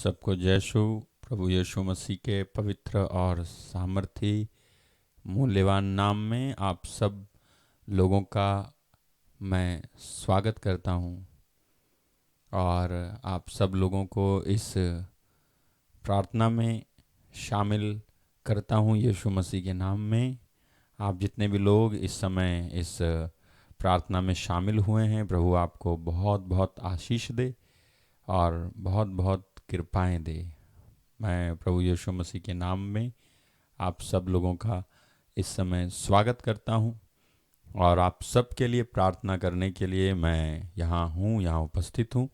सबको जय शु प्रभु यीशु मसीह के पवित्र और सामर्थी मूल्यवान नाम में आप सब लोगों का मैं स्वागत करता हूं और आप सब लोगों को इस प्रार्थना में शामिल करता हूं यीशु मसीह के नाम में। आप जितने भी लोग इस समय इस प्रार्थना में शामिल हुए हैं, प्रभु आपको बहुत बहुत आशीष दे और बहुत बहुत कृपाएं दे। मैं प्रभु यीशु मसीह के नाम में आप सब लोगों का इस समय स्वागत करता हूं और आप सब के लिए प्रार्थना करने के लिए मैं यहाँ हूँ, यहाँ उपस्थित हूँ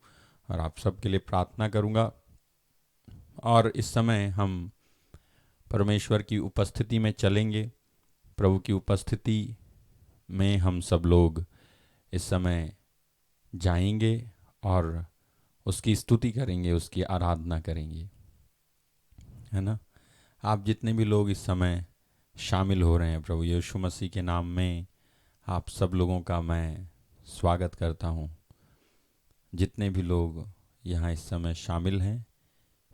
और आप सब के लिए प्रार्थना करूँगा। और इस समय हम परमेश्वर की उपस्थिति में चलेंगे। प्रभु की उपस्थिति में हम सब लोग इस समय जाएंगे और उसकी स्तुति करेंगे, उसकी आराधना करेंगे, है ना। आप जितने भी लोग इस समय शामिल हो रहे हैं, प्रभु यीशु मसीह के नाम में आप सब लोगों का मैं स्वागत करता हूँ। जितने भी लोग यहाँ इस समय शामिल हैं,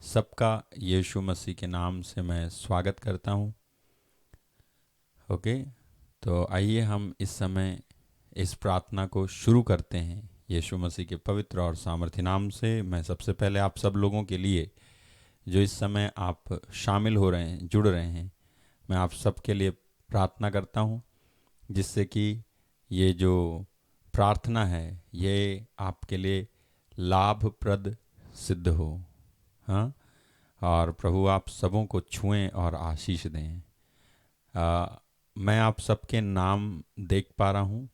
सबका यीशु मसीह के नाम से मैं स्वागत करता हूँ। ओके, तो आइए हम इस समय इस प्रार्थना को शुरू करते हैं यीशु मसीह के पवित्र और सामर्थ्य नाम से। मैं सबसे पहले आप सब लोगों के लिए जो इस समय आप शामिल हो रहे हैं, जुड़ रहे हैं, मैं आप सब के लिए प्रार्थना करता हूँ जिससे कि ये जो प्रार्थना है ये आपके लिए लाभप्रद सिद्ध हो। हाँ, और प्रभु आप सबों को छुएं और आशीष दें। मैं आप सबके नाम देख पा रहा हूँ,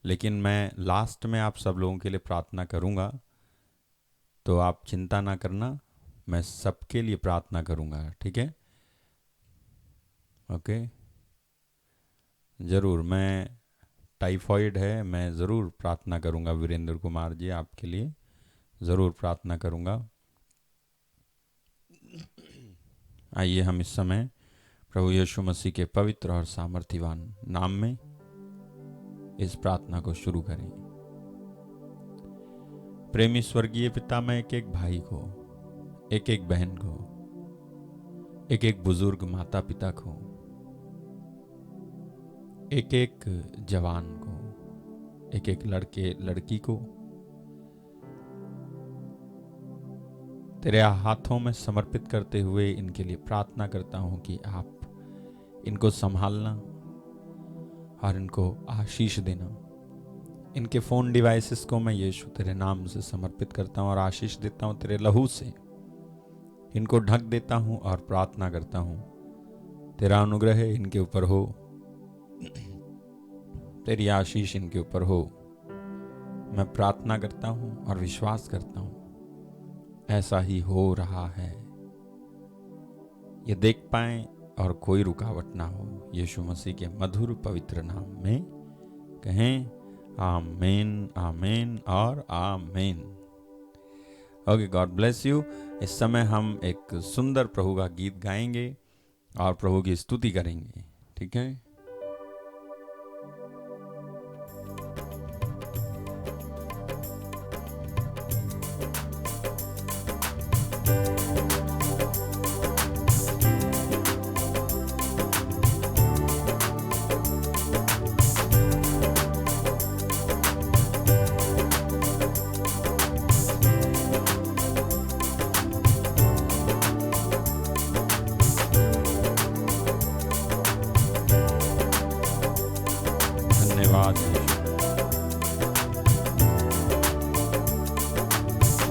लेकिन मैं लास्ट में आप सब लोगों के लिए प्रार्थना करूँगा, तो आप चिंता ना करना, मैं सबके लिए प्रार्थना करूँगा, ठीक है। ओके, ज़रूर। मैं टाइफॉइड है, मैं ज़रूर प्रार्थना करूँगा। वीरेंद्र कुमार जी, आपके लिए ज़रूर प्रार्थना करूँगा। आइए हम इस समय प्रभु यीशु मसीह के पवित्र और सामर्थ्यवान नाम में इस प्रार्थना को शुरू करें। प्रेमी स्वर्गीय पिता, मैं एक एक भाई को, एक एक बहन को, एक एक बुजुर्ग माता पिता को, एक एक जवान को, एक एक लड़के लड़की को तेरे हाथों में समर्पित करते हुए इनके लिए प्रार्थना करता हूं कि आप इनको संभालना और इनको आशीष देना। इनके फ़ोन डिवाइसेस को मैं यीशु तेरे नाम से समर्पित करता हूँ और आशीष देता हूँ। तेरे लहू से इनको ढक देता हूँ और प्रार्थना करता हूँ तेरा अनुग्रह इनके ऊपर हो, तेरी आशीष इनके ऊपर हो। मैं प्रार्थना करता हूँ और विश्वास करता हूँ ऐसा ही हो रहा है। ये देख पाएं और कोई रुकावट ना हो। यीशु मसीह के मधुर पवित्र नाम में कहें आमीन, आमीन और आमीन। Okay, God bless you. इस समय हम एक सुंदर प्रभु का गीत गाएंगे और प्रभु की स्तुति करेंगे, ठीक है।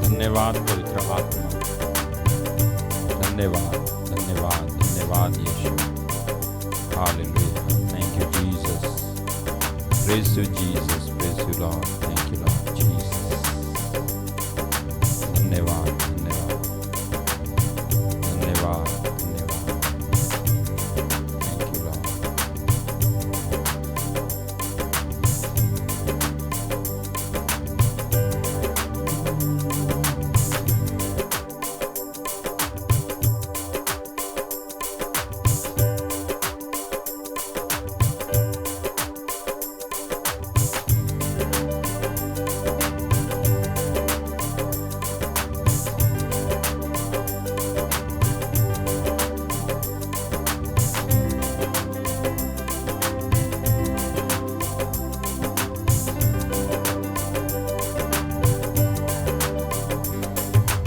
धन्यवाद पवित्र आत्मा, धन्यवाद धन्यवाद धन्यवाद Yishu. Hallelujah, thank you Jesus, praise you Jesus, praise you lord, thank you lord Jesus. धन्यवाद धन्यवाद धन्यवाद धन्यवाद, थैंक यू लॉर्ड।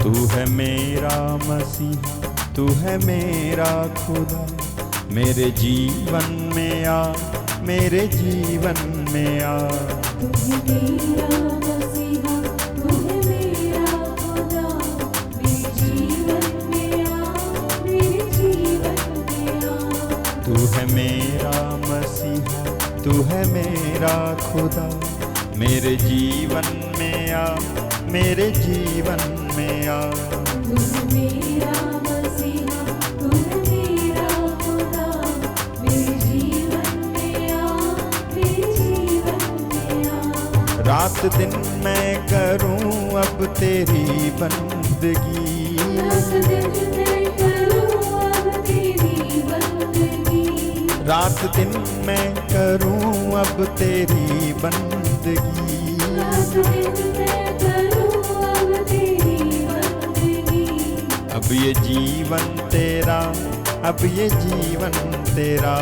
तू है मेरा मसीहा, तू है मेरा खुदा, मेरे जीवन में आ, मेरे जीवन में आ। तू है मेरा मसीहा, तू है मेरा खुदा, मेरे जीवन में आ, मेरे जीवन में आ। तू है मेरा मसीहा, तू है मेरा खुदा, मेरे जीवन में आ, मेरे जीवन में आ। तू है मेरा मसीहा, तू है मेरा खुदा, मेरे जीवन में आ, मेरे जीवन में आ। रात दिन मैं करूं अब तेरी बंदगी, रात दिन मैं करूं अब तेरी बंदगी, रात दिन मैं करूं अब तेरी बंदगी। रात दिन मैं करूं अब तेरी बंदगी। अब ये जीवन तेरा, अब ये जीवन तेरा,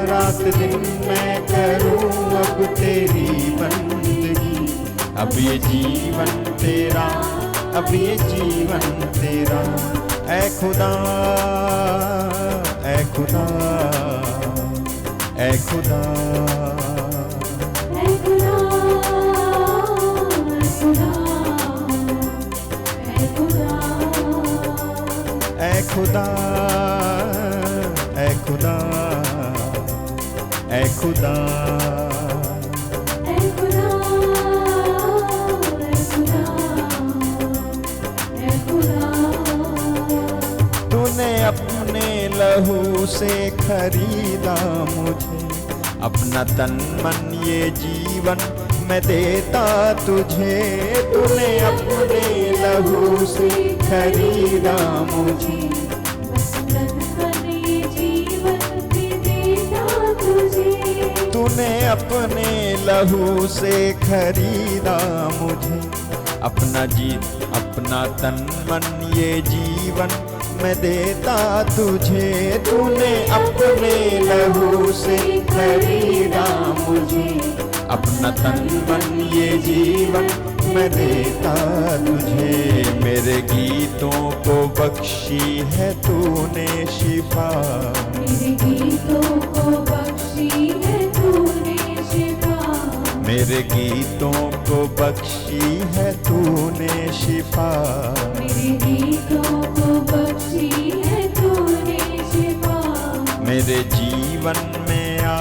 रात दिन मैं करूं अब तेरी बंदगी। अब ये जीवन तेरा, अब ये जीवन तेरा। ऐ खुदा, ऐ खुदा, ऐ खुदा, ऐ खुदा, ऐ खुदा, ऐ खुदा, ऐ खुदा, ऐ खुदा, ऐ खुदा। ऐ खुदा, ऐ खुदा, तूने अपने लहू से खरीदा मुझे, अपना तन मन ये जीवन मैं देता तुझे। तूने अपने लहू से खरीदा मुझे, तन मन ये जीवन भी देता तुझे। तूने अपने लहू से खरीदा मुझे, अपना तन मन ये जीवन मैं देता तुझे। तूने अपने लहू से खरीदा मुझे, अपना तन मन ये जीवन मैं देता तुझे। मेरे गीतों को बख्शी है तूने शिफा, मेरे गीतों को बख्शी है तूने शिफा, मेरे गीतों को बख्शी है तूने शिफा। मेरे गीतों को बख्शी है तूने शिफा। मेरे जीवन में आ,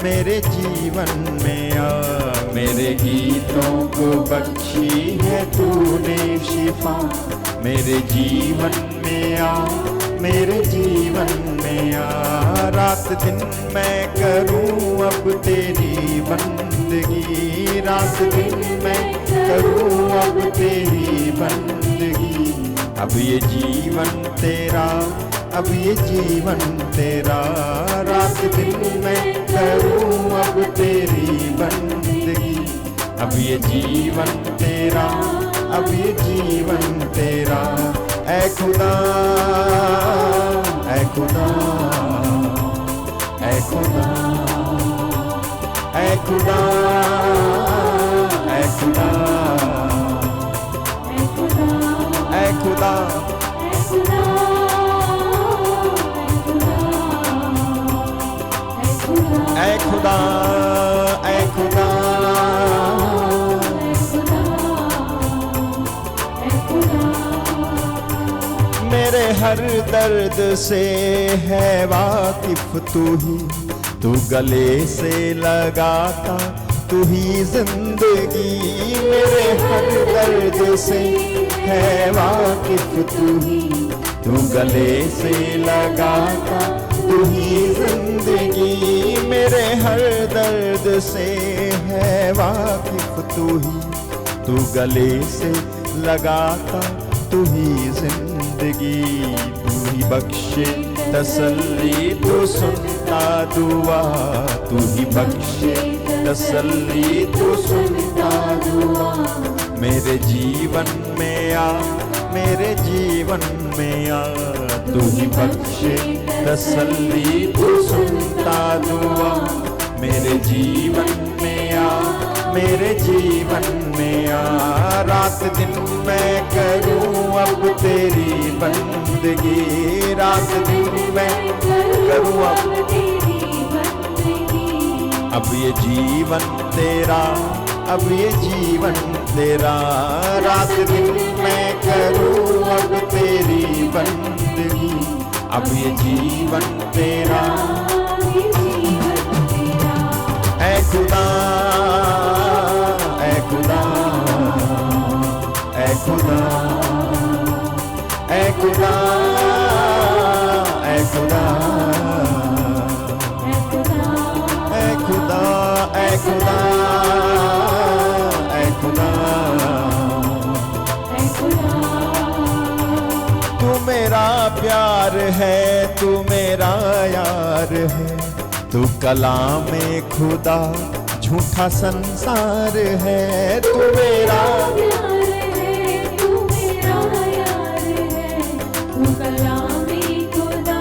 मेरे जीवन में आ, मेरे गीतों को बख्शी है तूने शिफा। मेरे जीवन में आ, मेरे जीवन में आ। रात दिन मैं करूं अब तेरी बंदगी, रात दिन मैं करूं अब तेरी बंदगी। अब ये जीवन तेरा, अब ये जीवन तेरा, रात दिन मैं करूं अब तेरी बंदगी। अब ये जीवन तेरा, अब ये जीवन तेरा। ऐ खुदा, ऐ खुदा, ऐ खुदा, ऐ खुदा, ऐ खुदा, ऐ खुदा, ऐ खुदा, ऐ खुदा, ऐ खुदा, ऐ खुदा, ऐ खुदा। मेरे हर दर्द से है वाकिफ तू ही, तू गले से लगाता तू ही जिंदगी। मेरे हर दर्द से है वाकिफ तू ही, तू गले से लगाता तू ही जिंदगी। मेरे हर दर्द से है वाकिफ तू ही, तू गले से लगाता तू ही जिंदगी। तू ही बख्शे तसल्ली, तू सुनता दुआ, तू ही बख्शे तसल्ली, तू सुनता दुआ। मेरे जीवन में आ, मेरे जीवन में आ, तू ही बख्शे तसल्ली, तू सुनता दुआ। मेरे जीवन में आ, मेरे जीवन में आ। रात दिन मैं करूं अब तेरी बंदगी, रात दिन मैं करूं अब ये जीवन तेरा, अब ये जीवन तेरा। रात दिन मैं करूं अब तेरी बंदगी, अब ये जीवन तेरा। ऐ खुदा, ऐ खुदा, ऐ खुदा, ऐ खुदा, ऐ खुदा, ऐ खुदा, ऐ खुदा, ऐ खुदा। तू मेरा प्यार है, तू मेरा यार है, तू कलामे खुदा झूठा संसार है। तू मेरा प्यार है, तू मेरा यार है, तू कलामे खुदा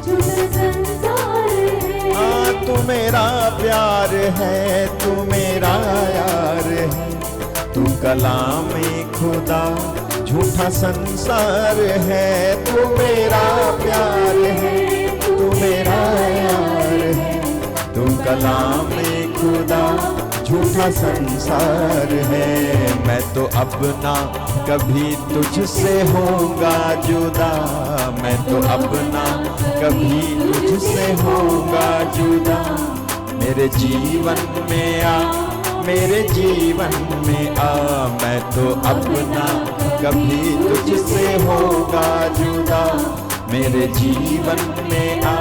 झूठा संसार है। हाँ, तू मेरा प्यार है, तू मेरा यार है, तू कलामे खुदा झूठा संसार है। तू मेरा प्यार है, तू मेरा यार है, तू कलामे खुदा झूठा संसार है। मैं तो अपना कभी तुझसे होऊंगा जुदा, मैं तो अपना कभी तुझसे होऊंगा जुदा। मेरे जीवन में आ, मेरे जीवन में आ। मैं तो अपना कभी तुझसे होगा जुदा। मेरे जीवन में आ,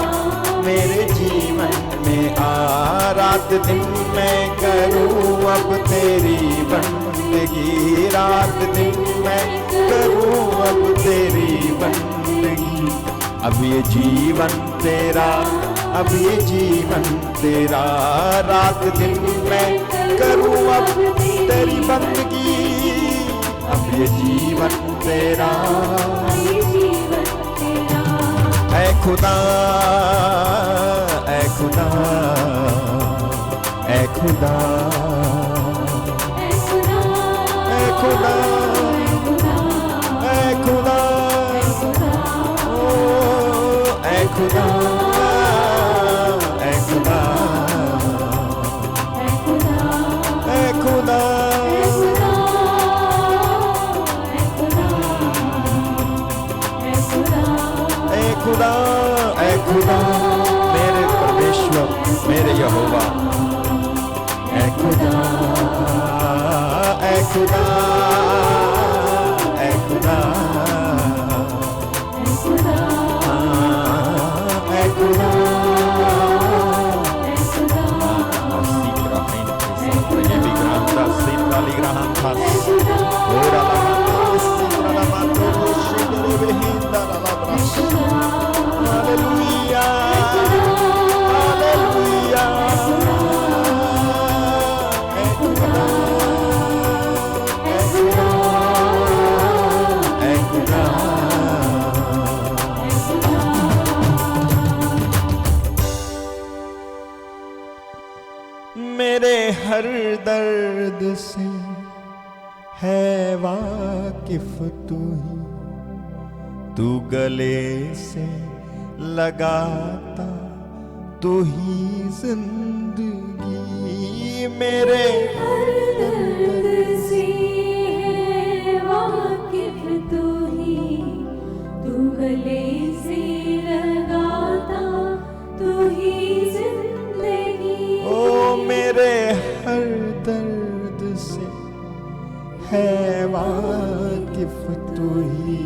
मेरे जीवन में आ। रात दिन मैं करूं अब तेरी बंदगी, रात दिन मैं करूं अब तेरी बंदगी। अब ये जीवन तेरा, अब ये जीवन तेरा। रात दिन मैं करूं अब तेरी बंदगी, अब ये जीवन तेरा। ऐ खुदा, ऐ खुदा, ऐ खुदा, ऐ खुदा, ऐ खुदा, ओ ऐ खुदा, ऐ खुदा, ऐ खुदा। खुदा, ऐ खुदा, मेरे परमेश्वर, मेरे यहोवा। ऐ खुदा, ऐ खुदा, ऐ खुदा, ऐ खुदा। Hallelujah, hallelujah. मेरे हर दर्द से है वाकिफ तू ही, तू गले से लगाता तू ही जिंदगी। मेरे हर दर्द से है वाकिफ तू ही, तू गले से लगाता तू ही जिंदगी। ओ मेरे हर दर्द से है वाकिफ तू ही,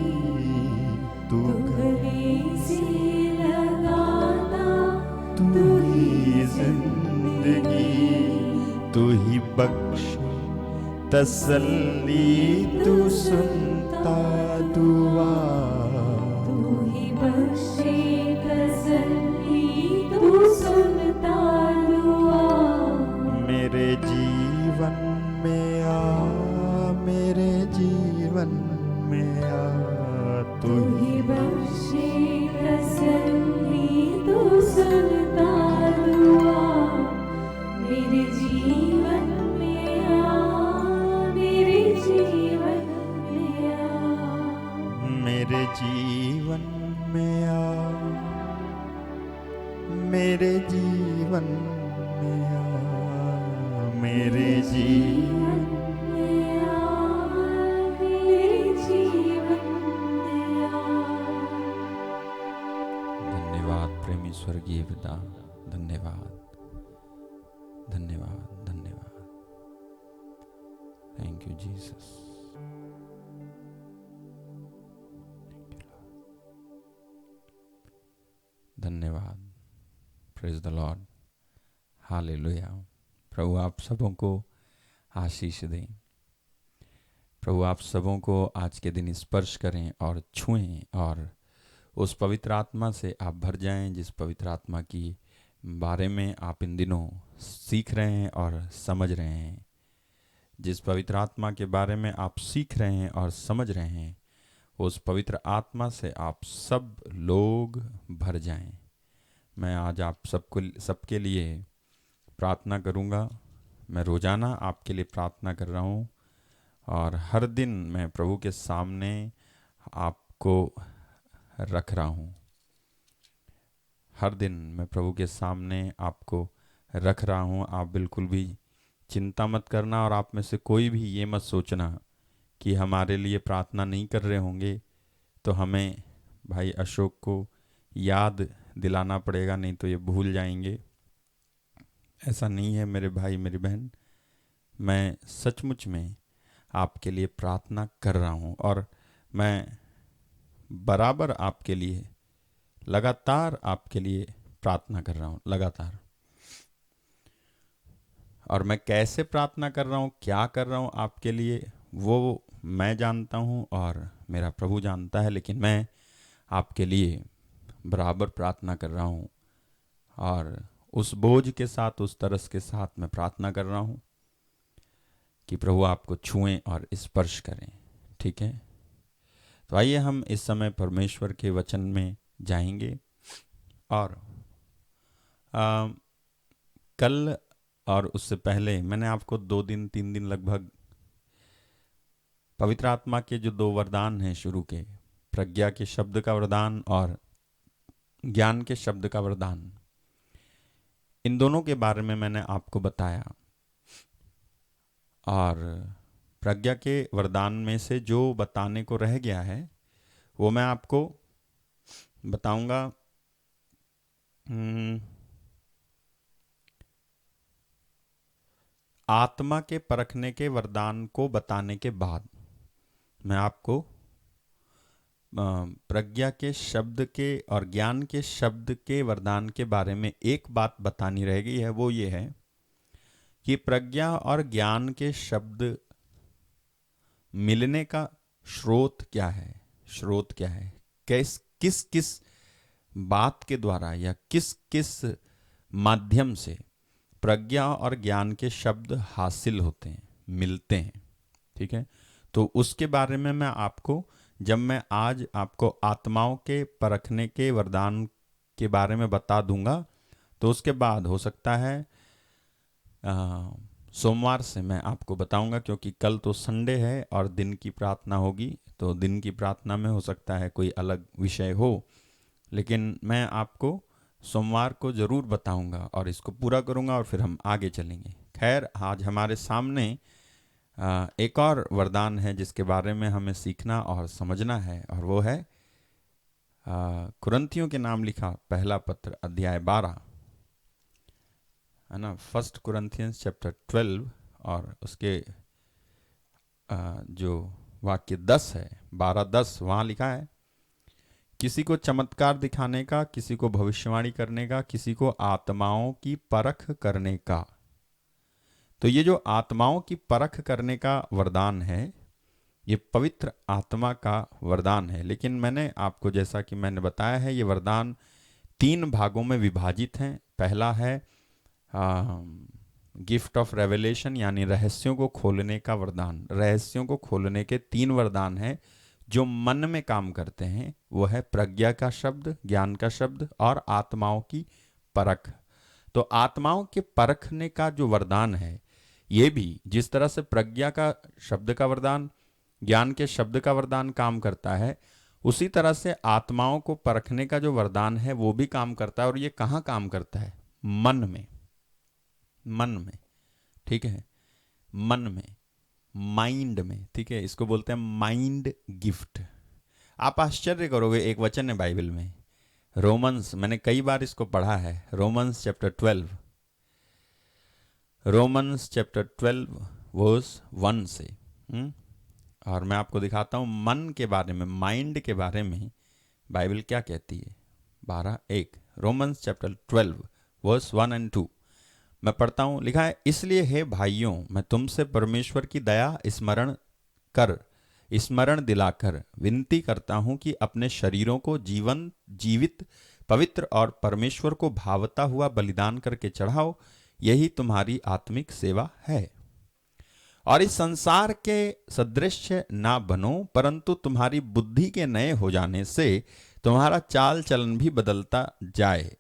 तू गले से लगाता तू ही जिंदगी। तू ही बख्श तसल्ली, तू सुनता दुआ। तू ही बख्शे तसल्ली, तू सुनता दुआ। मेरे जीवन में आ, मेरे जीवन में आ। तू ही बख्शे तसल्ली, तू सुनता दुआ। मेरे जीवन में आ, स्वर्गीय पिता, धन्यवाद धन्यवाद धन्यवाद। Thank you Jesus. धन्यवाद। Praise the lord. हालेलुया। प्रभु आप सबों को आशीष दें। प्रभु आप सबों को आज के दिन स्पर्श करें और छुएं और उस पवित्र आत्मा से आप भर जाएं जिस पवित्र आत्मा की बारे में आप इन दिनों सीख रहे हैं और समझ रहे हैं। जिस पवित्र आत्मा के बारे में आप सीख रहे हैं और समझ रहे हैं, उस पवित्र आत्मा से आप सब लोग भर जाएं। मैं आज आप सबके लिए प्रार्थना करूंगा। मैं रोज़ाना आपके लिए प्रार्थना कर रहा हूं और हर दिन मैं प्रभु के सामने आपको रख रहा हूं। हर दिन मैं प्रभु के सामने आपको रख रहा हूं। आप बिल्कुल भी चिंता मत करना और आप में से कोई भी ये मत सोचना कि हमारे लिए प्रार्थना नहीं कर रहे होंगे तो हमें भाई अशोक को याद दिलाना पड़ेगा, नहीं तो ये भूल जाएंगे। ऐसा नहीं है मेरे भाई मेरी बहन। मैं सचमुच में आपके लिए प्रार्थना कर रहा हूँ और मैं बराबर आपके लिए लगातार आपके लिए प्रार्थना कर रहा हूँ, लगातार। और मैं कैसे प्रार्थना कर रहा हूँ, क्या कर रहा हूँ आपके लिए, वो मैं जानता हूँ और मेरा प्रभु जानता है। लेकिन मैं आपके लिए बराबर प्रार्थना कर रहा हूँ और उस बोझ के साथ, उस तरस के साथ मैं प्रार्थना कर रहा हूँ कि प्रभु आपको छुएं और स्पर्श करें। ठीक है, तो आइए हम इस समय परमेश्वर के वचन में जाएंगे। और कल और उससे पहले मैंने आपको 2 दिन 3 दिन लगभग पवित्र आत्मा के जो 2 वरदान हैं शुरू के, प्रज्ञा के शब्द का वरदान और ज्ञान के शब्द का वरदान, इन दोनों के बारे में मैंने आपको बताया। और प्रज्ञा के वरदान में से जो बताने को रह गया है वो मैं आपको बताऊंगा आत्मा के परखने के वरदान को बताने के बाद मैं आपको प्रज्ञा के शब्द के और ज्ञान के शब्द के वरदान के बारे में एक बात बतानी रह गई है। वो ये है कि प्रज्ञा और ज्ञान के शब्द मिलने का स्रोत क्या है, स्रोत क्या है, किस किस बात के द्वारा या किस किस माध्यम से प्रज्ञा और ज्ञान के शब्द हासिल होते हैं, मिलते हैं। ठीक है, तो उसके बारे में मैं आपको, जब मैं आज आपको आत्माओं के परखने के वरदान के बारे में बता दूंगा, तो उसके बाद हो सकता है सोमवार से मैं आपको बताऊंगा, क्योंकि कल तो संडे है और दिन की प्रार्थना होगी, तो दिन की प्रार्थना में हो सकता है कोई अलग विषय हो, लेकिन मैं आपको सोमवार को ज़रूर बताऊंगा और इसको पूरा करूंगा और फिर हम आगे चलेंगे। खैर, आज हमारे सामने एक और वरदान है जिसके बारे में हमें सीखना और समझना है, और वो है कुरिन्थियों के नाम लिखा पहला पत्र अध्याय 12 है ना, 1 Corinthians chapter 12 और उसके जो वाक्य 10 है, 12-10, वहाँ लिखा है, किसी को चमत्कार दिखाने का, किसी को भविष्यवाणी करने का, किसी को आत्माओं की परख करने का। तो ये जो आत्माओं की परख करने का वरदान है, ये पवित्र आत्मा का वरदान है। लेकिन मैंने आपको, जैसा कि मैंने बताया है, ये वरदान 3 भागों में विभाजित हैं। पहला है गिफ्ट ऑफ रेवलेशन, यानी रहस्यों को खोलने का वरदान। रहस्यों को खोलने के 3 वरदान हैं जो मन में काम करते हैं। वो है प्रज्ञा का शब्द, ज्ञान का शब्द और आत्माओं की परख। तो आत्माओं के परखने का जो वरदान है, ये भी जिस तरह से प्रज्ञा का शब्द का वरदान, ज्ञान के शब्द का वरदान काम करता है, उसी तरह से आत्माओं को परखने का जो वरदान है वो भी काम करता है। और ये कहाँ काम करता है? मन में, मन में। ठीक है, मन में, माइंड में। ठीक है, इसको बोलते हैं माइंड गिफ्ट। आप आश्चर्य करोगे, एक वचन है बाइबल में, रोमन्स, मैंने कई बार इसको पढ़ा है, Romans chapter 12, Romans chapter 12 verse 1 से। और मैं आपको दिखाता हूँ मन के बारे में, माइंड के बारे में बाइबल क्या कहती है। 12:1 रोमन्स चैप्टर 12 वर्स 1 एंड 2 मैं पढ़ता हूँ। लिखा है, इसलिए हे भाइयों, मैं तुमसे परमेश्वर की दया स्मरण दिलाकर विनती करता हूँ कि अपने शरीरों को जीवित, पवित्र और परमेश्वर को भावता हुआ बलिदान करके चढ़ाओ, यही तुम्हारी आत्मिक सेवा है। और इस संसार के सदृश ना बनो, परंतु तुम्हारी बुद्धि के नए हो जाने से तुम्हारा चाल चलन भी बदलता जाए।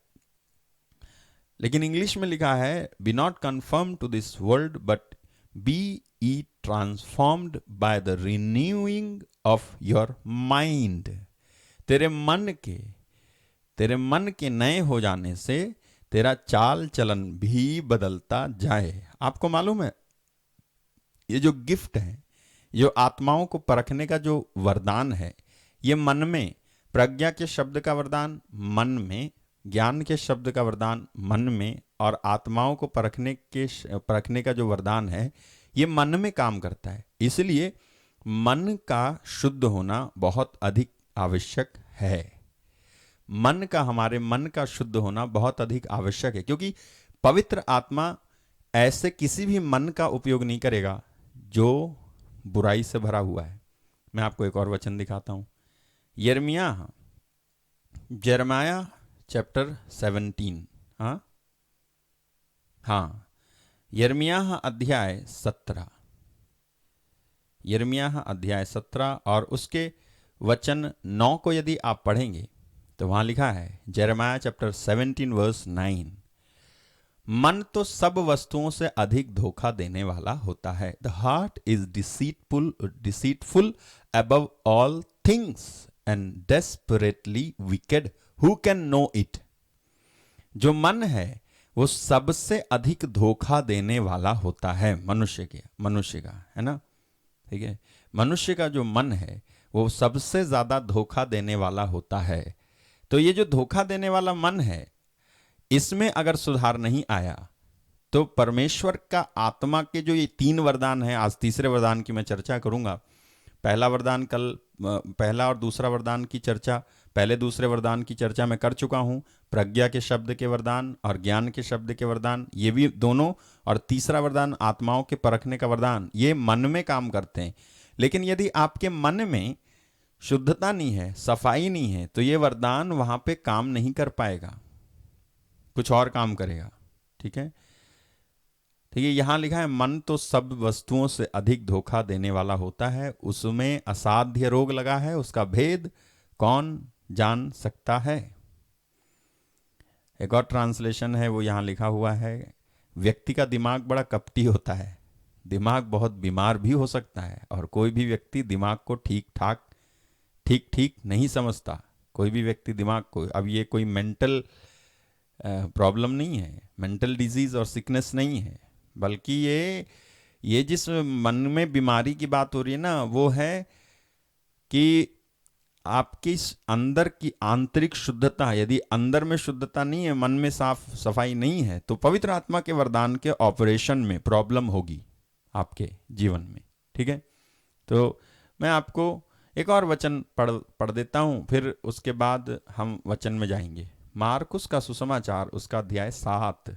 लेकिन इंग्लिश में लिखा है, be not conform to this world but be ye transformed by the renewing of your mind. तेरे मन के नए हो जाने से तेरा चाल चलन भी बदलता जाए। आपको मालूम है, ये जो गिफ्ट है, जो आत्माओं को परखने का जो वरदान है, ये मन में, प्रज्ञा के शब्द का वरदान मन में, ज्ञान के शब्द का वरदान मन में, और आत्माओं को परखने का जो वरदान है, ये मन में काम करता है। इसलिए मन का शुद्ध होना बहुत अधिक आवश्यक है। हमारे मन का शुद्ध होना बहुत अधिक आवश्यक है, क्योंकि पवित्र आत्मा ऐसे किसी भी मन का उपयोग नहीं करेगा जो बुराई से भरा हुआ है। मैं आपको एक और वचन दिखाता हूं, यिर्मयाह चैप्टर 17। यिर्मयाह अध्याय 17 और उसके वचन 9 को यदि आप पढ़ेंगे तो वहां लिखा है, यिर्मयाह चैप्टर 17 वर्स 9, मन तो सब वस्तुओं से अधिक धोखा देने वाला होता है। The heart is deceitful above all things and desperately wicked, who can know it. जो मन है वो सबसे अधिक धोखा देने वाला होता है मनुष्य का, है ना? ठीक है, मनुष्य का जो मन है वो सबसे ज्यादा धोखा देने वाला होता है। तो ये जो धोखा देने वाला मन है, इसमें अगर सुधार नहीं आया तो परमेश्वर का आत्मा के जो ये 3 वरदान हैं, आज तीसरे वरदान की मैं चर्चा करूंगा। पहला और दूसरा वरदान की चर्चा, पहले दूसरे वरदान की चर्चा मैं कर चुका हूं, प्रज्ञा के शब्द के वरदान और ज्ञान के शब्द के वरदान, ये भी दोनों, और तीसरा वरदान आत्माओं के परखने का वरदान, ये मन में काम करते हैं। लेकिन यदि आपके मन में शुद्धता नहीं है, सफाई नहीं है, तो ये वरदान वहां पे काम नहीं कर पाएगा, कुछ और काम करेगा। ठीक है, यहां लिखा है, मन तो सब वस्तुओं से अधिक धोखा देने वाला होता है, उसमें असाध्य रोग लगा है, उसका भेद कौन जान सकता है। एक और ट्रांसलेशन है, वो यहां लिखा हुआ है, व्यक्ति का दिमाग बड़ा कपटी होता है, दिमाग बहुत बीमार भी हो सकता है, और कोई भी व्यक्ति दिमाग को ठीक नहीं समझता। कोई भी व्यक्ति दिमाग को, अब ये कोई मेंटल प्रॉब्लम नहीं है, मेंटल डिजीज और सिकनेस नहीं है, बल्कि ये जिस मन में बीमारी की बात हो रही है ना, वो है कि आपकी अंदर की आंतरिक शुद्धता, यदि अंदर में शुद्धता नहीं है, मन में सफाई नहीं है, तो पवित्र आत्मा के वरदान के ऑपरेशन में प्रॉब्लम होगी आपके जीवन में। ठीक है, तो मैं आपको एक और वचन पढ़ देता हूं, फिर उसके बाद हम वचन में जाएंगे। मार्कुस का सुसमाचार, उसका अध्याय 7,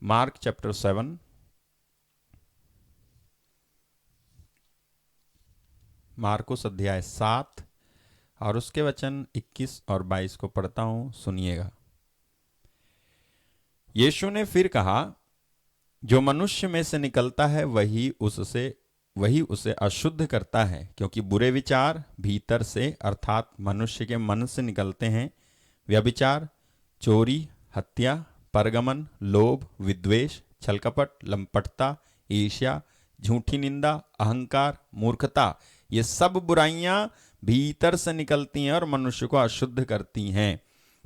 मार्क चैप्टर 7, मार्कुस अध्याय 7 और उसके वचन 21 और 22 को पढ़ता हूं, सुनिएगा। यीशु ने फिर कहा, जो मनुष्य में से निकलता है वही उसे अशुद्ध करता है, क्योंकि बुरे विचार भीतर से अर्थात मनुष्य के मन से निकलते हैं, व्यभिचार, चोरी, हत्या, परगमन, लोभ, विद्वेष, छलकपट, लंपटता, ईर्ष्या, झूठी निंदा, अहंकार, मूर्खता, ये सब बुराइयां भीतर से निकलती हैं और मनुष्य को अशुद्ध करती हैं।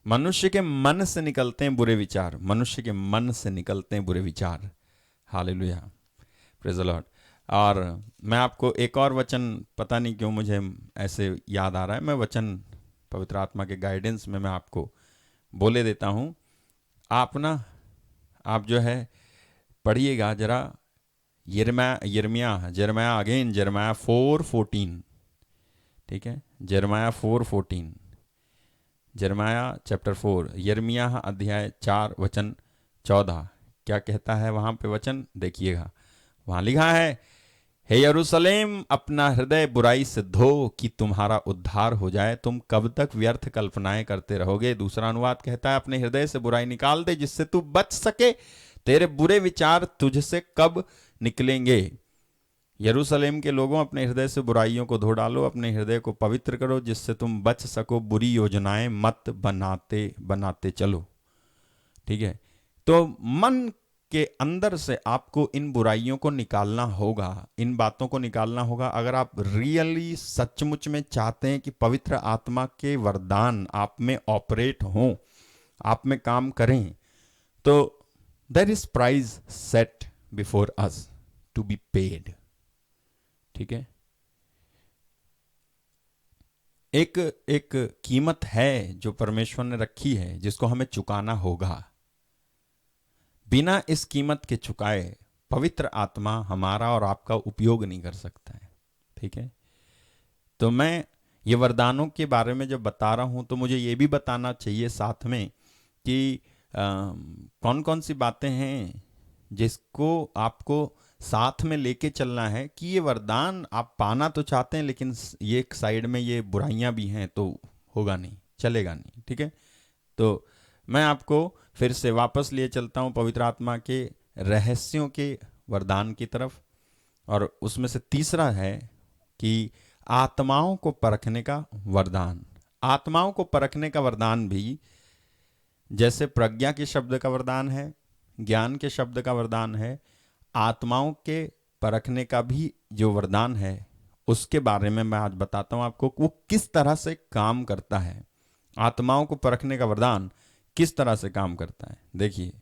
मनुष्य के मन से निकलते हैं बुरे विचार, मनुष्य के मन से निकलते हैं बुरे विचार। Hallelujah, praise the Lord. और मैं आपको एक और वचन, पता नहीं क्यों मुझे ऐसे याद आ रहा है, मैं वचन पवित्र आत्मा के गाइडेंस में मैं आपको बोले देता हूँ। आप जो है पढ़िएगा जरा यिर्मयाह अगेन, यिर्मयाह 4:14, ठीक है, यिर्मयाह 4:14, यिर्मयाह चैप्टर 4, यिर्मयाह अध्याय 4 वचन 14। क्या कहता है वहां पे वचन? देखिएगा, वहां लिखा है, हे यरूशलेम, अपना हृदय बुराई से धो कि तुम्हारा उद्धार हो जाए। तुम कब तक व्यर्थ कल्पनाएं करते रहोगे? दूसरा अनुवाद कहता है, अपने हृदय से बुराई निकाल दे जिससे तू बच सके। तेरे बुरे विचार तुझसे कब निकलेंगे? यरूशलेम के लोगों, अपने हृदय से बुराइयों को धो डालो, अपने हृदय को पवित्र करो जिससे तुम बच सको। बुरी योजनाएं मत बनाते चलो। ठीक है, तो मन के अंदर से आपको इन बुराइयों को निकालना होगा, इन बातों को निकालना होगा। अगर आप रियली सचमुच में चाहते हैं कि पवित्र आत्मा के वरदान आप में ऑपरेट हों, आप में काम करें, तो there is prize set before us to be paid. ठीक है, एक कीमत है जो परमेश्वर ने रखी है जिसको हमें चुकाना होगा। बिना इस कीमत के चुकाए पवित्र आत्मा हमारा और आपका उपयोग नहीं कर सकता है। ठीक है, तो मैं ये वरदानों के बारे में जब बता रहा हूं तो मुझे ये भी बताना चाहिए साथ में कि कौन कौन सी बातें हैं जिसको आपको साथ में लेके चलना है कि ये वरदान आप पाना तो चाहते हैं, लेकिन ये एक साइड में ये बुराइयां भी हैं तो होगा नहीं, चलेगा नहीं। ठीक है, तो मैं आपको फिर से वापस लिए चलता हूं पवित्र आत्मा के रहस्यों के वरदान की तरफ, और उसमें से तीसरा है कि आत्माओं को परखने का वरदान। आत्माओं को परखने का वरदान भी जैसे प्रज्ञा के शब्द का वरदान है, ज्ञान के शब्द का वरदान है, आत्माओं के परखने का भी जो वरदान है उसके बारे में मैं आज बताता हूं आपको वो किस तरह से काम करता है। आत्माओं को परखने का वरदान किस तरह से काम करता है। देखिए,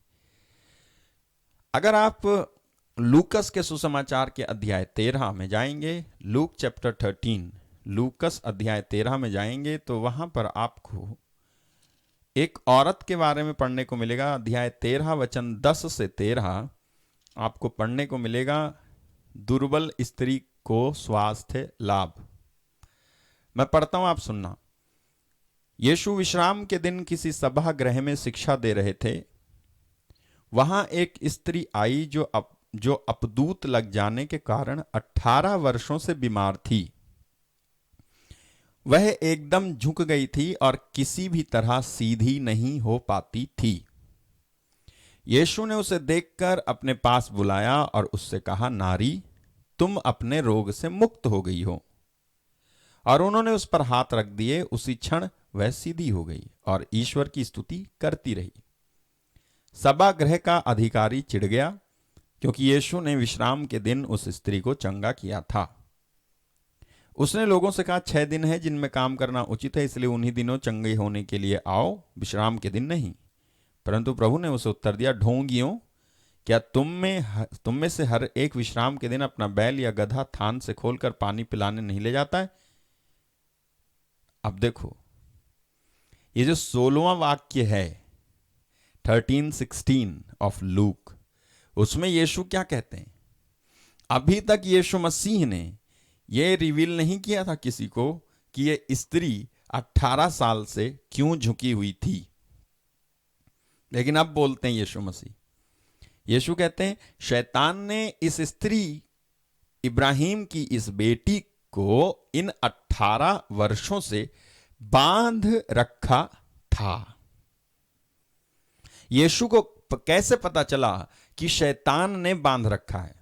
अगर आप लूकस के सुसमाचार के अध्याय 13 में जाएंगे, लूक चैप्टर 13, लूकस अध्याय 13 में जाएंगे तो वहां पर आपको एक औरत के बारे में पढ़ने को मिलेगा। अध्याय 13 वचन 10 से 13 आपको पढ़ने को मिलेगा, दुर्बल स्त्री को स्वास्थ्य लाभ। मैं पढ़ता हूं, आप सुनना। यीशु विश्राम के दिन किसी सभागृह में शिक्षा दे रहे थे। वहां एक स्त्री आई जो अपदूत लग जाने के कारण 18 वर्षों से बीमार थी। वह एकदम झुक गई थी और किसी भी तरह सीधी नहीं हो पाती थी। यीशु ने उसे देखकर अपने पास बुलाया और उससे कहा, नारी, तुम अपने रोग से मुक्त हो गई हो। और उन्होंने उस पर हाथ रख दिए। उसी क्षण वह सीधी हो गई और ईश्वर की स्तुति करती रही। सभागृह का अधिकारी चिढ़ गया क्योंकि यीशु ने विश्राम के दिन उस स्त्री को चंगा किया था। उसने लोगों से कहा, 6 दिन है जिनमें काम करना उचित है, इसलिए उन्हीं दिनों चंगे होने के लिए आओ, विश्राम के दिन नहीं। परंतु प्रभु ने उसे उत्तर दिया, ढोंगियों, क्या तुम में से हर एक विश्राम के दिन अपना बैल या गधा थान से खोलकर पानी पिलाने नहीं ले जाता है? अब देखो, ये जो 16वां वाक्य है 13:16 ऑफ लूक, उसमें यीशु क्या कहते हैं? अभी तक यीशु मसीह ने यह रिवील नहीं किया था किसी को कि यह स्त्री 18 साल से क्यों झुकी हुई थी, लेकिन अब बोलते हैं यीशु मसीह। यीशु कहते हैं, शैतान ने इस स्त्री इब्राहिम की इस बेटी को इन 18 वर्षों से बांध रखा था। यीशु को कैसे पता चला कि शैतान ने बांध रखा है?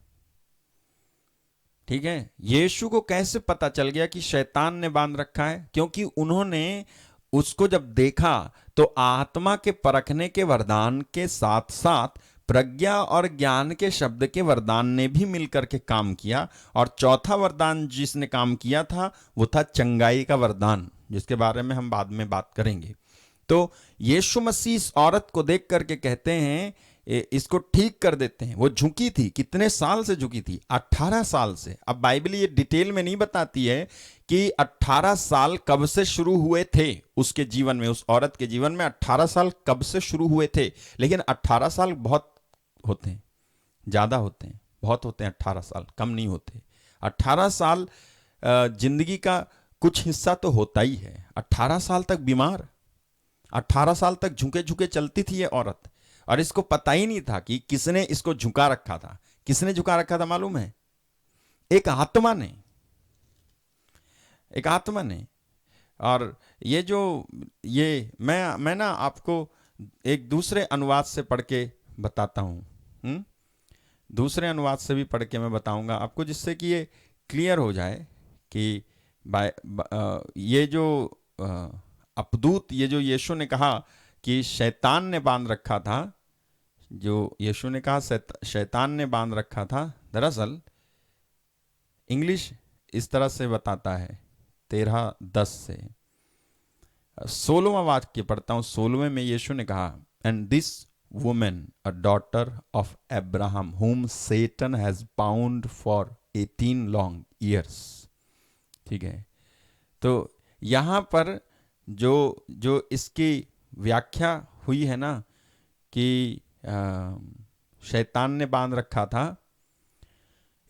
ठीक है, यीशु को कैसे पता चल गया कि शैतान ने बांध रखा है? क्योंकि उन्होंने उसको जब देखा तो आत्मा के परखने के वरदान के साथ साथ प्रज्ञा और ज्ञान के शब्द के वरदान ने भी मिलकर के काम किया। और चौथा वरदान जिसने काम किया था वो था चंगाई का वरदान, जिसके बारे में हम बाद में बात करेंगे। तो यीशु मसीह इस औरत को देख करके कहते हैं इसको ठीक कर देते हैं। वो झुकी थी, कितने साल से झुकी थी? 18 साल से। अब बाइबल ये डिटेल में नहीं बताती है कि 18 साल कब से शुरू हुए थे उसके जीवन में, उस औरत के जीवन में 18 साल कब से शुरू हुए थे। लेकिन 18 साल बहुत होते हैं, ज़्यादा होते हैं, बहुत होते हैं 18 साल, कम नहीं होते। 18 साल जिंदगी का कुछ हिस्सा तो होता ही है। 18 साल तक बीमार, 18 साल तक झुके झुके चलती थी ये औरत, और इसको पता ही नहीं था कि किसने इसको झुका रखा था। किसने झुका रखा था मालूम है? एक आत्मा ने, एक आत्मा ने। और ये जो मैं ना आपको एक दूसरे अनुवाद से पढ़ के बताता हूँ। दूसरे अनुवाद से भी पढ़ के मैं बताऊंगा आपको, जिससे कि ये क्लियर हो जाए कि ये जो अपदूत, ये जो यीशु ने कहा कि शैतान ने बांध रखा था, जो यीशु ने कहा शैतान ने बांध रखा था, दरअसल इंग्लिश इस तरह से बताता है 13:10 से। 16वां वाक्य पढ़ता हूं। 16वें में यीशु ने कहा, and this women a daughter of Abraham whom Satan has bound for 18 long years। ठीक है, तो यहां पर जो इसकी व्याख्या हुई है ना कि शैतान ने बांध रखा था,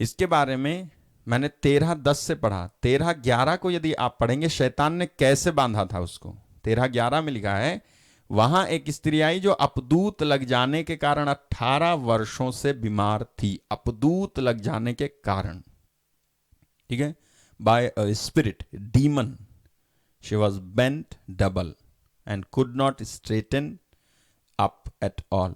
इसके बारे में मैंने 13:10 से पढ़ा। 13:11 को यदि आप पढ़ेंगे, शैतान ने कैसे बांधा था उसको, 13:11 में लिखा है, वहां एक स्त्री आई जो अपदूत लग जाने के कारण 18 वर्षों से बीमार थी। अपदूत लग जाने के कारण, ठीक है, by a spirit, demon, she was bent double and could not straighten up at all.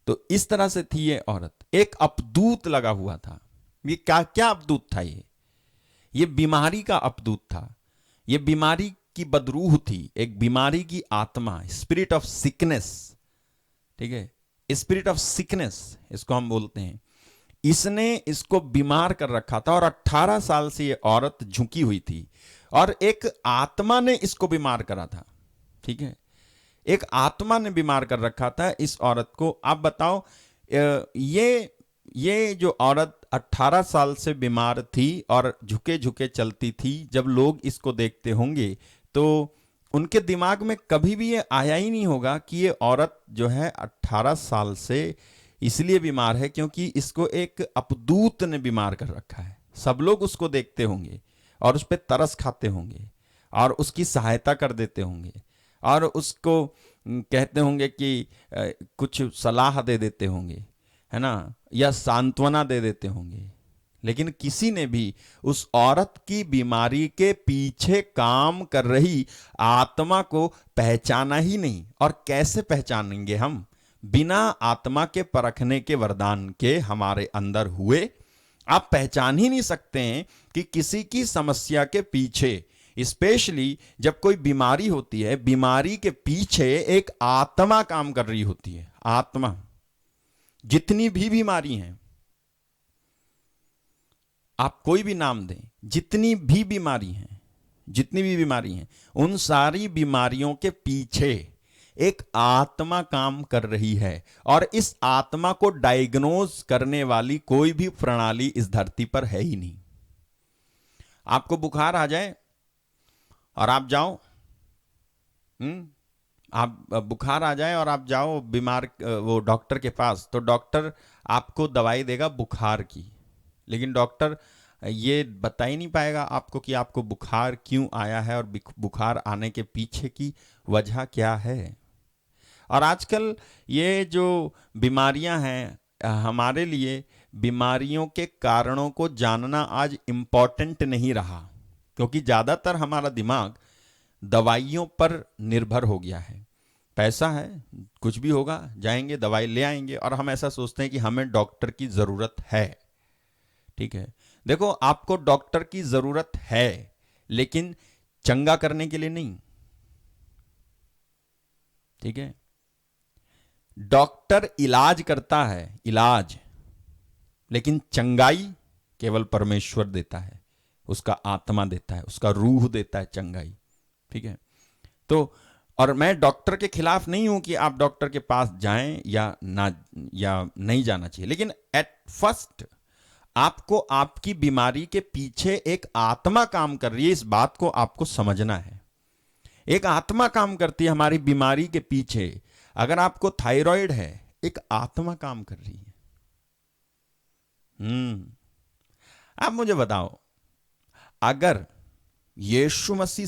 तो इस तरह से थी ये औरत, एक अपदूत लगा हुआ था। ये क्या अपदूत था? ये बीमारी का अपदूत था। ये बीमारी की बदरूह थी, एक बीमारी की आत्मा, स्पिरिट ऑफ सिकनेस। ठीक है, स्पिरिट ऑफ सिकनेस इसको हम बोलते हैं। इसने इसको बीमार कर रखा था और 18 साल से ये औरत झुकी हुई थी और एक आत्मा ने इसको बीमार करा था। ठीक है, एक आत्मा ने बीमार कर रखा था इस औरत को। आप बताओ, ये जो औरत 18 साल से बीमार थी और झुके झुके चलती थी, जब लोग इसको देखते होंगे तो उनके दिमाग में कभी भी ये आया ही नहीं होगा कि ये औरत जो है 18 साल से इसलिए बीमार है क्योंकि इसको एक अपदूत ने बीमार कर रखा है। सब लोग उसको देखते होंगे और उस पर तरस खाते होंगे और उसकी सहायता कर देते होंगे और उसको कहते होंगे कि कुछ सलाह दे देते होंगे, है ना, या सांत्वना दे देते होंगे। लेकिन किसी ने भी उस औरत की बीमारी के पीछे काम कर रही आत्मा को पहचाना ही नहीं। और कैसे पहचानेंगे हम? बिना आत्मा के परखने के वरदान के हमारे अंदर हुए आप पहचान ही नहीं सकते हैं कि किसी की समस्या के पीछे, स्पेशली जब कोई बीमारी होती है, बीमारी के पीछे एक आत्मा काम कर रही होती है। आत्मा, जितनी भी बीमारी हैं, आप कोई भी नाम दें, जितनी भी बीमारी हैं, उन सारी बीमारियों के पीछे एक आत्मा काम कर रही है और इस आत्मा को डायग्नोज करने वाली कोई भी प्रणाली इस धरती पर है ही नहीं। आपको बुखार आ जाए और आप जाओ, आप बुखार आ जाए और आप जाओ बीमार वो डॉक्टर के पास, तो डॉक्टर आपको दवाई देगा बुखार की, लेकिन डॉक्टर ये बता ही नहीं पाएगा आपको कि आपको बुखार क्यों आया है और बुखार आने के पीछे की वजह क्या है। और आजकल ये जो बीमारियां हैं, हमारे लिए बीमारियों के कारणों को जानना आज इम्पॉर्टेंट नहीं रहा, क्योंकि ज़्यादातर हमारा दिमाग दवाइयों पर निर्भर हो गया है। पैसा है, कुछ भी होगा, जाएंगे दवाई ले आएंगे, और हम ऐसा सोचते हैं कि हमें डॉक्टर की ज़रूरत है। ठीक है, देखो, आपको डॉक्टर की ज़रूरत है लेकिन चंगा करने के लिए नहीं। ठीक है, डॉक्टर इलाज करता है, इलाज, लेकिन चंगाई केवल परमेश्वर देता है, उसका आत्मा देता है, उसका रूह देता है चंगाई। ठीक है, तो और मैं डॉक्टर के खिलाफ नहीं हूं कि आप डॉक्टर के पास जाएं या नहीं जाना चाहिए, लेकिन एट फर्स्ट आपको आपकी बीमारी के पीछे एक आत्मा काम कर रही है, इस बात को आपको समझना है। एक आत्मा काम करती है हमारी बीमारी के पीछे। अगर आपको थायराइड है, एक आत्मा काम कर रही है। आप मुझे बताओ, अगर यीशु मसीह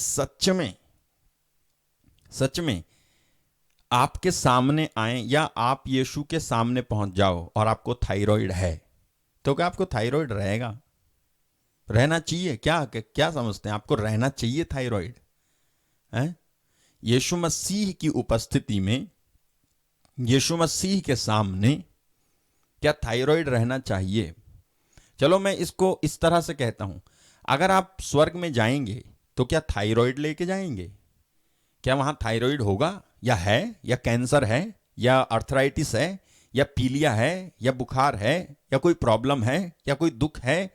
सच में आपके सामने आए या आप यीशु के सामने पहुंच जाओ और आपको थायराइड है, तो क्या आपको थायराइड रहेगा? रहना चाहिए? क्या समझते हैं, आपको रहना चाहिए थायराइड? है यीशु मसीह की उपस्थिति में, यीशु मसीह के सामने क्या थायराइड रहना चाहिए? चलो मैं इसको इस तरह से कहता हूं, अगर आप स्वर्ग में जाएंगे तो क्या थायराइड लेके जाएंगे? क्या वहां थायराइड होगा या है, या कैंसर है, या अर्थराइटिस है, या पीलिया है, या बुखार है, या कोई प्रॉब्लम है, या कोई दुख है?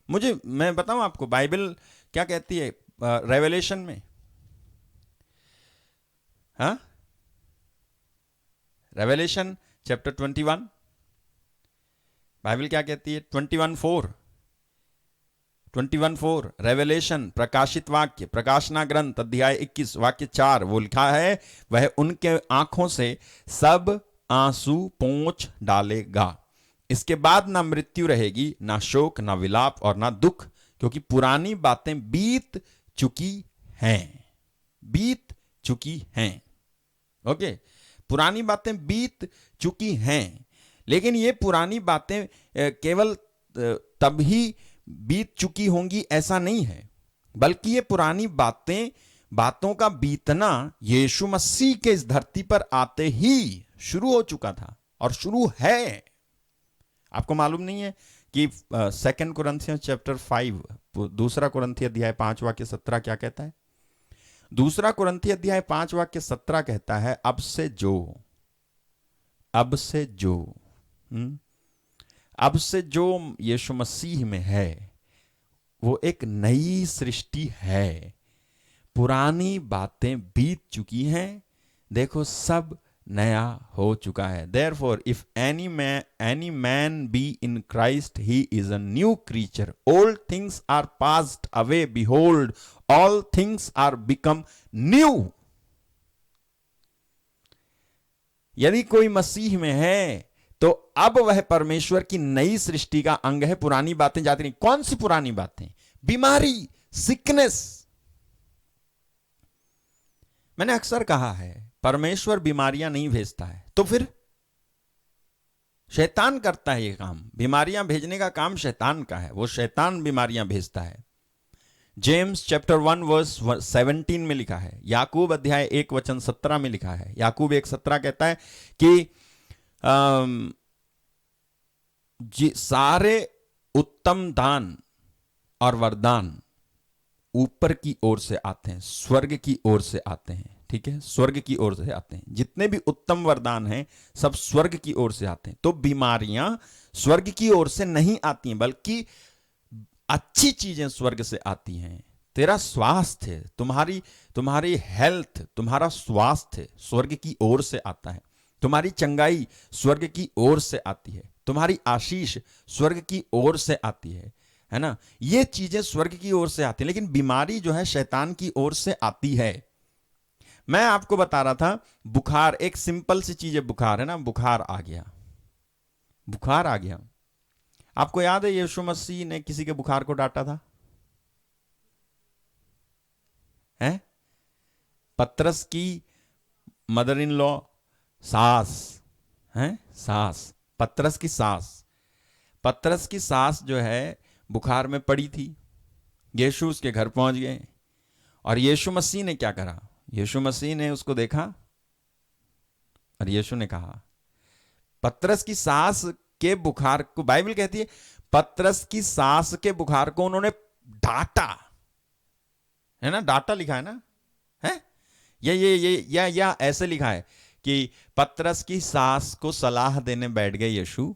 मैं बताऊं आपको, बाइबल क्या कहती है रेवलेशन में? रेवलेशन चैप्टर 21, बाइबल क्या कहती है? 21:4 रेवलेशन, प्रकाशित वाक्य, प्रकाशना ग्रंथ अध्याय 21 वाक्य 4, वो लिखा है, वह उनके आंखों से सब आंसू पोंछ डालेगा। इसके बाद ना मृत्यु रहेगी, ना शोक, ना विलाप और ना दुख, क्योंकि पुरानी बातें बीत चुकी हैं। ओके, पुरानी बातें बीत चुकी हैं। लेकिन ये पुरानी बातें केवल तब ही बीत चुकी होंगी ऐसा नहीं है, बल्कि ये पुरानी बातों का बीतना यीशु मसीह के इस धरती पर आते ही शुरू हो चुका था और शुरू है। आपको मालूम नहीं है कि 2 कुरिन्थियंस चैप्टर 5, दूसरा कुरिन्थी अध्याय 5 वाक्य 17 क्या कहता है? दूसरा कुरिन्थी अध्याय 5 वाक्य 17 कहता है, अब से जो यीशु मसीह में है वो एक नई सृष्टि है, पुरानी बातें बीत चुकी हैं, देखो सब नया हो चुका है। Therefore, if any man be in Christ, he is a new creature. Old things are passed away. Behold, all things are become new. यदि कोई मसीह में है तो अब वह परमेश्वर की नई सृष्टि का अंग है। पुरानी बातें जाती नहीं। कौन सी पुरानी बातें? बीमारी, सिकनेस। मैंने अक्सर कहा है, परमेश्वर बीमारियां नहीं भेजता है, तो फिर शैतान करता है ये काम। बीमारियां भेजने का काम शैतान का है, वो शैतान बीमारियां भेजता है। जेम्स चैप्टर 1 वर्स 17 में लिखा है, याकूब अध्याय 1 वचन 17 में लिखा है। याकूब 1:17 कहता है कि सारे उत्तम दान और वरदान ऊपर की ओर से आते हैं, स्वर्ग की ओर से आते हैं। ठीक है, स्वर्ग की ओर से आते हैं। जितने भी उत्तम वरदान हैं सब स्वर्ग की ओर से आते हैं। तो बीमारियां स्वर्ग की ओर से नहीं आती हैं, बल्कि अच्छी चीजें स्वर्ग से आती हैं। तेरा स्वास्थ्य, तुम्हारी हेल्थ, तुम्हारा स्वास्थ्य स्वर्ग की ओर से आता है। तुम्हारी चंगाई स्वर्ग की ओर से आती है। तुम्हारी आशीष स्वर्ग की ओर से आती है ना? ये चीजें स्वर्ग की ओर से आती हैं। लेकिन बीमारी जो है शैतान की ओर से आती है। मैं आपको बता रहा था, बुखार एक सिंपल सी चीज है। बुखार है ना, बुखार आ गया। आपको याद है यीशु मसीह ने किसी के बुखार को डांटा था? हैं? पतरस की मदर इन लॉ, पतरस की सास जो है बुखार में पड़ी थी। यीशु उसके घर पहुंच गए और यीशु मसीह ने क्या करा? यीशु मसीह ने उसको देखा और यीशु ने कहा, पतरस की सास के बुखार को, बाइबल कहती है पतरस की सास के बुखार को उन्होंने डांटा, है ना? डांटा लिखा है ना? है या ऐसे लिखा है कि पतरस की सास को सलाह देने बैठ गए यीशु,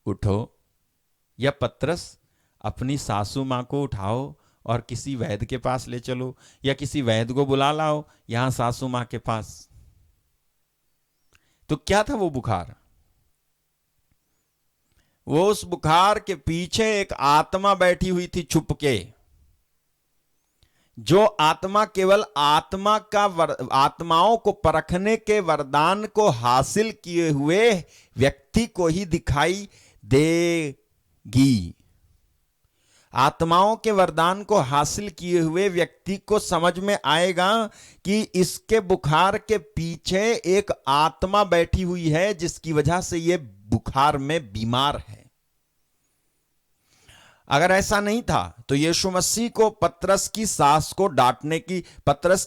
उठो, या पतरस अपनी सासू मां को उठाओ और किसी वैद्य के पास ले चलो या किसी वैद्य को बुला लाओ यहां सासू मां के पास। तो क्या था वो बुखार? वो उस बुखार के पीछे एक आत्मा बैठी हुई थी छुपके, जो आत्मा केवल आत्माओं को परखने के वरदान को हासिल किए हुए व्यक्ति को ही दिखाई देगी। आत्माओं के वरदान को हासिल किए हुए व्यक्ति को समझ में आएगा कि इसके बुखार के पीछे एक आत्मा बैठी हुई है जिसकी वजह से यह बुखार में बीमार है। अगर ऐसा नहीं था तो यीशु मसीह को पतरस की सास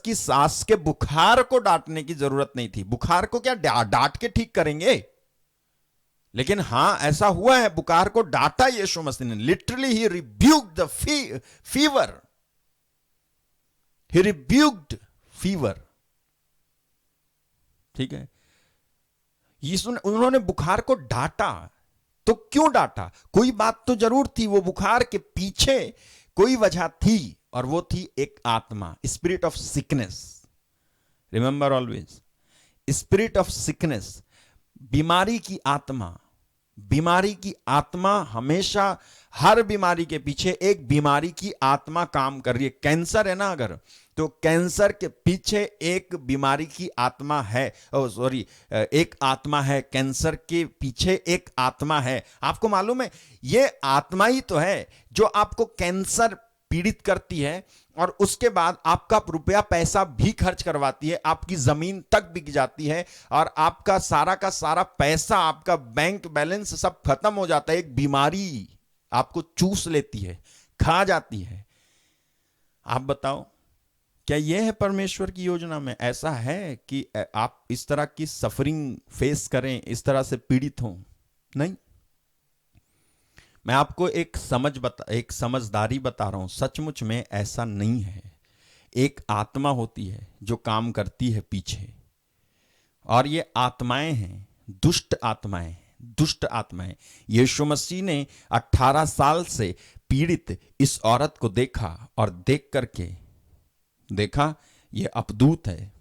की सास के बुखार को डांटने की जरूरत नहीं थी। बुखार को क्या डांट के ठीक करेंगे? लेकिन हां, ऐसा हुआ है, बुखार को डांटा यीशु मसीह ने। Literally he rebuked the fever, he rebuked fever. ठीक है, उन्होंने बुखार को डांटा। तो क्यों डांटा? कोई बात तो जरूर थी, वो बुखार के पीछे कोई वजह थी, और वो थी एक आत्मा, spirit of sickness. Remember always, spirit of sickness, बीमारी की आत्मा। बीमारी की आत्मा हमेशा, हर बीमारी के पीछे एक बीमारी की आत्मा काम कर रही है। कैंसर है ना, अगर तो कैंसर के पीछे एक बीमारी की आत्मा है, एक आत्मा है। कैंसर के पीछे एक आत्मा है। आपको मालूम है, ये आत्मा ही तो है जो आपको कैंसर पीड़ित करती है और उसके बाद आपका रुपया पैसा भी खर्च करवाती है, आपकी जमीन तक बिक जाती है और आपका सारा का सारा पैसा, आपका बैंक बैलेंस सब खत्म हो जाता है। एक बीमारी आपको चूस लेती है, खा जाती है। आप बताओ, क्या यह है परमेश्वर की योजना में? ऐसा है कि आप इस तरह की सफरिंग फेस करें, इस तरह से पीड़ित हों? नहीं। मैं आपको एक समझदारी बता रहा हूं, सचमुच में ऐसा नहीं है। एक आत्मा होती है जो काम करती है पीछे, और ये आत्माएं हैं, दुष्ट आत्माएं। यीशु मसीह ने 18 साल से पीड़ित इस औरत को देखा और देख करके देखा ये अपदूत है,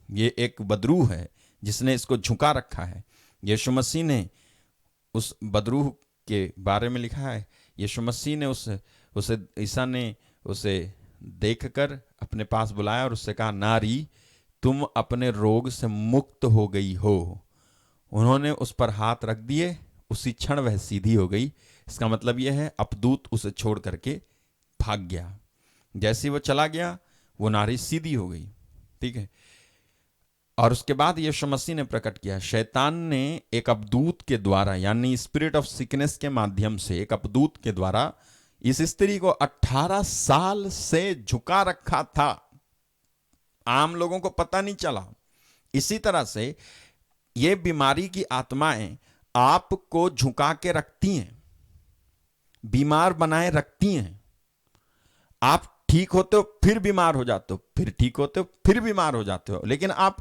ये एक बदरूह है जिसने इसको झुका रखा है। यीशु मसीह ने उस बदरूह के बारे में लिखा है, यीशु मसीह ने ईसा ने उसे देखकर अपने पास बुलाया और उससे कहा, नारी तुम अपने रोग से मुक्त हो गई हो। उन्होंने उस पर हाथ रख दिए, उसी क्षण वह सीधी हो गई। इसका मतलब यह है, अपदूत उसे छोड़ करके भाग गया। जैसे वो चला गया, वो नारी सीधी हो गई। ठीक है, और उसके बाद यीशु मसीह ने प्रकट किया, शैतान ने एक अपदूत के द्वारा, यानी स्पिरिट ऑफ सिकनेस के माध्यम से, एक अपदूत के द्वारा इस स्त्री को 18 साल से झुका रखा था। आम लोगों को पता नहीं चला। इसी तरह से ये बीमारी की आत्माएं आपको झुका के रखती हैं, बीमार बनाए रखती हैं। आप ठीक होते हो फिर बीमार हो जाते हो, फिर ठीक होते हो फिर बीमार हो जाते हो, लेकिन आप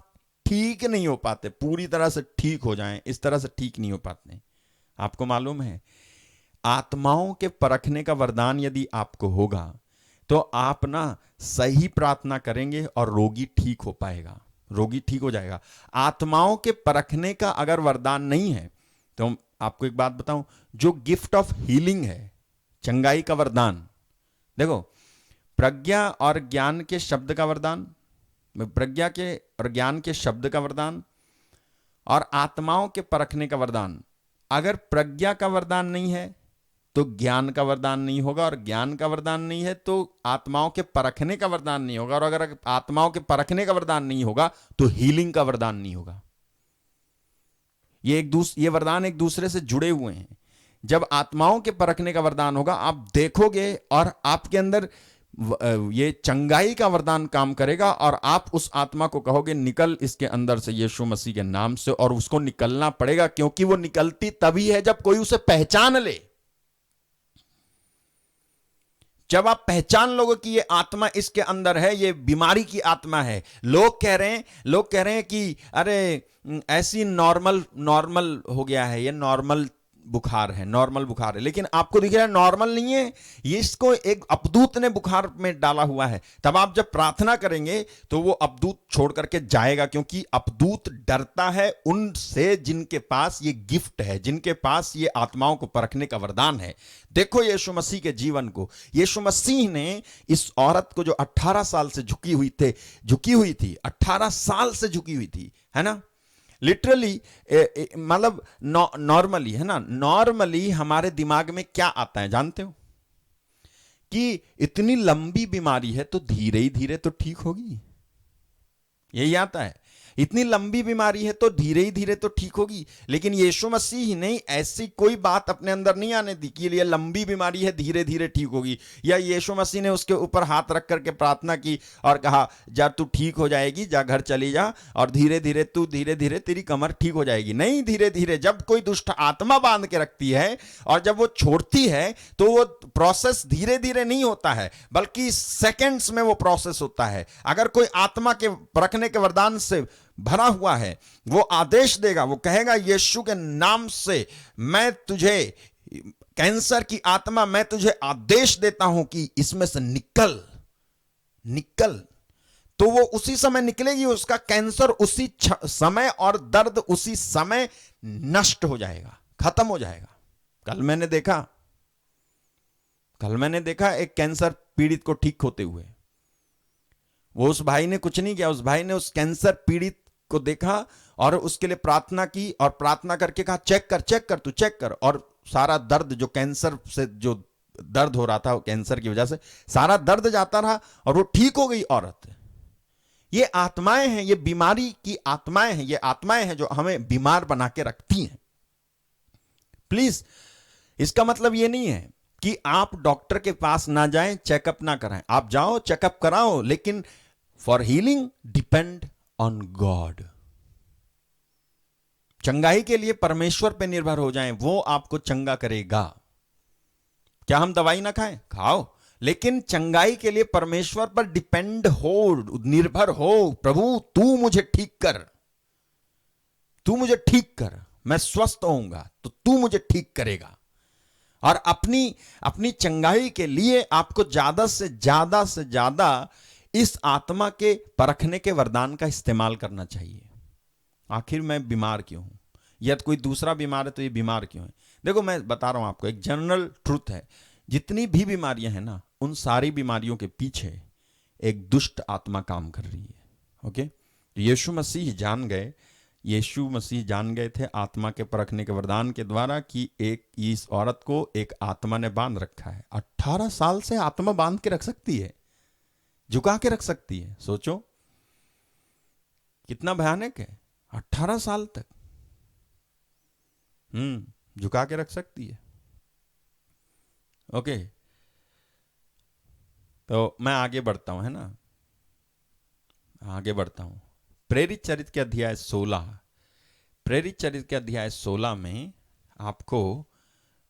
ठीक नहीं हो पाते। पूरी तरह से ठीक हो जाएं, इस तरह से ठीक नहीं हो पाते। आपको मालूम है, आत्माओं के परखने का वरदान यदि आपको होगा तो आप ना सही प्रार्थना करेंगे और रोगी ठीक हो पाएगा, रोगी ठीक हो जाएगा। आत्माओं के परखने का अगर वरदान नहीं है तो आपको एक बात बताऊं, जो गिफ्ट ऑफ हीलिंग है, चंगाई का वरदान, देखो, प्रज्ञा और ज्ञान के शब्द का वरदान, प्रज्ञा के और ज्ञान के शब्द का वरदान और आत्माओं के परखने का वरदान। अगर प्रज्ञा का वरदान नहीं है तो ज्ञान का वरदान नहीं होगा, और ज्ञान का वरदान नहीं है तो आत्माओं के परखने का वरदान नहीं होगा, और अगर आत्माओं के परखने का वरदान नहीं होगा तो हीलिंग का वरदान नहीं होगा। ये वरदान एक दूसरे से जुड़े हुए हैं। जब आत्माओं के परखने का वरदान होगा, आप देखोगे और आपके अंदर ये चंगाई का वरदान काम करेगा, और आप उस आत्मा को कहोगे निकल इसके अंदर से यीशु मसीह के नाम से, और उसको निकलना पड़ेगा, क्योंकि वो निकलती तभी है जब कोई उसे पहचान ले। जब आप पहचान लोगे कि ये आत्मा इसके अंदर है, ये बीमारी की आत्मा है। लोग कह रहे हैं कि अरे ऐसी नॉर्मल हो गया है, ये नॉर्मल बुखार है, नॉर्मल बुखार है, लेकिन आपको दिख रहा है नॉर्मल नहीं है, ये इसको एक अपदूत ने बुखार में डाला हुआ है। तब आप जब प्रार्थना करेंगे तो वो अपदूत छोड़ करके जाएगा, क्योंकि अपदूत डरता है उनसे जिनके पास ये गिफ्ट है, जिनके पास ये आत्माओं को परखने का वरदान है। देखो यीशु मसीह के जीवन को, यीशु मसीह ने इस औरत को जो 18 साल से झुकी हुई थी, 18 साल से झुकी हुई थी, है ना, लिटरली, मतलब नॉर्मली, है ना, नॉर्मली हमारे दिमाग में क्या आता है जानते हो, कि इतनी लंबी बीमारी है तो धीरे ही धीरे तो ठीक होगी, यही आता है। इतनी लंबी बीमारी है तो धीरे ही धीरे तो ठीक होगी। लेकिन यीशु मसीह ने ऐसी कोई बात अपने अंदर नहीं आने दी कि ये लंबी बीमारी है धीरे धीरे ठीक होगी, या यीशु मसीह ने उसके ऊपर हाथ रख करके प्रार्थना की और कहा जा तू ठीक हो जाएगी, जा घर चली जा और धीरे धीरे तेरी कमर ठीक हो जाएगी। नहीं, धीरे धीरे जब कोई दुष्ट आत्मा बांध के रखती है और जब वो छोड़ती है तो वो प्रोसेस धीरे धीरे नहीं होता है, बल्कि सेकेंड्स में वो प्रोसेस होता है। अगर कोई आत्मा के परखने के वरदान से भरा हुआ है, वो आदेश देगा, वो कहेगा यीशु के नाम से मैं तुझे, कैंसर की आत्मा, मैं तुझे आदेश देता हूं कि इसमें से निकल, तो वो उसी समय निकलेगी, उसका कैंसर उसी समय और दर्द उसी समय नष्ट हो जाएगा, खत्म हो जाएगा। कल मैंने देखा एक कैंसर पीड़ित को ठीक होते हुए। वो उस भाई ने कुछ नहीं किया, उस भाई ने उस कैंसर पीड़ित को देखा और उसके लिए प्रार्थना की और प्रार्थना करके कहा चेक कर, और सारा दर्द जो कैंसर से जो दर्द हो रहा था, कैंसर की वजह से सारा दर्द जाता रहा और वो ठीक हो गई औरत। ये आत्माएं हैं, ये बीमारी की आत्माएं हैं, ये आत्माएं हैं जो हमें बीमार बना के रखती हैं। प्लीज, इसका मतलब ये नहीं है कि आप डॉक्टर के पास ना जाएं, चेकअप ना कराएं। आप जाओ, चेकअप कराओ, लेकिन for healing depend on God. चंगाई के लिए परमेश्वर पे निर्भर हो जाएं, वो आपको चंगा करेगा। क्या हम दवाई ना खाएं? खाओ, लेकिन चंगाई के लिए परमेश्वर पर डिपेंड हो, निर्भर हो। प्रभु तू मुझे ठीक कर, मैं स्वस्थ होऊंगा तो तू मुझे ठीक करेगा। और अपनी चंगाई के लिए आपको ज्यादा से ज्यादा इस आत्मा के परखने के वरदान का इस्तेमाल करना चाहिए। आखिर मैं बीमार क्यों हूं, या कोई दूसरा बीमार है तो ये बीमार क्यों है? देखो, मैं बता रहा हूं आपको, एक जनरल ट्रूथ है, जितनी भी बीमारियां हैं ना, उन सारी बीमारियों के पीछे एक दुष्ट आत्मा काम कर रही है। ओके, यीशु मसीह जान गए थे आत्मा के परखने के वरदान के द्वारा कि इस औरत को एक आत्मा ने बांध रखा है। 18 साल से आत्मा बांध के रख सकती है, झुका के रख सकती है। सोचो कितना भयानक है, 18 साल तक झुका के रख सकती है। ओके, तो मैं आगे बढ़ता हूं, है ना, आगे बढ़ता हूं। प्रेरित चरित्र के अध्याय 16 में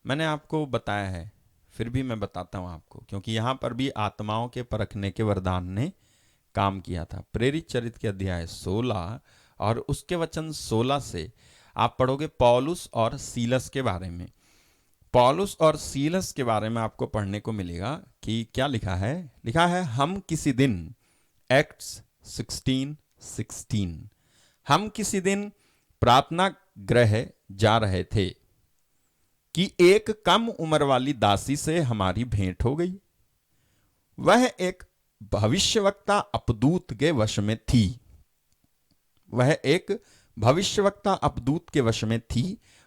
मैंने आपको बताया है, फिर भी मैं बताता हूं आपको, क्योंकि यहां पर भी आत्माओं के परखने के वरदान ने काम किया था। प्रेरित चरित्र के अध्याय 16 और उसके वचन 16 से आप पढ़ोगे पौलुस और सीलस के बारे में। पौलुस और सीलस के बारे में आपको पढ़ने को मिलेगा कि क्या लिखा है हम किसी दिन, एक्ट्स 16:16, हम किसी दिन प्रार्थना गृह जा रहे थे कि एक कम उम्र वाली दासी से हमारी भेंट हो गई। वह एक भविष्यवक्ता अपदूत के वश में थी,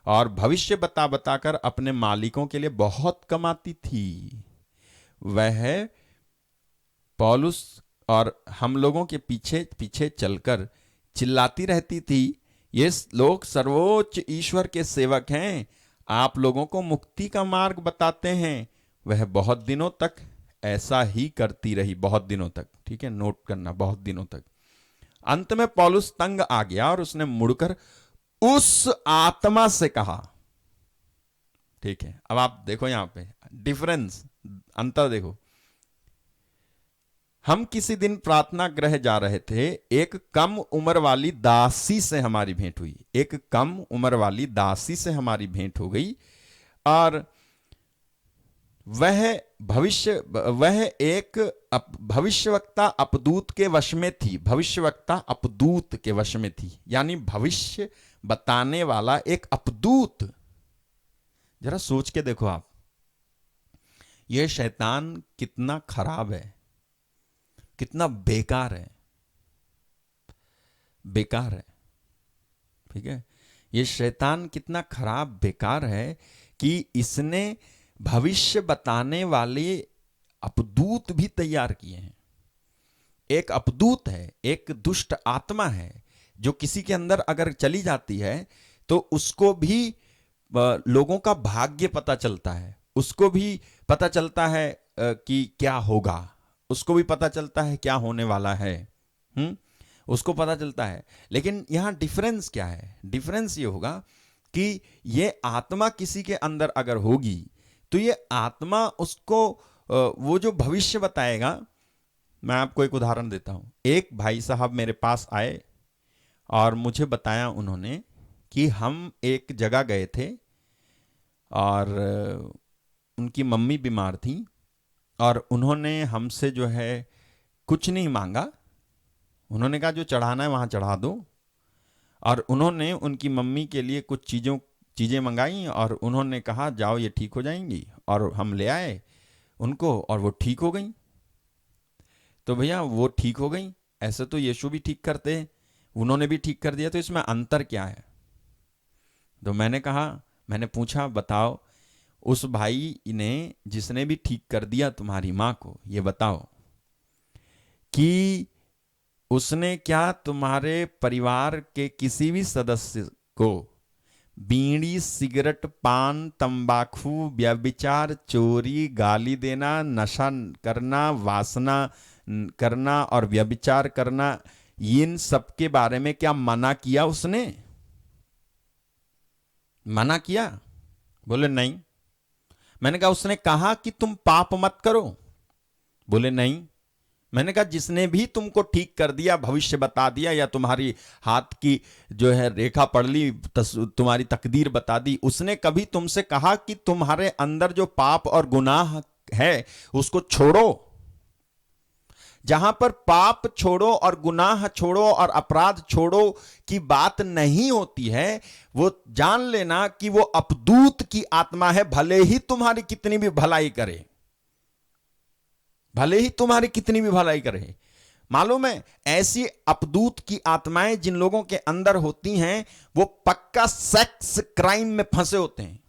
और भविष्य बताकर अपने मालिकों के लिए बहुत कमाती थी। वह पौलुस और हम लोगों के पीछे पीछे चलकर चिल्लाती रहती थी, ये लोग सर्वोच्च ईश्वर के सेवक हैं, आप लोगों को मुक्ति का मार्ग बताते हैं। वह बहुत दिनों तक ऐसा ही करती रही, बहुत दिनों तक। ठीक है, नोट करना, बहुत दिनों तक। अंत में पौलुस तंग आ गया और उसने मुड़कर उस आत्मा से कहा। ठीक है, अब आप देखो यहां पे डिफरेंस, अंतर देखो। हम किसी दिन प्रार्थना गृह जा रहे थे, एक कम उम्र वाली दासी से हमारी भेंट हुई। एक कम उम्र वाली दासी से हमारी भेंट हो गई। और वह एक भविष्यवक्ता अपदूत के वश में थी। भविष्यवक्ता अपदूत के वश में थी, यानी भविष्य बताने वाला एक अपदूत। जरा सोच के देखो आप, यह शैतान कितना खराब है, कितना बेकार है, बेकार है। ठीक है, ये शैतान कितना खराब बेकार है कि इसने भविष्य बताने वाले अपदूत भी तैयार किए हैं। एक अपदूत है, एक दुष्ट आत्मा है जो किसी के अंदर अगर चली जाती है तो उसको भी लोगों का भाग्य पता चलता है, उसको भी पता चलता है कि क्या होगा, उसको भी पता चलता है क्या होने वाला है। उसको पता चलता है। लेकिन यहां डिफरेंस क्या है? डिफरेंस ये होगा कि ये आत्मा किसी के अंदर अगर होगी तो ये आत्मा उसको वो जो भविष्य बताएगा। मैं आपको एक उदाहरण देता हूं। एक भाई साहब मेरे पास आए और मुझे बताया उन्होंने कि हम एक जगह गए थे और उनकी मम्मी बीमार थी और उन्होंने हमसे जो है कुछ नहीं मांगा। उन्होंने कहा जो चढ़ाना है वहां चढ़ा दो, और उन्होंने उनकी मम्मी के लिए कुछ चीजें मंगाई और उन्होंने कहा जाओ ये ठीक हो जाएंगी, और हम ले आए उनको और वो ठीक हो गई। तो भैया वो ठीक हो गई, ऐसे तो यीशु भी ठीक करते हैं, उन्होंने भी ठीक कर दिया, तो इसमें अंतर क्या है? तो मैंने पूछा बताओ उस भाई ने जिसने भी ठीक कर दिया तुम्हारी माँ को, ये बताओ कि उसने क्या तुम्हारे परिवार के किसी भी सदस्य को बीड़ी, सिगरेट, पान, तंबाकू, व्यभिचार, चोरी, गाली देना, नशा करना, वासना करना और व्यभिचार करना, इन सब के बारे में क्या मना किया? उसने मना किया? बोले नहीं। मैंने कहा उसने कहा कि तुम पाप मत करो? बोले नहीं। मैंने कहा जिसने भी तुमको ठीक कर दिया, भविष्य बता दिया, या तुम्हारी हाथ की जो है रेखा पढ़ ली, तुम्हारी तकदीर बता दी, उसने कभी तुमसे कहा कि तुम्हारे अंदर जो पाप और गुनाह है उसको छोड़ो? जहां पर पाप छोड़ो और गुनाह छोड़ो और अपराध छोड़ो की बात नहीं होती है, वो जान लेना कि वो अपदूत की आत्मा है। भले ही तुम्हारी कितनी भी भलाई करे, भले ही तुम्हारी कितनी भी भलाई करे। मालूम है, ऐसी अपदूत की आत्माएं जिन लोगों के अंदर होती हैं वो पक्का सेक्स क्राइम में फंसे होते हैं,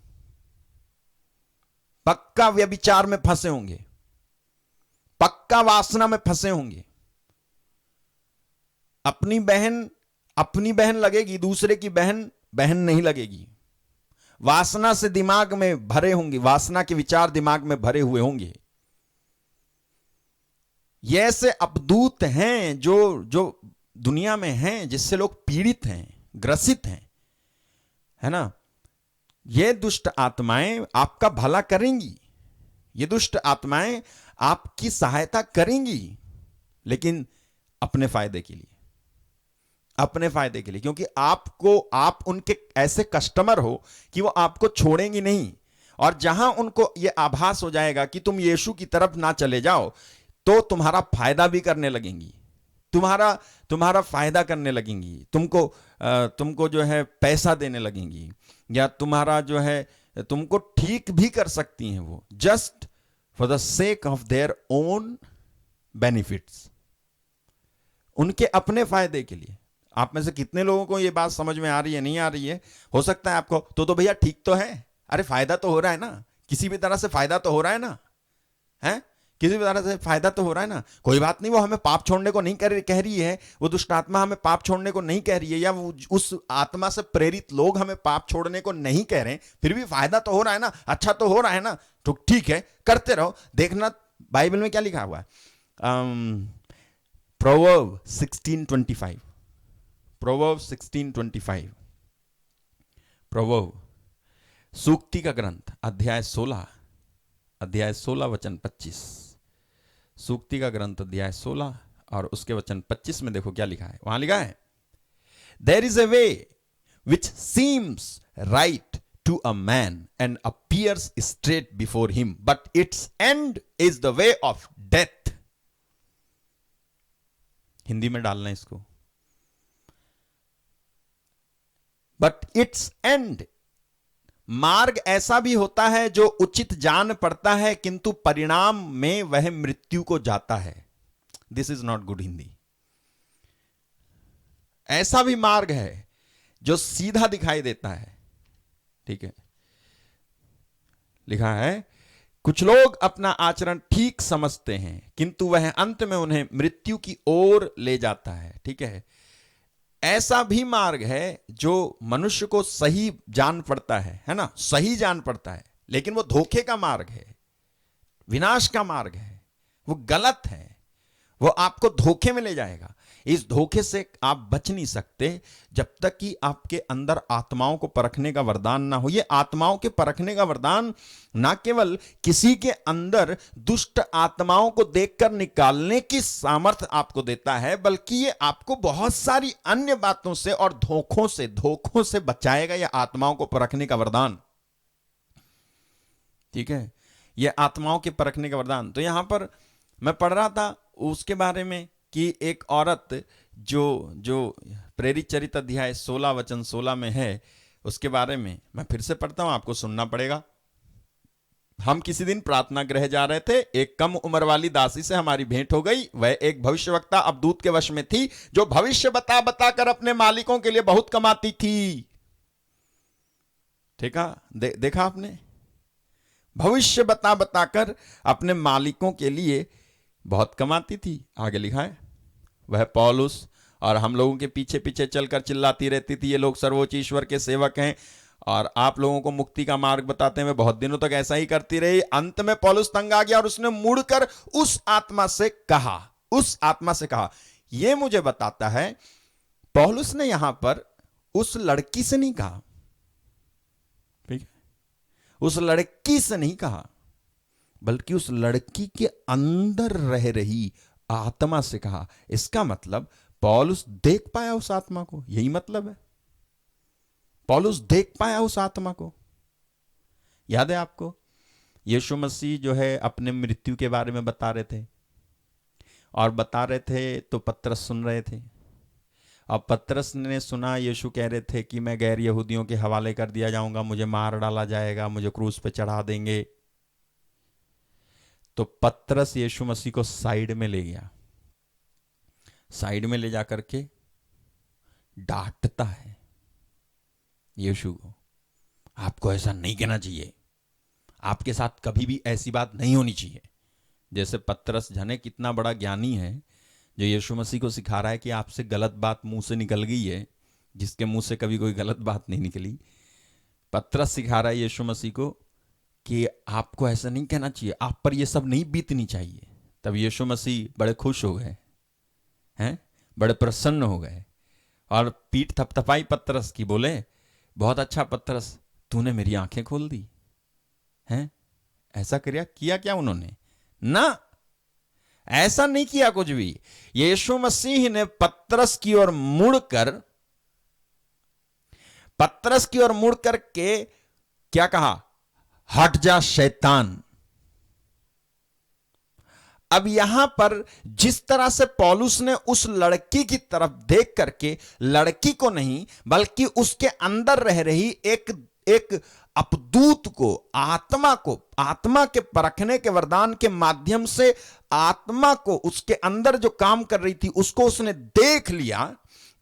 पक्का व्यभिचार में फंसे होंगे, पक्का वासना में फंसे होंगे। अपनी बहन लगेगी, दूसरे की बहन नहीं लगेगी। वासना से दिमाग में भरे होंगे, वासना के विचार दिमाग में भरे हुए होंगे। ये ऐसे अपदूत हैं जो दुनिया में हैं, जिससे लोग पीड़ित हैं, ग्रसित हैं, है ना। ये दुष्ट आत्माएं आपका भला करेंगी, ये दुष्ट आत्माएं आपकी सहायता करेंगी, लेकिन अपने फायदे के लिए, अपने फायदे के लिए। क्योंकि आप उनके ऐसे कस्टमर हो कि वो आपको छोड़ेंगी नहीं। और जहां उनको ये आभास हो जाएगा कि तुम यीशु की तरफ ना चले जाओ, तो तुम्हारा फायदा भी करने लगेंगी, तुम्हारा फायदा करने लगेंगी, तुमको जो है पैसा देने लगेंगी, या तुम्हारा जो है तुमको ठीक भी कर सकती हैं वो, just for the sake of their own benefits, उनके अपने फायदे के लिए। आप में से कितने लोगों को ये बात समझ में आ रही है, नहीं आ रही है? हो सकता है आपको तो भैया ठीक तो है, अरे फायदा तो हो रहा है ना, किसी भी तरह से फायदा तो हो रहा है ना, है किसी भी तरह से फायदा तो हो रहा है ना। कोई बात नहीं, वो हमें पाप छोड़ने को नहीं कह रही है, वो दुष्ट आत्मा हमें पाप छोड़ने को नहीं कह रही है, या वो उस आत्मा से प्रेरित लोग हमें पाप छोड़ने को नहीं कह रहे हैं, फिर भी फायदा तो हो रहा है ना, अच्छा तो हो रहा है ना, तो ठीक है, करते रहो। देखना बाइबल में क्या लिखा हुआ है, प्रोवर्ब 16:25, प्रोवर्ब 16:25, प्रोवर्ब सूक्ति का ग्रंथ अध्याय 16 वचन 25, सूक्ति का ग्रंथ अध्याय 16 और उसके वचन 25 में देखो क्या लिखा है। वहां लिखा है, there is a way which seems right to a man and appears straight before him, but its end is the way of death. Hindi में डालना इसको. But its end, मार्ग ऐसा भी होता है जो उचित जान पड़ता है किंतु परिणाम में वह मृत्यु को जाता है. This is not good Hindi. ऐसा भी मार्ग है जो सीधा दिखाई देता है. ठीक है, लिखा है कुछ लोग अपना आचरण ठीक समझते हैं किंतु वह अंत में उन्हें मृत्यु की ओर ले जाता है. ठीक है, ऐसा भी मार्ग है जो मनुष्य को सही जान पड़ता है ना, सही जान पड़ता है, लेकिन वो धोखे का मार्ग है, विनाश का मार्ग है, वो गलत है, वो आपको धोखे में ले जाएगा. इस धोखे से आप बच नहीं सकते जब तक कि आपके अंदर आत्माओं को परखने का वरदान ना हो. ये आत्माओं के परखने का वरदान ना केवल किसी के अंदर दुष्ट आत्माओं को देखकर निकालने की सामर्थ्य आपको देता है, बल्कि ये आपको बहुत सारी अन्य बातों से और धोखों से बचाएगा. ये आत्माओं को परखने का वरदान. ठीक है, ये आत्माओं के परखने का वरदान. तो यहां पर मैं पढ़ रहा था उसके बारे में कि एक औरत जो प्रेरित चरित अध्याय 16 वचन 16 में है, उसके बारे में मैं फिर से पढ़ता हूं, आपको सुनना पड़ेगा. हम किसी दिन प्रार्थना गृह जा रहे थे, एक कम उम्र वाली दासी से हमारी भेंट हो गई. वह एक भविष्यवक्ता अबदूत के वश में थी जो भविष्य बता कर अपने मालिकों के लिए बहुत कमाती थी. ठीक है, देखा आपने, भविष्य बता कर अपने मालिकों के लिए बहुत कमाती थी. आगे लिखा है वह पौलुस और हम लोगों के पीछे पीछे चलकर चिल्लाती रहती थी, ये लोग सर्वोच्च ईश्वर के सेवक हैं और आप लोगों को मुक्ति का मार्ग बताते हैं. वे बहुत दिनों तक ऐसा ही करती रही. अंत में पौलुस तंग आ गया और उसने मुड़कर उस आत्मा से कहा. यह मुझे बताता है पौलुस ने यहां पर उस लड़की से नहीं कहा. ठीक है, उस लड़की से नहीं कहा, बल्कि उस लड़की के अंदर रह रही आत्मा से कहा. इसका मतलब पौलुस देख पाया उस आत्मा को. यही मतलब है, पौलुस देख पाया उस आत्मा को. याद है आपको, यीशु मसीह जो है अपने मृत्यु के बारे में बता रहे थे और बता रहे थे तो पतरस सुन रहे थे. अब पतरस ने सुना यीशु कह रहे थे कि मैं गैर यहूदियों के हवाले कर दिया जाऊंगा, मुझे मार डाला जाएगा, मुझे क्रूस पे चढ़ा देंगे. तो पतरस यीशु मसीह को साइड में ले गया. साइड में ले जाकर के डांटता है यीशु को, आपको ऐसा नहीं कहना चाहिए, आपके साथ कभी भी ऐसी बात नहीं होनी चाहिए. जैसे पतरस जाने कितना बड़ा ज्ञानी है जो यीशु मसीह को सिखा रहा है कि आपसे गलत बात मुंह से निकल गई है, जिसके मुंह से कभी कोई गलत बात नहीं निकली. पतरस सिखा रहा है यीशु मसीह को कि आपको ऐसा नहीं कहना चाहिए, आप पर ये सब नहीं बीतनी चाहिए. तब यीशु मसीह बड़े खुश हो गए हैं, बड़े प्रसन्न हो गए और पीठ थपथपाई पतरस की, बोले बहुत अच्छा पतरस, तूने मेरी आंखें खोल दी हैं. ऐसा किया क्या उन्होंने? ना, ऐसा नहीं किया कुछ भी. यीशु मसीह ने पतरस की ओर मुड़कर के क्या कहा? हट जा शैतान. अब यहां पर जिस तरह से पौलुस ने उस लड़की की तरफ देख करके, लड़की को नहीं बल्कि उसके अंदर रह रही एक अपदूत को, आत्मा के परखने के वरदान के माध्यम से आत्मा को, उसके अंदर जो काम कर रही थी उसको उसने देख लिया.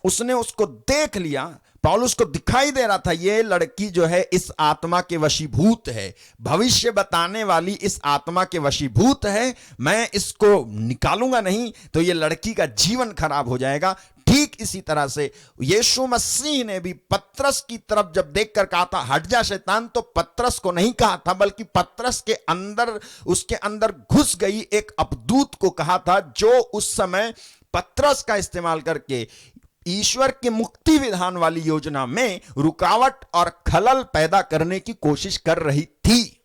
उसने उसको देख लिया. पौलुस को दिखाई दे रहा था ये लड़की जो है इस आत्मा के वशीभूत है, भविष्य बताने वाली इस आत्मा के वशीभूत है. मैं इसको निकालूंगा नहीं तो ये लड़की का जीवन खराब हो जाएगा. ठीक इसी तरह से यीशु मसीह ने भी पतरस की तरफ जब देखकर कहा था हट जा शैतान, तो पतरस को नहीं कहा था बल्कि पतरस के अंदर, उसके अंदर घुस गई एक अपदूत को कहा था, जो उस समय पतरस का इस्तेमाल करके ईश्वर के मुक्ति विधान वाली योजना में रुकावट और खलल पैदा करने की कोशिश कर रही थी.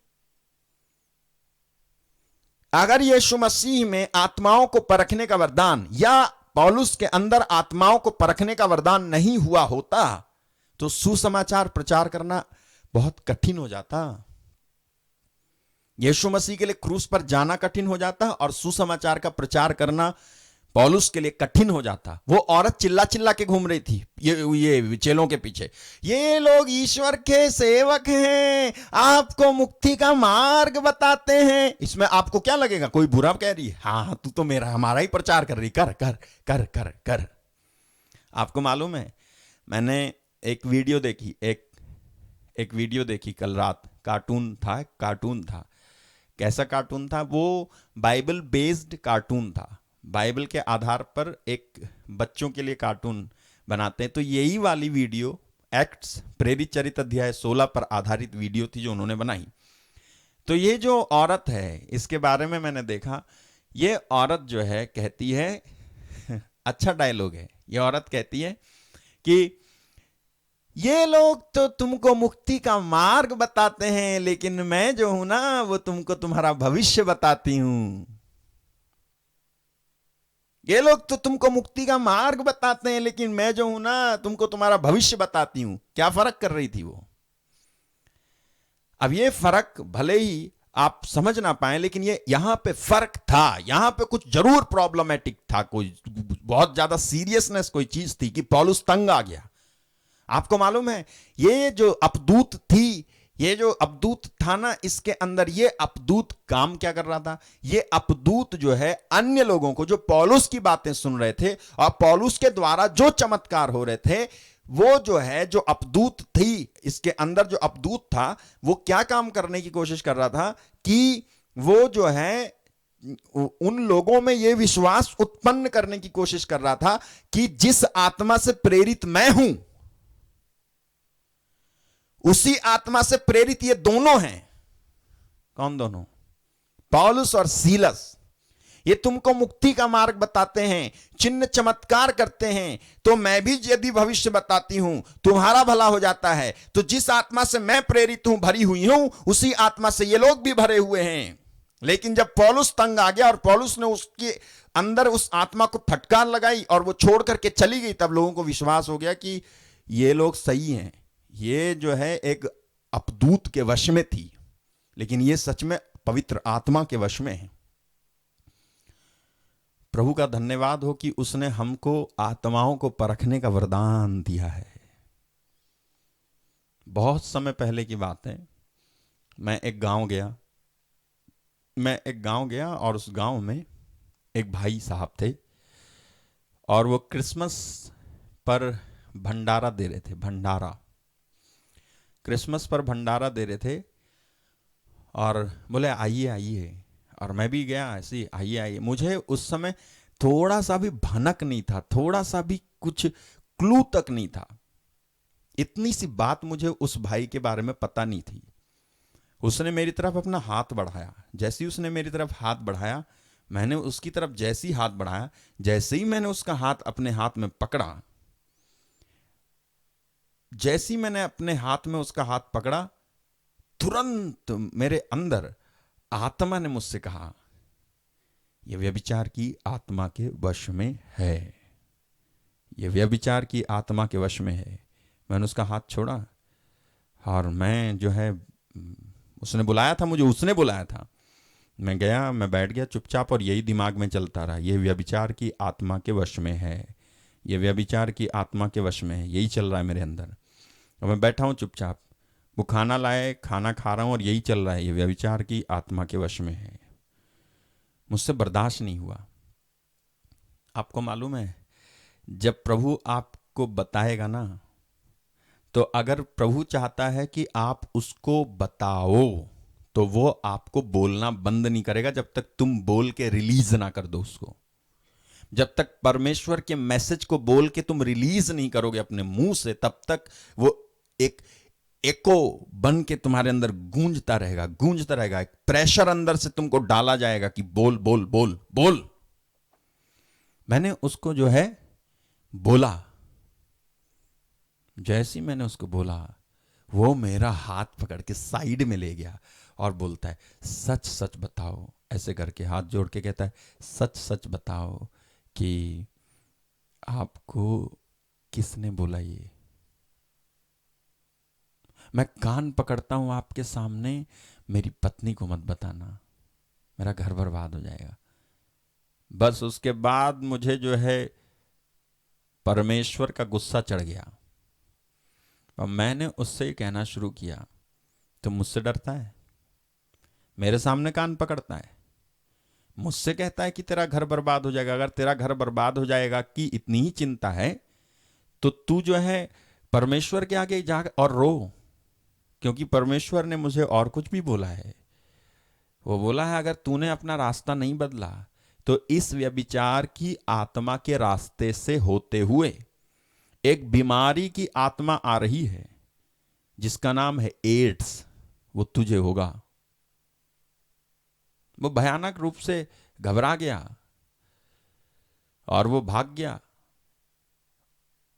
अगर यीशु मसीह में आत्माओं को परखने का वरदान या पौलुस के अंदर आत्माओं को परखने का वरदान नहीं हुआ होता तो सुसमाचार प्रचार करना बहुत कठिन हो जाता। यीशु मसीह के लिए क्रूस पर जाना कठिन हो जाता और सुसमाचार का प्रचार करना पौलुस के लिए कठिन हो जाता। वो औरत चिल्ला चिल्ला के घूम रही थी ये चेलों के पीछे, ये लोग ईश्वर के सेवक हैं, आपको मुक्ति का मार्ग बताते हैं। इसमें आपको क्या लगेगा? कोई बुरा कह रही है? हाँ, तू तो हमारा ही प्रचार कर रही, कर कर कर कर कर। आपको मालूम है, मैंने एक वीडियो देखी, एक वीडियो देखी कल रात। कार्टून था। कैसा कार्टून था वो? बाइबल बेस्ड कार्टून था। बाइबल के आधार पर एक बच्चों के लिए कार्टून बनाते हैं। तो यही वाली वीडियो एक्ट्स प्रेरित चरित्र अध्याय 16 पर आधारित वीडियो थी जो उन्होंने बनाई। तो ये जो औरत है, इसके बारे में मैंने देखा। ये औरत जो है कहती है अच्छा डायलॉग है। ये औरत कहती है कि ये लोग तो तुमको मुक्ति का मार्ग बताते हैं, लेकिन मैं जो हूं ना वो तुमको तुम्हारा भविष्य बताती हूं। ये लोग तो तुमको मुक्ति का मार्ग बताते हैं, लेकिन मैं जो हूं ना तुमको तुम्हारा भविष्य बताती हूं। क्या फर्क कर रही थी वो? अब ये फर्क भले ही आप समझ ना पाए, लेकिन ये यहां पे फर्क था। यहां पे कुछ जरूर प्रॉब्लमेटिक था, कोई बहुत ज्यादा सीरियसनेस कोई चीज थी कि पौलुस तंग आ गया। आपको मालूम है, ये जो अपदूत थी, ये जो अपदूत था ना, इसके अंदर ये अपदूत काम क्या कर रहा था? ये अपदूत जो है अन्य लोगों को जो पौलुस की बातें सुन रहे थे और पौलुस के द्वारा जो चमत्कार हो रहे थे, वो जो है जो अपदूत थी, इसके अंदर जो अपदूत था, वो क्या काम करने की कोशिश कर रहा था कि वो जो है उन लोगों में ये विश्वास उत्पन्न करने की कोशिश कर रहा था कि जिस आत्मा से प्रेरित मैं हूं, उसी आत्मा से प्रेरित ये दोनों हैं। कौन दोनों? पौलुस और सीलस। ये तुमको मुक्ति का मार्ग बताते हैं, चिन्ह चमत्कार करते हैं। तो मैं भी यदि भविष्य बताती हूं, तुम्हारा भला हो जाता है। तो जिस आत्मा से मैं प्रेरित हूं, भरी हुई हूं, उसी आत्मा से ये लोग भी भरे हुए हैं। लेकिन जब पौलुस तंग आ गया और पौलुस ने उसके अंदर उस आत्मा को फटकार लगाई और वो छोड़ करके चली गई, तब लोगों को विश्वास हो गया कि ये लोग सही हैं। ये जो है एक अपदूत के वश में थी, लेकिन ये सच में पवित्र आत्मा के वश में है। प्रभु का धन्यवाद हो कि उसने हमको आत्माओं को परखने का वरदान दिया है। बहुत समय पहले की बात है, मैं एक गांव गया और उस गांव में एक भाई साहब थे और वो क्रिसमस पर भंडारा दे रहे थे। क्रिसमस पर भंडारा दे रहे थे और बोले आइए आइए, और मैं भी गया ऐसे, आइए आइए। मुझे उस समय थोड़ा सा भी भनक नहीं था, थोड़ा सा भी कुछ क्लू तक नहीं था। इतनी सी बात मुझे उस भाई के बारे में पता नहीं थी। उसने मेरी तरफ अपना हाथ बढ़ाया। जैसे ही उसने मेरी तरफ हाथ बढ़ाया, मैंने उसकी तरफ जैसे ही हाथ बढ़ाया, जैसे ही मैंने उसका हाथ अपने हाथ में पकड़ा, जैसे ही मैंने अपने हाथ में उसका हाथ पकड़ा, तुरंत मेरे अंदर आत्मा ने मुझसे कहा, यह व्यभिचार की आत्मा के वश में है, यह व्यभिचार की आत्मा के वश में है। मैंने उसका हाथ छोड़ा और मैं जो है, उसने बुलाया था मुझे, उसने बुलाया था, मैं गया, मैं बैठ गया चुपचाप और यही दिमाग में चलता रहा, यह व्यभिचार की आत्मा के वश में है, यह व्यभिचार की आत्मा के वश में है, यही चल रहा है मेरे अंदर। और मैं बैठा हूँ चुपचाप, वो खाना लाए, खाना खा रहा हूँ और यही चल रहा है, ये व्यभिचार की आत्मा के वश में है। मुझसे बर्दाश्त नहीं हुआ। आपको मालूम है, जब प्रभु आपको बताएगा ना, तो अगर प्रभु चाहता है कि आप उसको बताओ, तो वो आपको बोलना बंद नहीं करेगा जब तक तुम बोल के रिलीज ना कर दो उसको। जब तक परमेश्वर के मैसेज को बोल के तुम रिलीज नहीं करोगे अपने मुंह से, तब तक वो एक एको बन के तुम्हारे अंदर गूंजता रहेगा। एक प्रेशर अंदर से तुमको डाला जाएगा कि बोल बोल बोल बोल। मैंने उसको जो है बोला, जैसे ही मैंने उसको बोला, वो मेरा हाथ पकड़ के साइड में ले गया और बोलता है, सच सच बताओ, ऐसे करके हाथ जोड़ के कहता है, सच सच बताओ कि आपको किसने बोला ये? मैं कान पकड़ता हूं आपके सामने, मेरी पत्नी को मत बताना, मेरा घर बर्बाद हो जाएगा। बस उसके बाद मुझे जो है परमेश्वर का गुस्सा चढ़ गया और मैंने उससे कहना शुरू किया, तुम मुझसे डरता है, मेरे सामने कान पकड़ता है, मुझसे कहता है कि तेरा घर बर्बाद हो जाएगा। अगर तेरा घर बर्बाद हो जाएगा कि इतनी ही चिंता है तो तू जो है परमेश्वर के आगे जा और रो, क्योंकि परमेश्वर ने मुझे और कुछ भी बोला है। वो बोला है अगर तूने अपना रास्ता नहीं बदला तो इस व्यभिचार की आत्मा के रास्ते से होते हुए एक बीमारी की आत्मा आ रही है जिसका नाम है एड्स, वो तुझे होगा। वो भयानक रूप से घबरा गया और वो भाग गया।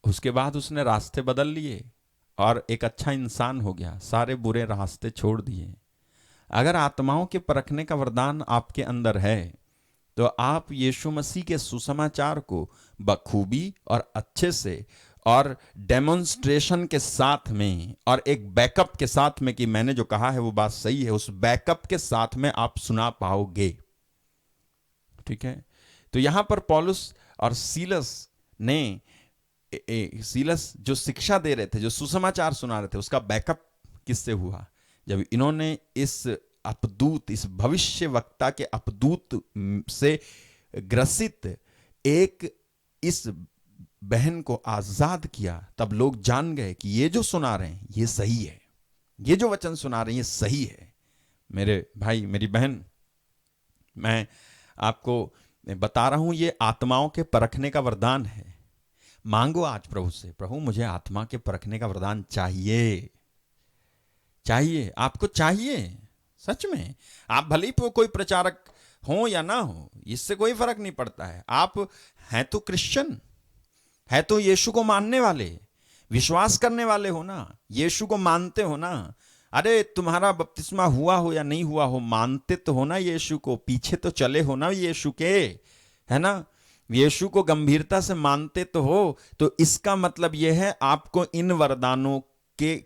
उसके बाद उसने रास्ते बदल लिए और एक अच्छा इंसान हो गया, सारे बुरे रास्ते छोड़ दिए। अगर आत्माओं के परखने का वरदान आपके अंदर है तो आप यीशु मसीह के सुसमाचार को बखूबी और अच्छे से और डेमोन्स्ट्रेशन के साथ में और एक बैकअप के साथ में, कि मैंने जो कहा है वो बात सही है, उस बैकअप के साथ में आप सुना पाओगे। ठीक है, तो यहां पर पौलुस और सीलस ने सीलस जो शिक्षा दे रहे थे, जो सुसमाचार सुना रहे थे, उसका बैकअप किससे हुआ? जब इन्होंने इस अपदूत, इस भविष्य वक्ता के अपदूत से ग्रसित एक इस बहन को आजाद किया, तब लोग जान गए कि ये जो सुना रहे हैं ये सही है, ये जो वचन सुना रहे हैं ये सही है। मेरे भाई, मेरी बहन, मैं आपको बता रहा हूं ये आत्माओं के परखने का वरदान है। मांगो आज प्रभु से, प्रभु मुझे आत्मा के परखने का वरदान चाहिए, चाहिए, आपको चाहिए सच में। आप भले ही कोई प्रचारक हो या ना हो, इससे कोई फर्क नहीं पड़ता है। आप हैं तो क्रिश्चियन, है तो यीशु को मानने वाले, विश्वास करने वाले हो ना, यीशु को मानते हो ना। अरे तुम्हारा बपतिस्मा हुआ हो या नहीं हुआ हो, मानते तो हो ना यीशु को, पीछे तो चले हो ना यीशु के, है ना, यीशु को गंभीरता से मानते तो हो। तो इसका मतलब यह है आपको इन वरदानों के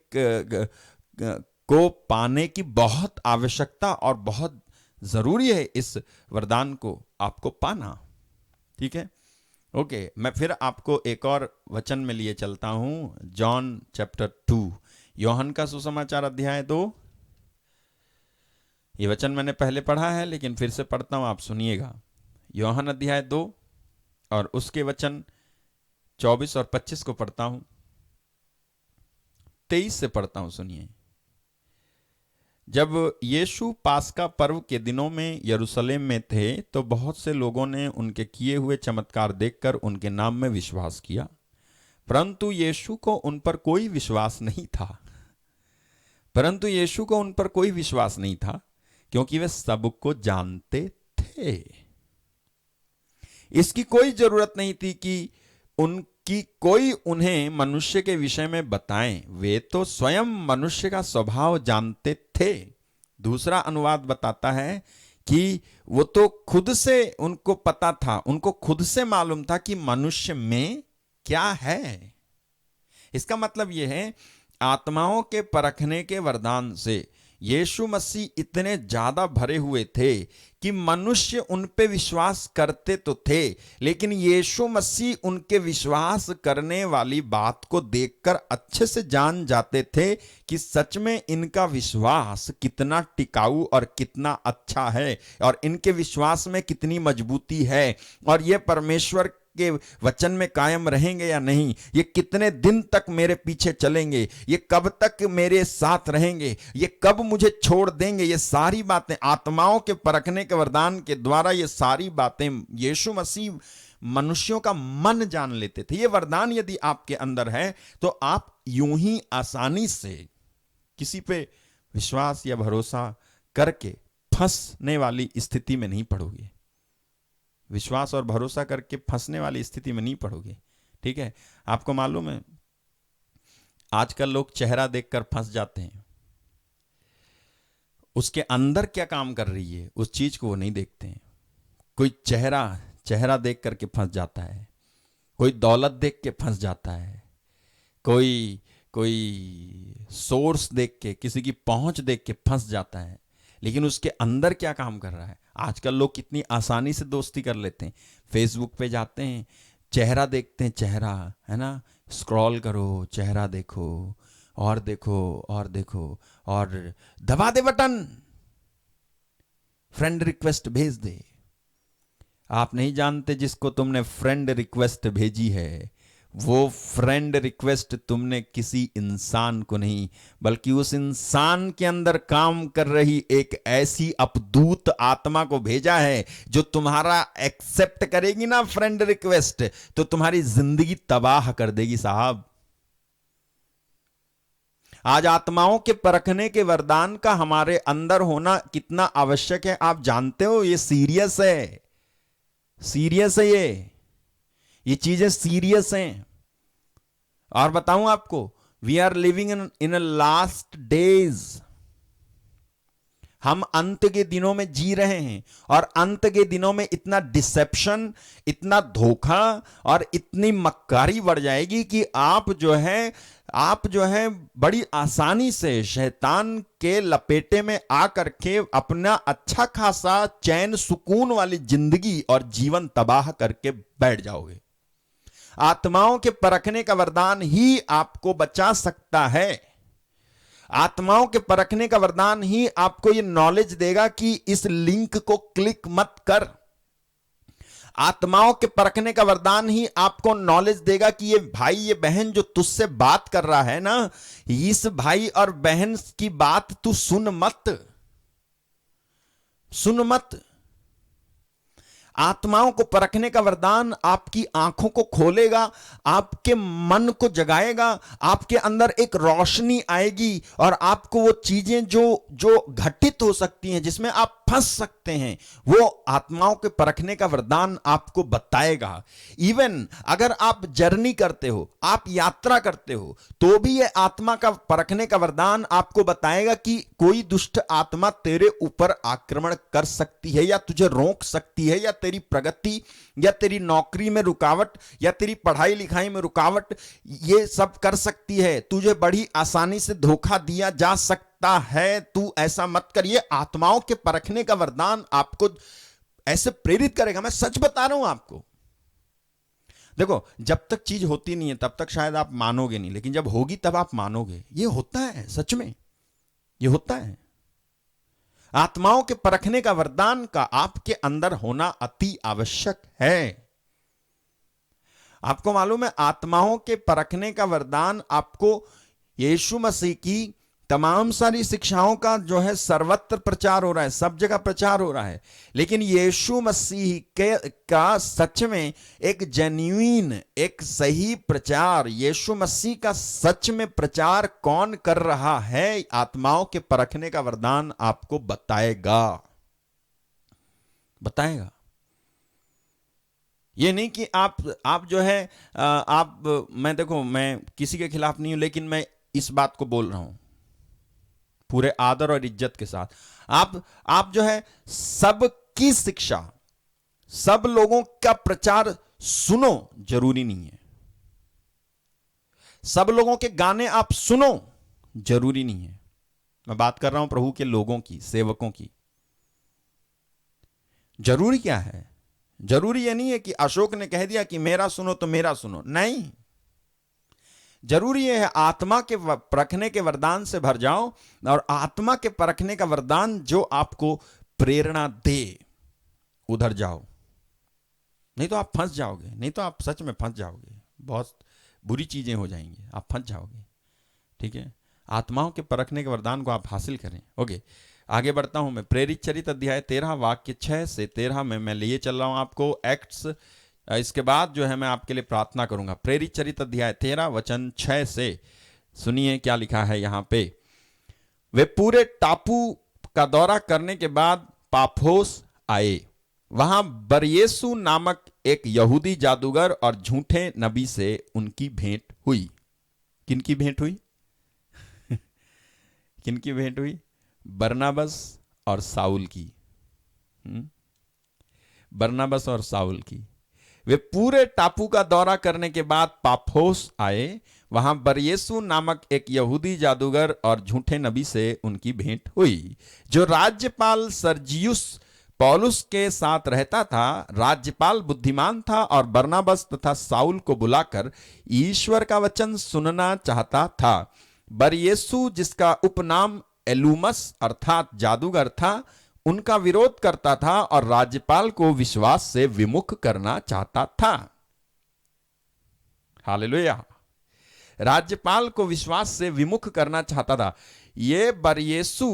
को पाने की बहुत आवश्यकता और बहुत जरूरी है, इस वरदान को आपको पाना। ठीक है, ओके, मैं फिर आपको एक और वचन में लिए चलता हूं, जॉन चैप्टर 2, योहन का सुसमाचार अध्याय 2। ये वचन मैंने पहले पढ़ा है लेकिन फिर से पढ़ता हूं, आप सुनिएगा। योहन अध्याय 2 और उसके वचन 24 और 25 को पढ़ता हूं, 23 से पढ़ता हूं, सुनिए। जब यीशु पास्का पर्व के दिनों में यरूशलेम में थे तो बहुत से लोगों ने उनके किए हुए चमत्कार देखकर उनके नाम में विश्वास किया, परंतु यीशु को उन पर कोई विश्वास नहीं था। परंतु यीशु को उन पर कोई विश्वास नहीं था क्योंकि वे सबको जानते थे। इसकी कोई जरूरत नहीं थी कि उनकी कोई उन्हें मनुष्य के विषय में बताएं, वे तो स्वयं मनुष्य का स्वभाव जानते थे। दूसरा अनुवाद बताता है कि वो तो खुद से उनको पता था, उनको खुद से मालूम था कि मनुष्य में क्या है। इसका मतलब यह है, आत्माओं के परखने के वरदान से यीशु मसीह इतने ज्यादा भरे हुए थे कि मनुष्य उन पे विश्वास करते तो थे, लेकिन यीशु मसीह उनके विश्वास करने वाली बात को देखकर अच्छे से जान जाते थे कि सच में इनका विश्वास कितना टिकाऊ और कितना अच्छा है और इनके विश्वास में कितनी मजबूती है, और ये परमेश्वर के वचन में कायम रहेंगे या नहीं, ये कितने दिन तक मेरे पीछे चलेंगे, ये कब तक मेरे साथ रहेंगे, ये कब मुझे छोड़ देंगे। ये सारी बातें आत्माओं के परखने के वरदान के द्वारा, ये सारी बातें यीशु मसीह मनुष्यों का मन जान लेते थे। ये वरदान यदि आपके अंदर है तो आप यूं ही आसानी से किसी पे विश्वास या भरोसा करके फंसने वाली स्थिति में नहीं पड़ोगे, विश्वास और भरोसा करके फंसने वाली स्थिति में नहीं पड़ोगे। ठीक है, आपको मालूम है आजकल लोग चेहरा देखकर फंस जाते हैं, उसके अंदर क्या काम कर रही है उस चीज को वो नहीं देखते हैं। कोई चेहरा देख करके फंस जाता है, कोई दौलत देख के फंस जाता है, कोई कोई सोर्स देख के, किसी की पहुंच देख के फंस जाता है, लेकिन उसके अंदर क्या काम कर रहा है। आजकल लोग कितनी आसानी से दोस्ती कर लेते हैं। फेसबुक पे जाते हैं, चेहरा देखते हैं, चेहरा है ना, स्क्रॉल करो, चेहरा देखो और देखो और देखो, और दबा दे बटन, फ्रेंड रिक्वेस्ट भेज दे। आप नहीं जानते जिसको तुमने फ्रेंड रिक्वेस्ट भेजी है, वो फ्रेंड रिक्वेस्ट तुमने किसी इंसान को नहीं, बल्कि उस इंसान के अंदर काम कर रही एक ऐसी अपदूत आत्मा को भेजा है, जो तुम्हारा एक्सेप्ट करेगी ना फ्रेंड रिक्वेस्ट, तो तुम्हारी जिंदगी तबाह कर देगी साहब। आज आत्माओं के परखने के वरदान का हमारे अंदर होना कितना आवश्यक है, आप जानते हो। ये सीरियस है, सीरियस है, ये चीजें सीरियस हैं। और बताऊं आपको, we are living in last days. हम अंत के दिनों में जी रहे हैं, और अंत के दिनों में इतना डिसेप्शन, इतना धोखा और इतनी मक्कारी बढ़ जाएगी कि आप जो है बड़ी आसानी से शैतान के लपेटे में आकर के अपना अच्छा खासा चैन सुकून वाली जिंदगी और जीवन तबाह करके बैठ जाओगे। आत्माओं के परखने का वरदान ही आपको बचा सकता है। आत्माओं के परखने का वरदान ही आपको यह नॉलेज देगा कि इस लिंक को क्लिक मत कर। आत्माओं के परखने का वरदान ही आपको नॉलेज देगा कि ये भाई, ये बहन जो तुझसे बात कर रहा है ना, इस भाई और बहन की बात तू सुन मत। आत्माओं को परखने का वरदान आपकी आंखों को खोलेगा, आपके मन को जगाएगा, आपके अंदर एक रोशनी आएगी, और आपको वो चीजें जो घटित हो सकती हैं, जिसमें आप फंस सकते हैं, वो आत्माओं के परखने का वरदान आपको बताएगा। इवन अगर आप जर्नी करते हो, आप यात्रा करते हो, तो भी ये आत्मा का परखने का वरदान आपको बताएगा कि कोई दुष्ट आत्मा तेरे ऊपर आक्रमण कर सकती है, या तुझे रोक सकती है, या तेरी प्रगति, या तेरी नौकरी में रुकावट, या तेरी पढ़ाई लिखाई में रुकावट, ये सब कर सकती है। तुझे बड़ी आसानी से धोखा दिया जा सकता है, तू ऐसा मत कर। ये आत्माओं के परखने का वरदान आपको ऐसे प्रेरित करेगा। मैं सच बता रहा हूं आपको। देखो, जब तक चीज होती नहीं है तब तक शायद आप मानोगे नहीं, लेकिन जब होगी तब आप मानोगे। ये होता है, सच में ये होता है। आत्माओं के परखने का वरदान का आपके अंदर होना अति आवश्यक है। आपको मालूम है, आत्माओं के परखने का वरदान आपको यीशु मसीह की तमाम सारी शिक्षाओं का जो है सर्वत्र प्रचार हो रहा है, सब जगह प्रचार हो रहा है, लेकिन यीशु मसीह का सच में एक जेन्युइन, एक सही प्रचार, यीशु मसीह का सच में प्रचार कौन कर रहा है, आत्माओं के परखने का वरदान आपको बताएगा। ये नहीं कि आप जो है मैं किसी के खिलाफ नहीं हूं, लेकिन मैं इस बात को बोल रहा हूं पूरे आदर और इज्जत के साथ। आप जो है सबकी शिक्षा, सब लोगों का प्रचार सुनो, जरूरी नहीं है। सब लोगों के गाने आप सुनो, जरूरी नहीं है। मैं बात कर रहा हूं प्रभु के लोगों की, सेवकों की। जरूरी क्या है? जरूरी यह नहीं है कि अशोक ने कह दिया कि मेरा सुनो तो मेरा सुनो, नहीं। जरूरी यह है आत्मा के परखने के वरदान से भर जाओ, और आत्मा के परखने का वरदान जो आपको प्रेरणा दे, उधर जाओ। नहीं तो आप फंस जाओगे, नहीं तो आप सच में फंस जाओगे, बहुत बुरी चीजें हो जाएंगी, आप फंस जाओगे। ठीक है, आत्माओं के परखने के वरदान को आप हासिल करें। ओके, आगे बढ़ता हूं मैं। प्रेरित चरित्र अध्याय 13 वाक्य 6 से 13 में मैं लिए चल रहा हूं आपको एक्ट्स। इसके बाद जो है मैं आपके लिए प्रार्थना करूंगा। प्रेरित चरित्र अध्याय 13 वचन 6 से सुनिए क्या लिखा है यहां पे। वे पूरे टापू का दौरा करने के बाद पाफोस आए। वहां बरयेसु नामक एक यहूदी जादूगर और झूठे नबी से उनकी भेंट हुई। किनकी भेंट हुई? किनकी भेंट हुई? बरनबास और साउल की। बरनबास और साउल की। वे पूरे टापू का दौरा करने के बाद पाफोस आए। वहां बरयेसु नामक एक यहूदी जादूगर और झूठे नबी से उनकी भेंट हुई। जो राज्यपाल सर्जियुस पौलुस के साथ रहता था, राज्यपाल बुद्धिमान था और बरनबास तथा साउल को बुलाकर ईश्वर का वचन सुनना चाहता था। बरयेसु, जिसका उपनाम एलुमस अर्थात जादूगर था, उनका विरोध करता था और राज्यपाल को विश्वास से विमुख करना चाहता था। हालेलुया। राज्यपाल को विश्वास से विमुख करना चाहता था। ये बरयेसु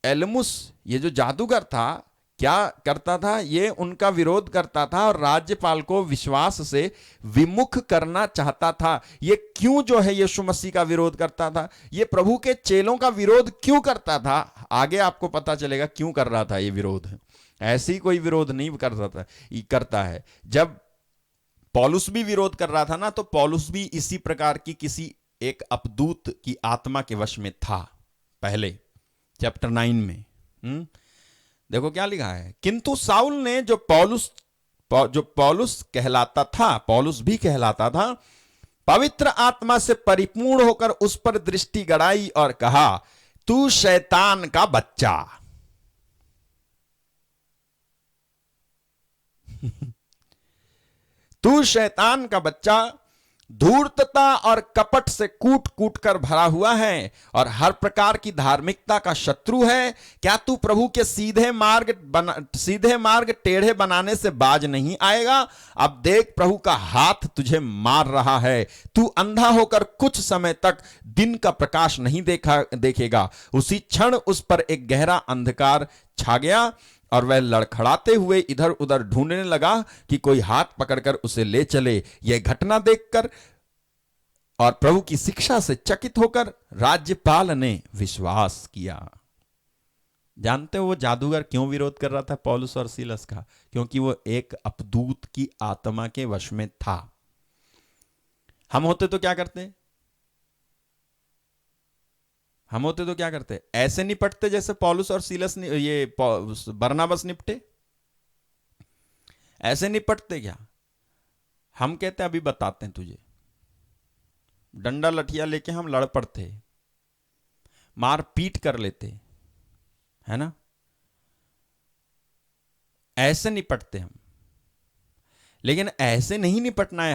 एलमुस, ये जो जादूगर था, क्या करता था? ये उनका विरोध करता था और राज्यपाल को विश्वास से विमुख करना चाहता था। ये क्यों जो है यीशु मसीह का विरोध करता था? ये प्रभु के चेलों का विरोध क्यों करता था? आगे आपको पता चलेगा क्यों कर रहा था ये विरोध। ऐसे ही कोई विरोध नहीं करता था, करता है। जब पौलुस भी विरोध कर रहा था ना, तो पौलुस भी इसी प्रकार की किसी एक अपदूत की आत्मा के वश में था। पहले चैप्टर 9 में देखो क्या लिखा है। किंतु साउल ने जो पौलुस कहलाता था, पौलुस भी कहलाता था, पवित्र आत्मा से परिपूर्ण होकर उस पर दृष्टि गड़ाई और कहा, तू शैतान का बच्चा। तू शैतान का बच्चा, धूर्तता और कपट से कूट कूट कर भरा हुआ है और हर प्रकार की धार्मिकता का शत्रु है। क्या तू प्रभु के सीधे मार्ग टेढ़े बनाने से बाज नहीं आएगा? अब देख, प्रभु का हाथ तुझे मार रहा है। तू अंधा होकर कुछ समय तक दिन का प्रकाश नहीं देखेगा। उसी क्षण उस पर एक गहरा अंधकार छा गया और वह लड़खड़ाते हुए इधर उधर ढूंढने लगा कि कोई हाथ पकड़कर उसे ले चले। यह घटना देखकर और प्रभु की शिक्षा से चकित होकर राज्यपाल ने विश्वास किया। जानते हो वो जादूगर क्यों विरोध कर रहा था पौलुस और सीलस का? क्योंकि वो एक अपदूत की आत्मा के वश में था। हम होते तो क्या करते? ऐसे निपटते जैसे पौलुस और सीलस ये बरनबास निपटे? ऐसे निपटते क्या? हम कहते अभी बताते हैं तुझे। डंडा लठिया लेके हम लड़ पड़ते, मार पीट कर लेते, है ना? ऐसे निपटते हम। लेकिन ऐसे नहीं निपटना है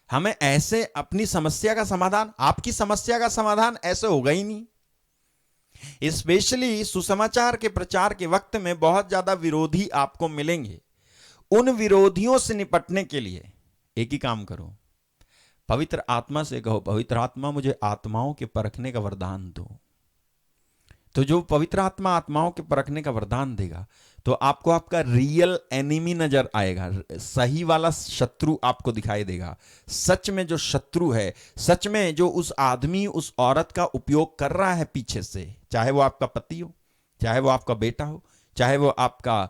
हमें ऐसे अपनी समस्या का समाधान, आपकी समस्या का समाधान ऐसे होगा ही नहीं। स्पेशली सुसमाचार के प्रचार के वक्त में बहुत ज्यादा विरोधी आपको मिलेंगे। उन विरोधियों से निपटने के लिए एक ही काम करो, पवित्र आत्मा से कहो, पवित्र आत्मा मुझे आत्माओं के परखने का वरदान दो। तो जो पवित्र आत्मा आत्माओं के परखने का वरदान देगा, तो आपको आपका रियल एनिमी नजर आएगा, सही वाला शत्रु आपको दिखाई देगा। सच में जो शत्रु है, सच में जो उस आदमी उस औरत का उपयोग कर रहा है पीछे से, चाहे वो आपका पति हो, चाहे वो आपका बेटा हो, चाहे वो आपका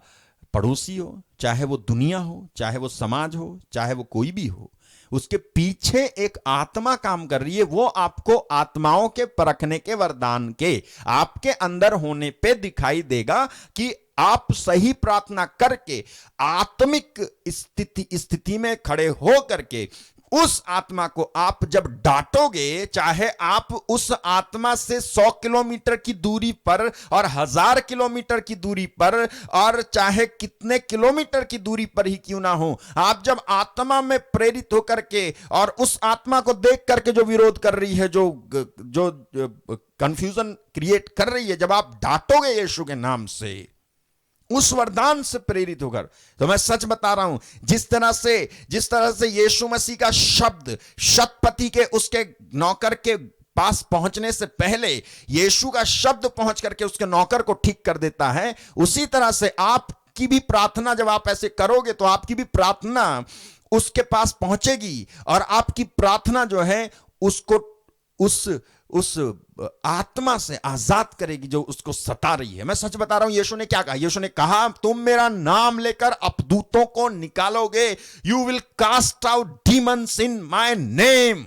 पड़ोसी हो, चाहे वो दुनिया हो, चाहे वो समाज हो, चाहे वो कोई भी हो, उसके पीछे एक आत्मा काम कर रही है। वो आपको आत्माओं के परखने के वरदान के आपके अंदर होने पे दिखाई देगा कि आप सही प्रार्थना करके आत्मिक स्थिति में खड़े हो करके उस आत्मा को आप जब डांटोगे, चाहे आप उस आत्मा से 100 किलोमीटर की दूरी पर और 1000 किलोमीटर की दूरी पर और चाहे कितने किलोमीटर की दूरी पर ही क्यों ना हो, आप जब आत्मा में प्रेरित होकर के और उस आत्मा को देख करके जो विरोध कर रही है, जो कंफ्यूजन क्रिएट कर रही है, जब आप डांटोगे यीशु के नाम से, उस वरदान से प्रेरित होकर, तो मैं सच बता रहा हूं, जिस तरह से यीशु मसीह का शब्द शतपति के उसके नौकर के पास पहुंचने से पहले यीशु का शब्द पहुंच करके उसके नौकर को ठीक कर देता है, उसी तरह से आपकी भी प्रार्थना जब आप ऐसे करोगे तो आपकी भी प्रार्थना उसके पास पहुंचेगी और आपकी प्रार्थना जो है उसको उस आत्मा से आजाद करेगी जो उसको सता रही है। मैं सच बता रहा हूं, यीशु ने क्या कहा? यीशु ने कहा, तुम मेरा नाम लेकर अपदूतों को निकालोगे, you will cast out demons in my name.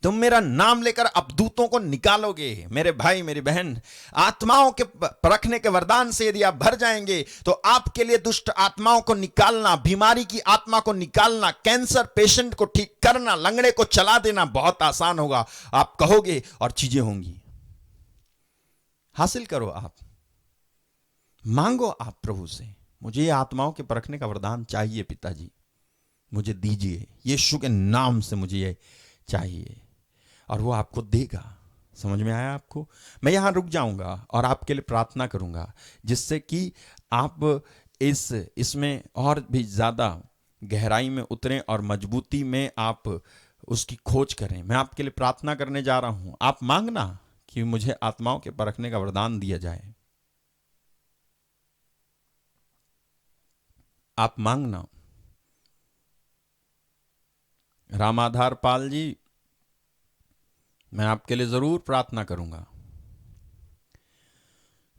तुम मेरा नाम लेकर अपदूतों को निकालोगे। मेरे भाई मेरी बहन, आत्माओं के परखने के वरदान से यदि आप भर जाएंगे तो आपके लिए दुष्ट आत्माओं को निकालना, बीमारी की आत्मा को निकालना, कैंसर पेशेंट को ठीक करना, लंगड़े को चला देना बहुत आसान होगा। आप कहोगे और चीजें होंगी। हासिल करो, आप मांगो, आप प्रभु से, मुझे ये आत्माओं के परखने का वरदान चाहिए पिताजी, मुझे दीजिए, यीशु के नाम से मुझे ये चाहिए, और वो आपको देगा। समझ में आया आपको? मैं यहां रुक जाऊंगा और आपके लिए प्रार्थना करूंगा, जिससे कि आप इसमें और भी ज्यादा गहराई में उतरें और मजबूती में आप उसकी खोज करें। मैं आपके लिए प्रार्थना करने जा रहा हूं। आप मांगना कि मुझे आत्माओं के परखने का वरदान दिया जाए। आप मांगना। रामाधार पाल जी, मैं आपके लिए जरूर प्रार्थना करूंगा,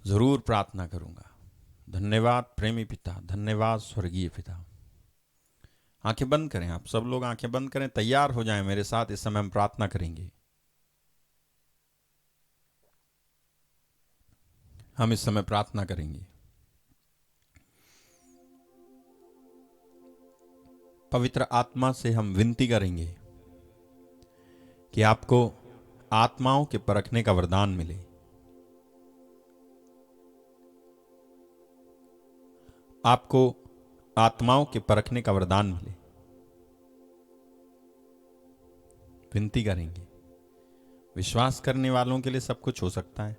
जरूर प्रार्थना करूंगा। धन्यवाद प्रेमी पिता, धन्यवाद स्वर्गीय पिता। आंखें बंद करें, आप सब लोग आंखें बंद करें, तैयार हो जाएं मेरे साथ। इस समय हम प्रार्थना करेंगे। हम इस समय प्रार्थना करेंगे। पवित्र आत्मा से हम विनती करेंगे कि आपको आत्माओं के परखने का वरदान मिले। आपको आत्माओं के परखने का वरदान मिले। विनती करेंगे। विश्वास करने वालों के लिए सब कुछ हो सकता है।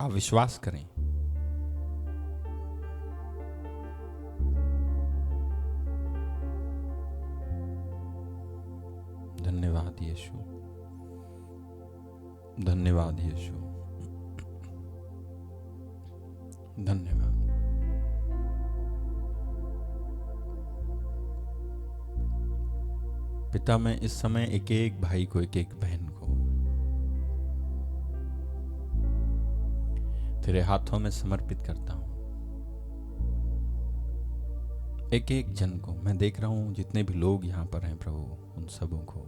आप विश्वास करें। धन्यवाद यीशु, धन्यवाद यीशु, धन्यवाद। पिता, मैं इस समय एक एक भाई को, एक एक बहन को तेरे हाथों में समर्पित करता हूं। एक एक जन को मैं देख रहा हूं, जितने भी लोग यहां पर हैं प्रभु, उन सबों को,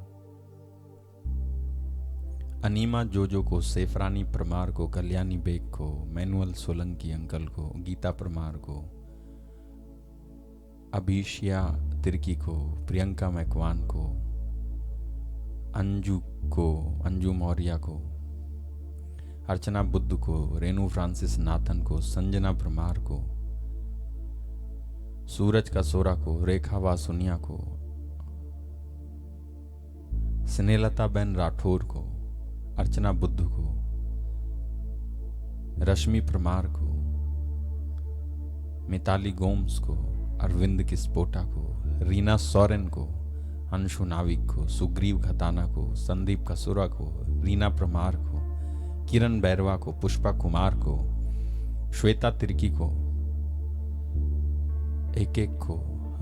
अनीमा जोजो को, सेफरानी परमार को, कल्याणी बेग को, मैनुअल सोलंकी अंकल को, गीता परमार को, अभिषिया तिर्की को, प्रियंका मैकवान को, अंजू को, अंजू मौर्य को, अर्चना बुद्ध को, रेनू फ्रांसिस नाथन को, संजना परमार को, सूरज का सोरा को, रेखा वासुनिया को, स्नेहलता बेन राठौर को, अर्चना बुद्ध को, रश्मि परमार को, मिताली गोम्स को, अरविंद किस्पोटा को, रीना सोरेन को, अंशु नाविक को, सुग्रीव खताना को, संदीप कसुरा को, रीना परमार को, किरण बैरवा को, पुष्पा कुमार को, श्वेता तिर्की को, एक एक को,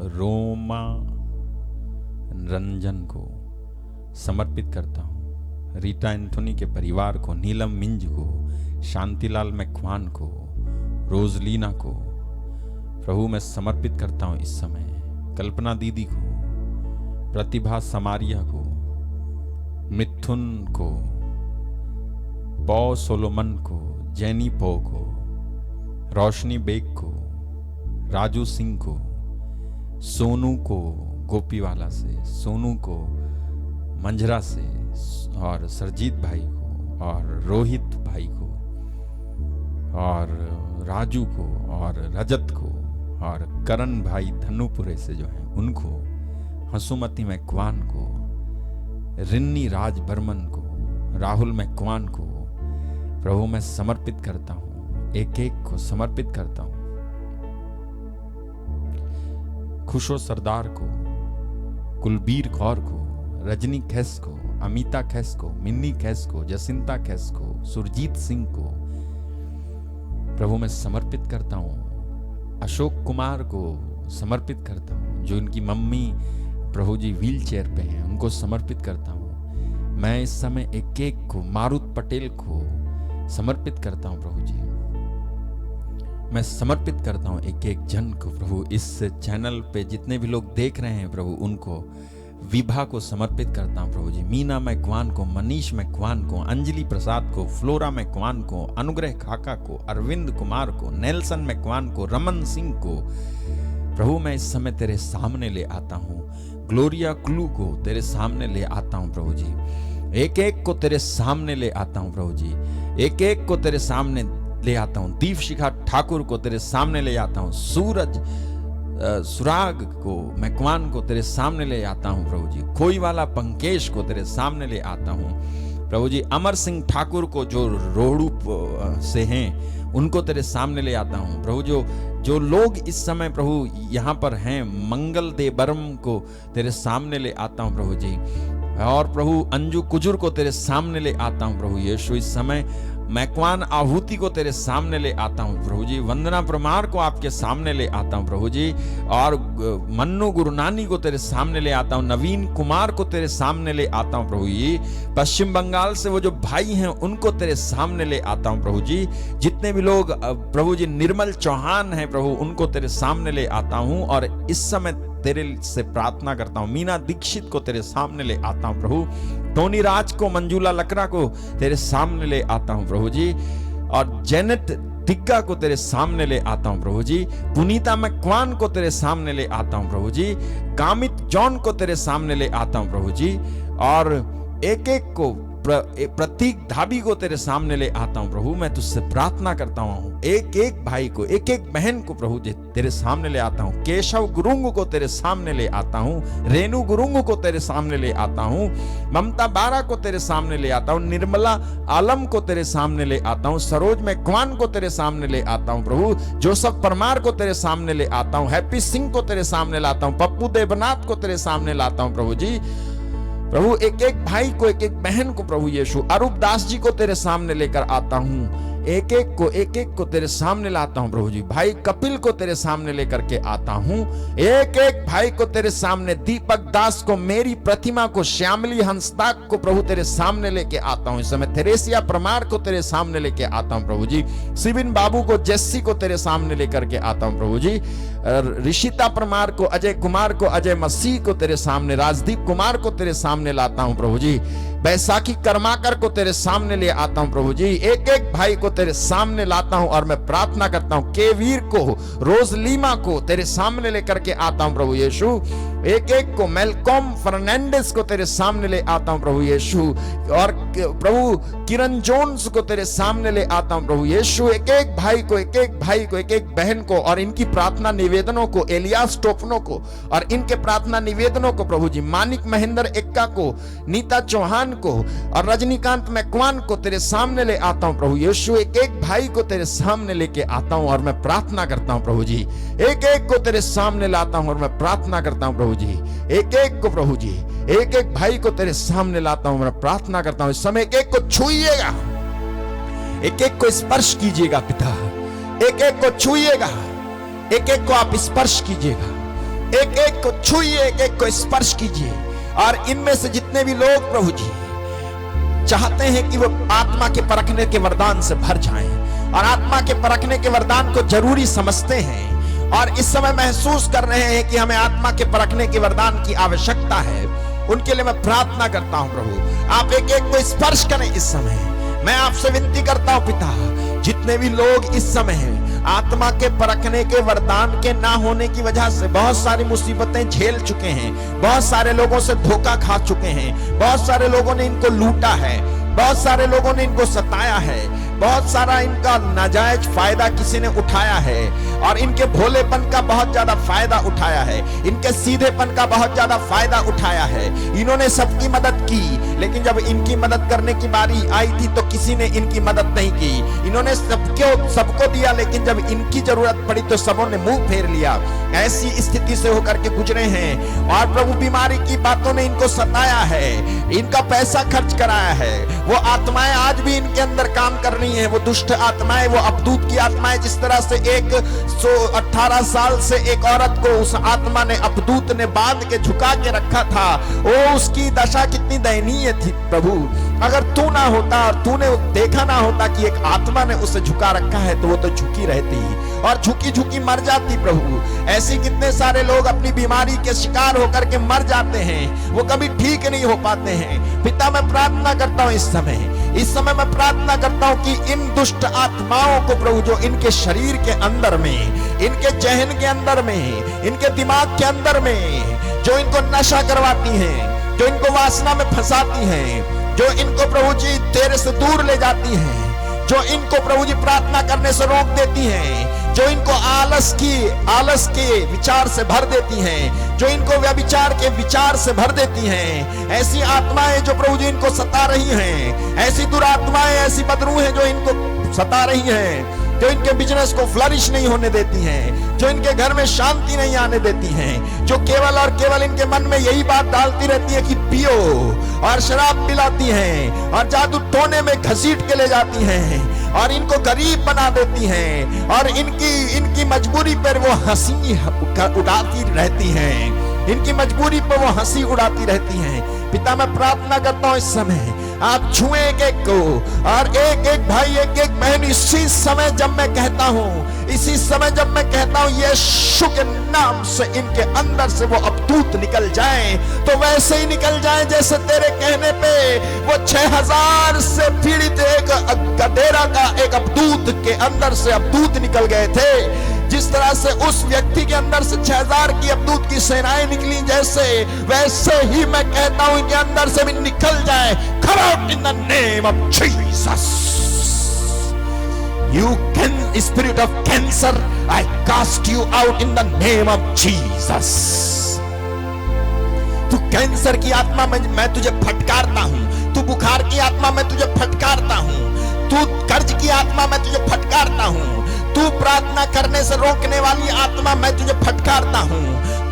रोमा रंजन को समर्पित करता हूं। रीटा एंथोनी के परिवार को, नीलम मिंज को, शांतिलाल मैकवान को, रोजलीना को प्रभु मैं समर्पित करता हूं इस समय। कल्पना दीदी को, प्रतिभा समारिया को, मिथुन को, पौ सोलोमन को, जैनी पौ को, रोशनी बेग को, राजू सिंह को, सोनू को गोपीवाला से, सोनू को मंझरा से, और सरजीत भाई को, और रोहित भाई को, और राजू को, और रजत को, और करण भाई धनुपुरे से जो हैं उनको, हंसुमती मैकवान को, रिन्नी राज बर्मन को, राहुल मैकवान को प्रभु मैं समर्पित करता हूं। एक एक को समर्पित करता हूं। खुशो सरदार को, कुलबीर कौर को, रजनी खैस को, अमिता खैस को, मिन्नी खैस को, जसिंता खैस को, सुरजीत सिंह को प्रभु मैं समर्पित करता हूं। अशोक कुमार को समर्पित करता हूं, जो इनकी मम्मी प्रभु जी व्हील चेयर पे हैं, उनको समर्पित करता हूं। मैं इस समय एक एक को, मारुत पटेल को समर्पित करता हूं प्रभु जी। मैं समर्पित करता हूं एक एक जन को प्रभु। इस चैनल पे जितने भी लोग देख रहे हैं प्रभु, उनको विभा को समर्पित करता हूं प्रभु जी, मीना मैकवान को, मनीष मैकवान को, अंजलि प्रसाद को, फ्लोरा मैकवान को, अनुग्रह खाका को, अरविंद कुमार को, नेल्सन मैकवान को, रमन सिंह को। प्रभु मैं इस समय तेरे सामने ले आता हूं। ग्लोरिया क्लू को तेरे सामने ले आता हूं प्रभु जी, एक एक को तेरे सामने ले आता हूं प्रभु जी, एक एक को तेरे सामने ले आता हूं। दीप शिखा ठाकुर को तेरे सामने ले आता हूं। सूरज सुराग को, मैकवान को तेरे सामने ले आता हूं प्रभु जी। खोई वाला पंकेश को तेरे सामने ले आता हूं प्रभु जी। अमर सिंह ठाकुर को जो रोहड़ू से हैं उनको तेरे सामने ले आता हूं प्रभु। जो लोग इस समय प्रभु यहाँ पर हैं, मंगल देबरम को तेरे सामने ले आता हूं प्रभु जी। और प्रभु अंजू कुजुर को तेरे सामने ले आता हूं प्रभु यीशु। इस समय मैकवान आहूति को तेरे सामने ले आता हूं प्रभु जी। वंदना प्रमार को आपके सामने ले आता हूं प्रभु जी। और मन्नू गुरुनानी को तेरे सामने ले आता हूं। नवीन कुमार को तेरे सामने ले आता हूं प्रभु जी। पश्चिम बंगाल से वो जो भाई हैं उनको तेरे सामने ले आता हूं प्रभु जी। जितने भी लोग प्रभु जी, निर्मल चौहान हैं प्रभु, उनको तेरे सामने ले आता हूं। और इस समय तेरे से प्रार्थना करता हूं। मीना दीक्षित को तेरे सामने ले आता हूं प्रभु। टोनी राज को, मंजूला लकड़ा को तेरे सामने ले आता हूं प्रभु जी। और जेनेट दिग्गा को तेरे सामने ले आता हूं प्रभु जी। पुनीता मैकवान को तेरे सामने ले आता हूं प्रभु जी। कामित जॉन को तेरे सामने ले आता हूं प्रभु जी। और एक एक को, प्रतीक धाबी को तेरे सामने ले आता हूं प्रभु। मैं तुझसे प्रार्थना करता हूं, एक एक भाई को, एक एक बहन को प्रभु जी तेरे सामने ले आता हूं। केशव गुरुंग को तेरे सामने ले आता हूं। रेणु गुरुंग को तेरे सामने ले आता हूं। ममता बारा को तेरे सामने ले आता हूं। निर्मला आलम को तेरे सामने ले आता हूं। सरोज मैकवान को तेरे सामने ले आता हूं प्रभु। जोसफ परमार को तेरे सामने ले आता हूं। हैप्पी सिंह को तेरे सामने लाता हूं। पप्पू देवनाथ को तेरे सामने लाता हूं प्रभु जी। प्रभु एक एक भाई को, एक एक बहन को प्रभु यीशु। अरूप दास जी को तेरे सामने लेकर आता हूं। एक एक को तेरे सामने लाता हूं प्रभु जी। भाई कपिल को तेरे सामने लेकर के आता हूं। एक एक भाई को तेरे सामने, दीपक दास को, मेरी प्रतिमा को, श्यामली हंसदाक को प्रभु तेरे सामने लेके आता हूं। इस समय थेरेसिया परमार को तेरे सामने लेके आता हूं प्रभु जी। सिबिन बाबू को, जेस्सी को तेरे सामने लेकर के आता हूं प्रभु जी। ऋषिता परमार को, अजय कुमार को, अजय मसीह को तेरे सामने, राजदीप कुमार को तेरे सामने लाता हूं प्रभु जी। बैसाखी कर्माकर को तेरे सामने ले आता हूं प्रभु जी। एक एक भाई को तेरे सामने लाता हूं और मैं प्रार्थना करता हूं। के वीर को, रोजलीमा को तेरे सामने लेकर के आता हूं प्रभु यीशु। एक एक को, मेलकॉम फर्नांडिस को तेरे सामने ले आता हूं प्रभु यीशु। और प्रभु किरण जोन्स को तेरे सामने ले आता हूं प्रभु यीशु। एक एक भाई को, एक एक भाई को, एक एक बहन को और इनकी प्रार्थना निवेदनों को, एलियास टोपनो को और इनके प्रार्थना निवेदनों को प्रभु जी। मानिक महेंद्र एक्का को, नीता चौहान को और रजनीकांत मैकवान को तेरे सामने ले आता हूं प्रभु यीशु। एक एक भाई को तेरे सामने लेके आता हूं और मैं प्रार्थना करता हूं प्रभु जी। एक एक को तेरे सामने लाता हूं और मैं प्रार्थना करता हूं प्रभु जी। एक एक को प्रभु जी, एक एक भाई को तेरे सामने लाता हूं, मैं प्रार्थना करता हूं। इस समय एक एक को छूइएगा, एक एक को स्पर्श कीजिएगा पिता। एक एक को छूइएगा, एक एक को आप स्पर्श कीजिएगा। एक एक को छूइए, एक एक को स्पर्श कीजिए। और इनमें से जितने भी लोग प्रभु जी चाहते हैं कि वो आत्मा के परखने के वरदान से भर जाएं और आत्मा के परखने के वरदान को जरूरी समझते हैं और इस समय महसूस कर रहे हैं कि हमें आत्मा के परखने के वरदान की आवश्यकता है, उनके लिए मैं प्रार्थना करता हूं प्रभु। आप एक एक को स्पर्श करें इस समय। मैं आपसे विनती करता हूं पिता, जितने भी लोग इस समय आत्मा के परखने के वरदान के ना होने की वजह से बहुत सारी मुसीबतें झेल चुके हैं, बहुत सारे लोगों से धोखा खा चुके हैं, बहुत सारे लोगों ने इनको लूटा है, बहुत सारे लोगों ने इनको सताया है, बहुत सारा इनका नाजायज फायदा किसी ने उठाया है और इनके भोलेपन का बहुत ज्यादा फायदा उठाया है, इनके सीधेपन का बहुत ज्यादा फायदा उठाया है। इन्होंने सबकी मदद की, लेकिन जब इनकी मदद करने की बारी आई थी तो किसी ने इनकी मदद नहीं की। इन्होंने सबको दिया, लेकिन जब इनकी जरूरत पड़ी तो सबों ने मुंह फेर लिया। ऐसी स्थिति से होकर के गुजरे हैं और प्रभु बीमारी की बातों ने इनको सताया है, इनका पैसा खर्च कराया है। वो आत्माएं आज भी इनके अंदर काम करने नहीं है। वो दुष्ट आत्माएं, वो अपदूत की आत्माएं, जिस तरह से 118 साल से एक औरत को उस आत्मा ने, अपदूत ने बांध के झुका के रखा था, वो उसकी दशा कितनी दयनीय थी प्रभु। अगर तू ना होता और तूने देखा ना होता कि एक आत्मा ने उसे झुका रखा है, तो वो तो झुकी रहती और झुकी झुकी मर जाती प्रभु। ऐसी कितने सारे लोग अपनी बीमारी के शिकार होकर के मर जाते हैं, वो कभी ठीक नहीं हो पाते हैं। पिता मैं प्रार्थना करता हूँ इस समय मैं प्रार्थना करता हूँ कि इन दुष्ट आत्माओं को प्रभु, जो इनके शरीर के अंदर में, इनके जहन के अंदर में, इनके दिमाग के अंदर में, जो इनको नशा करवाती हैं, जो इनको वासना में फंसाती हैं, जो इनको प्रभु जी तेरे से दूर ले जाती हैं, जो इनको प्रभु जी प्रार्थना करने से रोक देती हैं, जो इनको आलस के विचार से भर देती हैं, जो इनको व्यभिचार के विचार से भर देती हैं, ऐसी आत्माएं जो प्रभु जी इनको सता रही हैं, ऐसी दुरात्माएं, ऐसी बदरूह हैं जो इनको सता रही हैं, जो इनके बिजनेस को फ्लरिश नहीं होने देती हैं, जो इनके घर में शांति नहीं आने देती हैं, जो केवल और केवल इनके मन में यही बात डालती रहती है कि पियो, और शराब पिलाती हैं, और जादू टोने में घसीट के ले जाती हैं, और इनको गरीब बना देती हैं, और इनकी मजबूरी पर वो हंसी उड़ाती रहती हैं, इनकी मजबूरी पर वो हंसी उड़ाती रहती हैं। पिता मैं प्रार्थना करता हूँ इस समय आप छुए एक एक को, और एक एक भाई, एक एक बहन, इसी समय जब मैं कहता हूँ यीशु के नाम से इनके अंदर से वो अपदूत निकल जाए, तो वैसे ही निकल जाए जैसे तेरे कहने पे वो 6000 से पीड़ित एक गडेरा का एक अपदूत के अंदर से अपदूत निकल गए थे। जिस तरह से उस व्यक्ति के अंदर से 6000 की अपदूत की सेनाएं निकली, वैसे ही मैं कहता हूं इनके अंदर से भी निकल जाए। Come out in the name of Jesus. You spirit of cancer, I cast you out in the name of Jesus. तू कैंसर की आत्मा मैं तुझे फटकारता हूं, तू बुखार की आत्मा मैं तुझे फटकारता हूं, तू कर्ज की आत्मा मैं तुझे फटकारता हूं, तू प्रार्थना करने से रोकने वाली आत्मा मैं तुझे फटकारता हूं,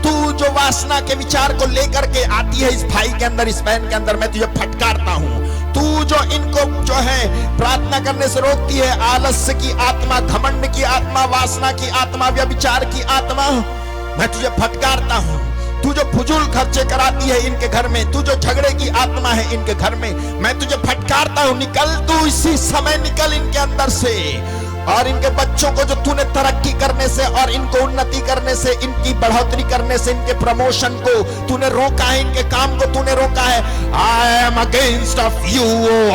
तू जो वासना के विचार को लेकर के आती है इस भाई के अंदर, इस बहन के अंदर, मैं तुझे फटकारता हूं, तू जो इनको जो है प्रार्थना करने से रोकती है, आलस्य की आत्मा, घमंड की आत्मा, वासना की आत्मा, व्यभिचार की आत्मा, मैं तुझे फटकारता हूं। तू जो फुजूल खर्चे कराती है इनके घर में, तू जो झगड़े की आत्मा है इनके घर में, मैं तुझे फटकारता हूं। निकल तू इसी समय, निकल इनके अंदर से। और इनके बच्चों को जो तूने तरक्की करने से और इनको उन्नति करने से, इनकी बढ़ोतरी करने से, इनके प्रमोशन को तूने रोका है, इनके काम को तूने रोका है, I am against of you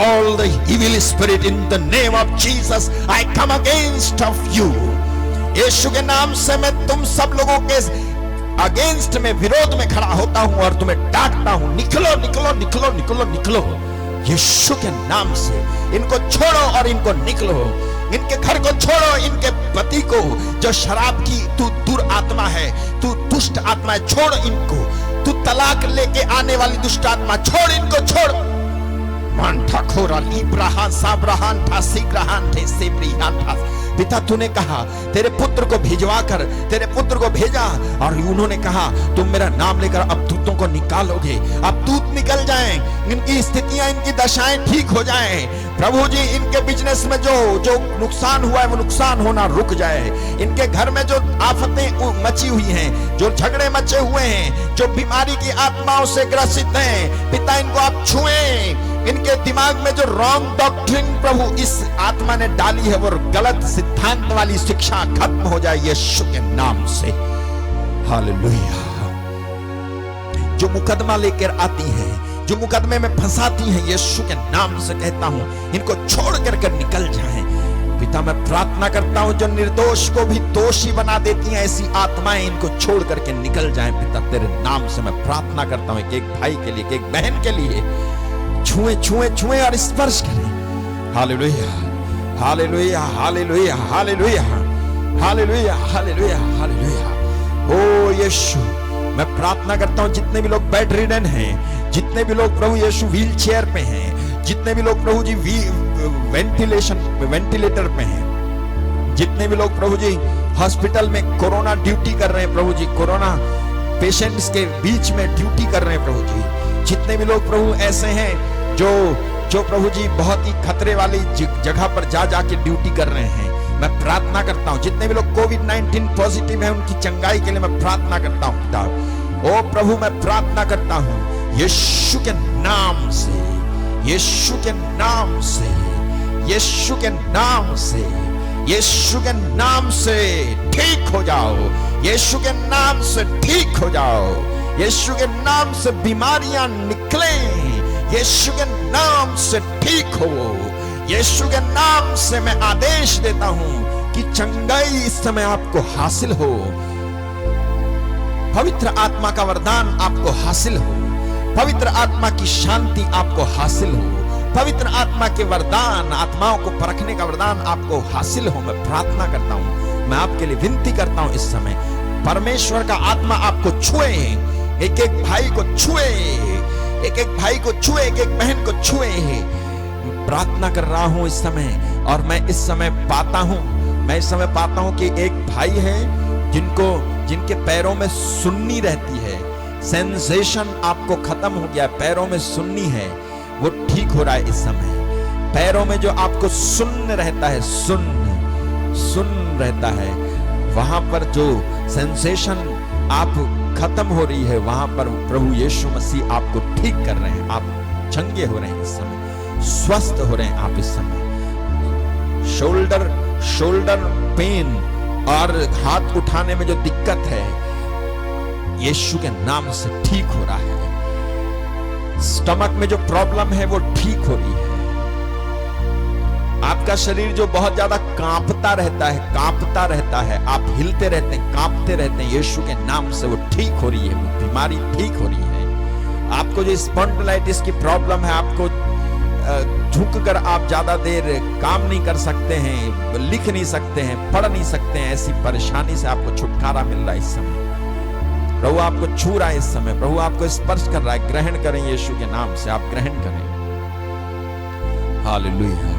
all the evil spirit in the name of Jesus. I come against of you. यीशु के नाम से मैं तुम सब लोगों के अगेंस्ट में, विरोध में खड़ा होता हूं और तुम्हें डांटता हूं। निकलो निकलो निकलो निकलो निकलो यीशु के नाम से। इनको छोड़ो और इनको निकलो, इनके घर को छोड़ो, इनके पति को जो शराब की तू दुर आत्मा है, तू दुष्ट आत्मा है, छोड़ इनको। तू तलाक लेके आने वाली दुष्ट आत्मा, छोड़ इनको, छोड़। पिता तूने कहा तेरे पुत्र को भिजवा कर, तेरे पुत्र को भेजा, और उन्होंने कहा तुम मेरा नाम लेकर अपदूतों को निकालोगे। अपदूत निकल जाएं, इनकी स्थितियां, इनकी दशाएं ठीक हो जाएं। प्रभु जी इनके बिजनेस में जो नुकसान हुआ है वो नुकसान होना रुक जाए। इनके घर में जो आफतें मची हुई हैं, जो झगड़े मचे हुए हैं, जो बीमारी की आत्माओं से ग्रसित हैं, पिता इनको आप छुएं। इनके दिमाग में जो रॉन्ग डॉक्ट्रिन प्रभु इस आत्मा ने डाली है, वो गलत सिद्धांत वाली शिक्षा खत्म हो जाए यीशु के नाम से। हालेलुया। जो मुकदमा लेकर आती है, जो मुकदमे में फंसाती हैं, यीशु के नाम से कहता हूं इनको छोड़ कर निकल जाएं। पिता मैं प्रार्थना करता हूं जो निर्दोष को भी दोषी बना देती हैं ऐसी आत्माएं, इनको छोड़ करके निकल जाएं। पिता तेरे नाम से मैं प्रार्थना करता हूं एक भाई के लिए, एक बहन के लिए, छुए छुए छुए और स्पर्श करें। Hallelujah hallelujah hallelujah hallelujah hallelujah hallelujah hallelujah. ओ यीशु मैं प्रार्थना करता हूं जितने भी लोग बेड रिडन हैं, जितने भी लोग प्रभु यीशु व्हील चेयर पे हैं, जितने भी लोग प्रभु जी वेंटिलेटर पे हैं, जितने भी लोग प्रभु जी हॉस्पिटल में कोरोना ड्यूटी कर रहे हैं, प्रभु जी कोरोना पेशेंट्स के बीच में ड्यूटी कर रहे हैं, प्रभु जी जितने भी लोग प्रभु ऐसे हैं जो जो प्रभु जी बहुत ही खतरे वाली जगह पर जा जाके ड्यूटी कर रहे हैं, मैं प्रार्थना करता हूं। जितने भी लोग कोविड-19 पॉजिटिव हैं, उनकी चंगाई के लिए मैं प्रार्थना करता हूं पिता। ओ प्रभु, मैं प्रार्थना करता हूं यीशु के नाम से, यीशु के नाम से, यीशु के नाम से, यीशु के नाम से ठीक हो जाओ, यीशु के नाम से ठीक हो जाओ, यीशु के नाम से बीमारियां निकले, यीशु के नाम से ठीक हो। यीशु के नाम से मैं आदेश देता हूं कि चंगाई इस समय आपको हासिल हो, पवित्र आत्मा का वरदान आपको हासिल हो, पवित्र आत्मा की शांति आपको हासिल हो, पवित्र आत्मा के वरदान, आत्माओं को परखने का वरदान आपको हासिल हो। मैं प्रार्थना करता हूं, मैं आपके लिए विनती करता हूं इस समय परमेश्वर का आत्मा आपको छुए, एक एक भाई को छुए, एक एक भाई को छुए, एक एक बहन को छुए। प्रार्थना कर रहा हूं इस समय, और मैं इस समय पाता हूं, मैं इस समय पाता हूं कि एक भाई है जिनके पैरों में सुन्नी रहती है, सेंसेशन आपको खत्म हो गया, पैरों में सुन्नी है, वो ठीक हो रहा है इस समय। पैरों में जो आपको सुन्न रहता है, सुन्न रहता है, वहां पर जो सेंसेशन आप खत्म हो रही है, वहां पर प्रभु यीशु मसीह आपको ठीक कर रहे हैं। आप चंगे हो रहे हैं इस समय, स्वस्थ हो रहे हैं आप इस समय। शोल्डर पेन और हाथ उठाने में जो दिक्कत है, यीशु के नाम से ठीक हो रहा है। स्टमक में जो प्रॉब्लम है वो ठीक हो रही है। आपका शरीर जो बहुत ज्यादा कांपता रहता है, आप हिलते रहते हैं, कांपते रहते हैं, यीशु के नाम से वो ठीक हो रही है, वो बीमारी ठीक हो रही है। आपको जो स्पॉन्डिलाइटिस की प्रॉब्लम है, आपको झुककर आप ज्यादा देर काम नहीं कर सकते हैं, लिख नहीं सकते हैं, पढ़ नहीं सकते हैं, ऐसी परेशानी से आपको छुटकारा मिल रहा है इस समय। प्रभु आपको छू रहा है इस समय, प्रभु आपको स्पर्श कर रहा है। ग्रहण करें यीशु के नाम से, आप ग्रहण करें। हालेलुया।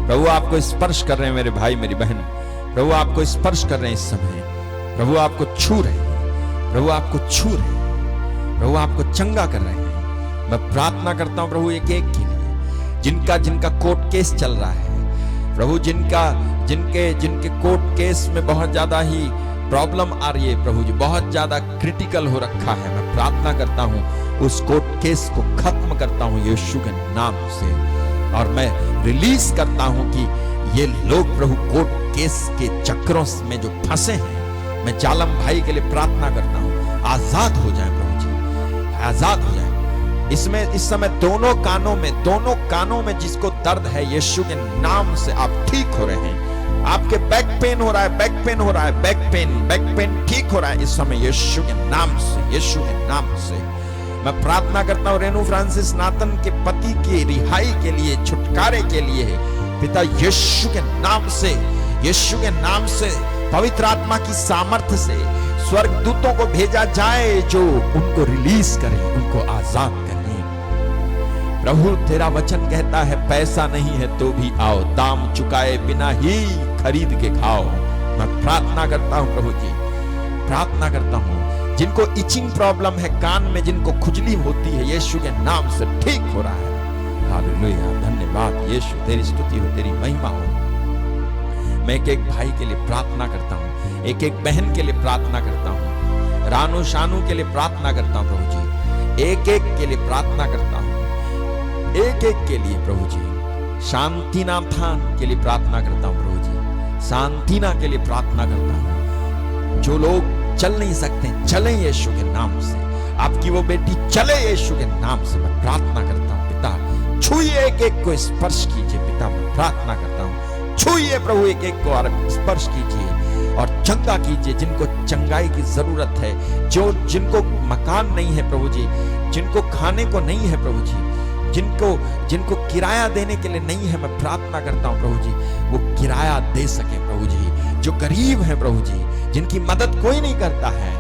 प्रभु आपको स्पर्श कर रहे हैं मेरे भाई मेरी बहन, प्रभु आपको स्पर्श कर रहे हैं इस समय, प्रभु आपको छू रहे हैं, प्रभु आपको छू रहे हैं, प्रभु आपको चंगा कर रहे हैं। मैं प्रार्थना करता हूं प्रभु एक एक के लिए, जिनका कोर्ट केस चल रहा है, प्रभु जिनके कोर्ट केस में बहुत ज्यादा ही प्रॉब्लम आ रही है, प्रभु जी बहुत ज्यादा क्रिटिकल हो रखा है, मैं प्रार्थना करता हूं उस कोर्ट केस को खत्म करता हूं यीशु के नाम से, और मैं रिलीज करता हूं कि ये लोग प्रभु कोर्ट केस के चक्रों में जो फंसे हैं, मैं जालम भाई के लिए प्रार्थना करता हूं आजाद हो जाएं प्रभु जी, आजाद हो जाएं। इसमें इस समय दोनों कानों में जिसको दर्द है, यीशु के नाम से आप ठीक हो रहे हैं। आपके बैक पेन हो रहा है, बैक पेन ठीक हो रहा है इस समय यीशु के नाम से, यीशु के नाम से। मैं प्रार्थना करता हूं रेनू फ्रांसिस नातन के पति की रिहाई के लिए, छुटकारे के लिए, पिता यीशु के नाम से, यीशु के नाम से, पवित्र आत्मा की सामर्थ्य से स्वर्गदूतों को भेजा जाए जो उनको रिलीज करें, उनको आजाद करें। प्रभु तेरा वचन कहता है पैसा नहीं है तो भी आओ, दाम चुकाए बिना ही खरीद के खाओ। मैं प्रार्थना करता हूं प्रभु जी, प्रार्थना करता हूं जिनको इचिंग प्रॉब्लम है, कान में जिनको खुजली होती है, यीशु के नाम से ठीक हो रहा है। हालेलुया, धन्यवाद यीशु, तेरी स्तुति हो, तेरी महिमा हो। मैं एक एक भाई के लिए प्रार्थना करता हूं, एक एक बहन के लिए प्रार्थना करता हूं, रानू शानू के लिए प्रार्थना करता हूं प्रभु जी, एक एक के लिए प्रार्थना करता हूं, एक एक के लिए प्रभु जी। शांतिनाथन के लिए प्रार्थना करता हूं प्रभु जी, शांतिना के लिए प्रार्थना करता हूं। जो लोग चल नहीं सकते चले यीशु के नाम से, आपकी वो बेटी चले यीशु के नाम से। मैं प्रार्थना करता हूं पिता, छूइए एक एक को, स्पर्श कीजिए पिता। मैं प्रार्थना करता हूं छूइए प्रभु एक एक को और स्पर्श कीजिए और चंगा कीजिए जिनको चंगाई की जरूरत है, जिनको मकान नहीं है प्रभु जी, जिनको खाने को नहीं है प्रभु जी, जिनको किराया देने के लिए नहीं है। मैं प्रार्थना करता हूं प्रभु जी वो किराया दे सके प्रभु जी। जो गरीब है प्रभु जी, जिनकी मदद कोई नहीं करता है,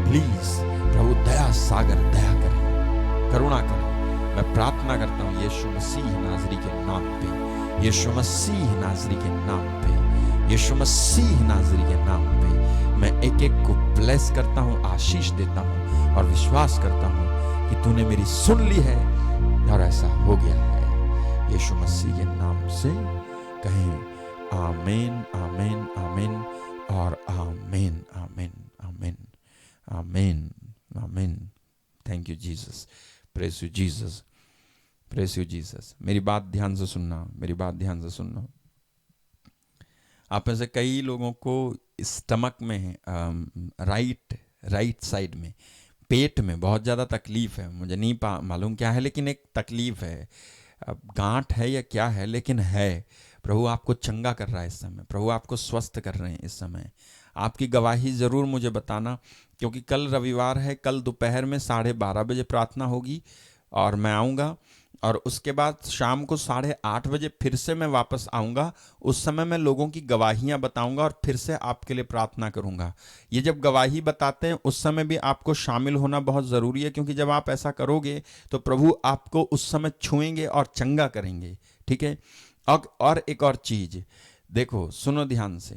प्लीज प्रभु दया सागर दया करें, करुणा करें। मैं प्रार्थना करता हूं यीशु मसीह नाजरी के नाम पे, यीशु मसीह नाजरी के नाम पे, यीशु मसीह नाजरी के नाम पे मैं एक एक को ब्लेस करता हूं, आशीष देता हूं और विश्वास करता हूं कि तूने मेरी सुन ली है और ऐसा हो गया है। यीशु मसीह के नाम से कहें आमीन, आमीन, आमीन और आमीन, आमीन, आमीन, आमीन, आमीन। Thank you Jesus, praise you Jesus, praise you Jesus. मेरी बात ध्यान से सुनना, मेरी बात ध्यान से सुनना। आप में से कई लोगों को स्टमक में राइट साइड में पेट में बहुत ज़्यादा तकलीफ है। मुझे नहीं मालूम क्या है, लेकिन एक तकलीफ है। अब गांठ है या क्या है, लेकिन है। प्रभु आपको चंगा कर रहा है इस समय, प्रभु आपको स्वस्थ कर रहे हैं इस समय। आपकी गवाही ज़रूर मुझे बताना, क्योंकि कल रविवार है। कल दोपहर में 12:30 बजे प्रार्थना होगी और मैं आऊँगा, और उसके बाद शाम को 8:30 बजे फिर से मैं वापस आऊँगा। उस समय मैं लोगों की गवाहियाँ बताऊँगा और फिर से आपके लिए प्रार्थना करूँगा। ये जब गवाही बताते हैं उस समय भी आपको शामिल होना बहुत ज़रूरी है, क्योंकि जब आप ऐसा करोगे तो प्रभु आपको उस समय छुएंगे और चंगा करेंगे। ठीक है। और एक और चीज़ देखो, सुनो ध्यान से,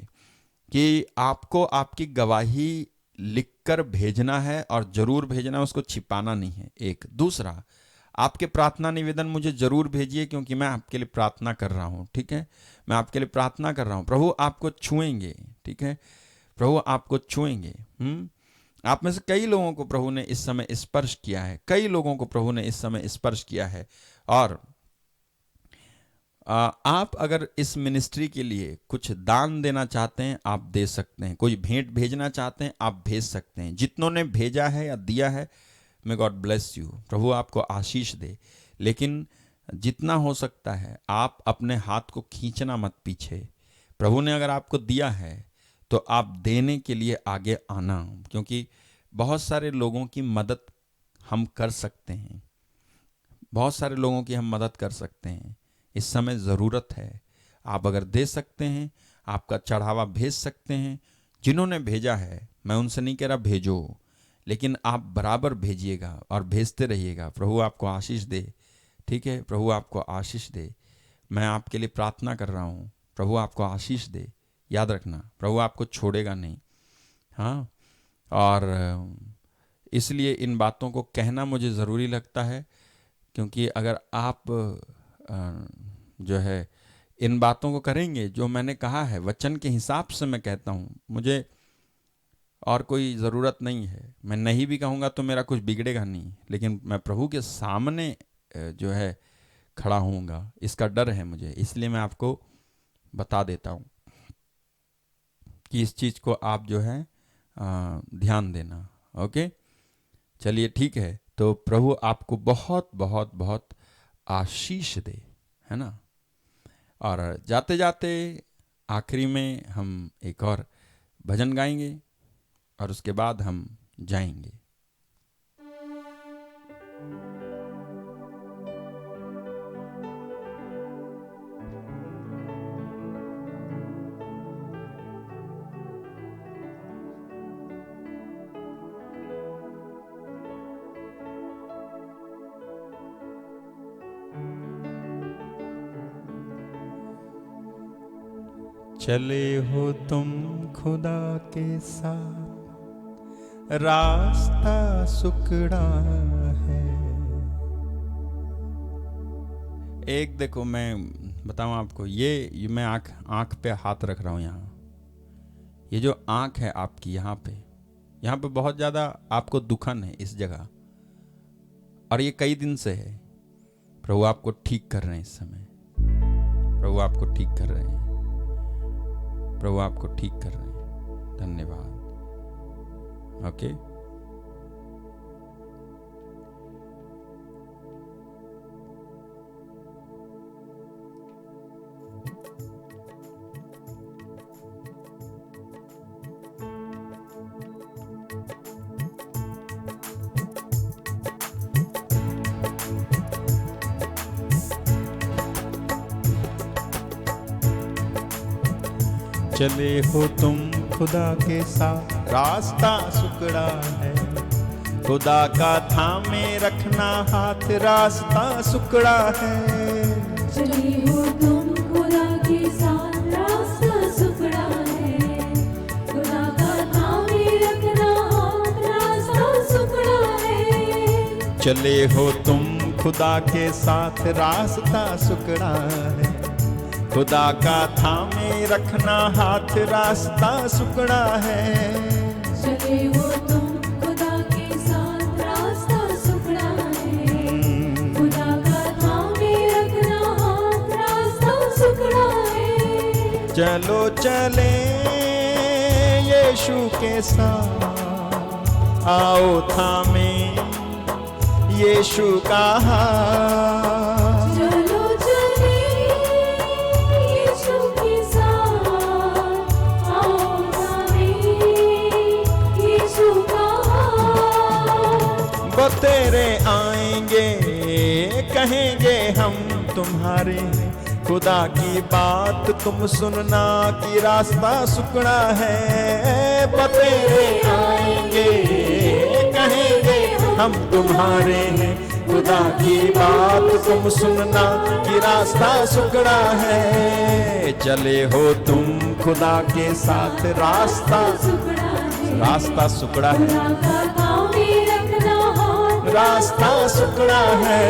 कि आपको आपकी गवाही लिखकर भेजना है, और ज़रूर भेजना है, उसको छिपाना नहीं है। एक दूसरा, आपके प्रार्थना निवेदन मुझे जरूर भेजिए, क्योंकि मैं आपके लिए प्रार्थना कर रहा हूँ। ठीक है, मैं आपके लिए प्रार्थना कर रहा हूँ। प्रभु आपको छुएंगे। ठीक है, प्रभु आपको छुएंगे। आप में से कई लोगों को प्रभु ने इस समय स्पर्श किया है, कई लोगों को प्रभु ने इस समय स्पर्श किया है। और आप अगर इस मिनिस्ट्री के लिए कुछ दान देना चाहते हैं, आप दे सकते हैं। कोई भेंट भेजना चाहते हैं, आप भेज सकते हैं। जितनों ने भेजा है या दिया है, मे गॉड ब्लेस यू, प्रभु आपको आशीष दे। लेकिन जितना हो सकता है आप अपने हाथ को खींचना मत पीछे। प्रभु ने अगर आपको दिया है तो आप देने के लिए आगे आना, क्योंकि बहुत सारे लोगों की मदद हम कर सकते हैं, बहुत सारे लोगों की हम मदद कर सकते हैं। इस समय ज़रूरत है। आप अगर दे सकते हैं, आपका चढ़ावा भेज सकते हैं। जिन्होंने भेजा है, मैं उनसे नहीं कह रहा भेजो, लेकिन आप बराबर भेजिएगा और भेजते रहिएगा। प्रभु आपको आशीष दे। ठीक है, प्रभु आपको आशीष दे। मैं आपके लिए प्रार्थना कर रहा हूँ, प्रभु आपको आशीष दे। याद रखना, प्रभु आपको छोड़ेगा नहीं। हाँ, और इसलिए इन बातों को कहना मुझे ज़रूरी लगता है, क्योंकि अगर आप जो है इन बातों को करेंगे, जो मैंने कहा है वचन के हिसाब से मैं कहता हूँ, मुझे और कोई ज़रूरत नहीं है। मैं नहीं भी कहूँगा तो मेरा कुछ बिगड़ेगा नहीं, लेकिन मैं प्रभु के सामने जो है खड़ा होऊंगा, इसका डर है मुझे। इसलिए मैं आपको बता देता हूँ कि इस चीज़ को आप जो है ध्यान देना। ओके, चलिए ठीक है। तो प्रभु आपको बहुत बहुत बहुत आशीष दे, है ना। और जाते जाते आखिरी में हम एक और भजन गाएंगे और उसके बाद हम जाएंगे। चले हो तुम खुदा के साथ, रास्ता सुकड़ा है। एक देखो, मैं बताऊं आपको, ये मैं आँख पे हाथ रख रहा हूँ यहाँ। ये जो आँख है आपकी, यहाँ पे बहुत ज़्यादा आपको दुखन है इस जगह, और ये कई दिन से है। प्रभु आपको ठीक कर रहे हैं इस समय। प्रभु आपको ठीक कर रहे हैं। प्रभु आपको ठीक कर रहे हैं। धन्यवाद। ओके, चले हो तुम खुदा के साथ, रास्ता सुकड़ा है। खुदा का थामे रखना हाथ, रास्ता सुकड़ा है। चले हो तुम खुदा के साथ, रास्ता सुकड़ा है। खुदा का थामे रखना हाथ, रास्ता सुकड़ा चले हो तुम खुदा के साथ, रास्ता सुकड़ा है। खुदा का थामे रखना हाथ, रास्ता सुकड़ा है। चले हो तुम खुदा के साथ, रास्ता सुकड़ा है। खुदा का थामे रखना हाथ, रास्ता सुकड़ा है। चलो चले यीशु के साथ, आओ थामे यीशु का हाथ। चलो चले यीशु के साथ, आओ थामे यीशु का हाथ। वो तेरे आएंगे कहेंगे हम तुम्हारे, खुदा की बात तुम सुनना कि रास्ता सुकड़ा है। वो तेरे आएंगे कहेंगे हम तुम्हारे हैं, खुदा की बात तुम सुनना कि रास्ता सुकड़ा है। चले हो तुम खुदा के साथ, रास्ता सुकड़ा है। रास्ता सुकड़ा है। खुदा का थामे रखना हाथ, रास्ता सुकड़ा है।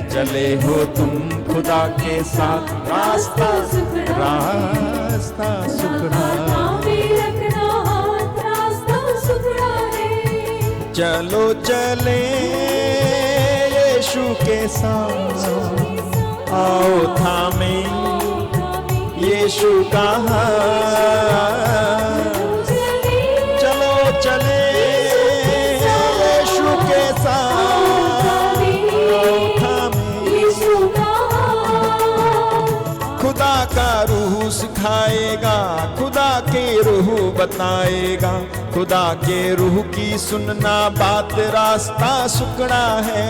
चले हो तुम खुदा के साथ, रास्ता रास्ता सुकड़ा। थामे रखना हाथ, रास्ता सुकड़ा है। चलो चले यीशु के साथ, आओ थामे यीशु का हाथ। चलो चले यीशु के साथ, आओ थामे। खुदा का रूह सिखाएगा, खुदा के रूह बताएगा, खुदा के रूह की सुनना बात, रास्ता सुकड़ा है।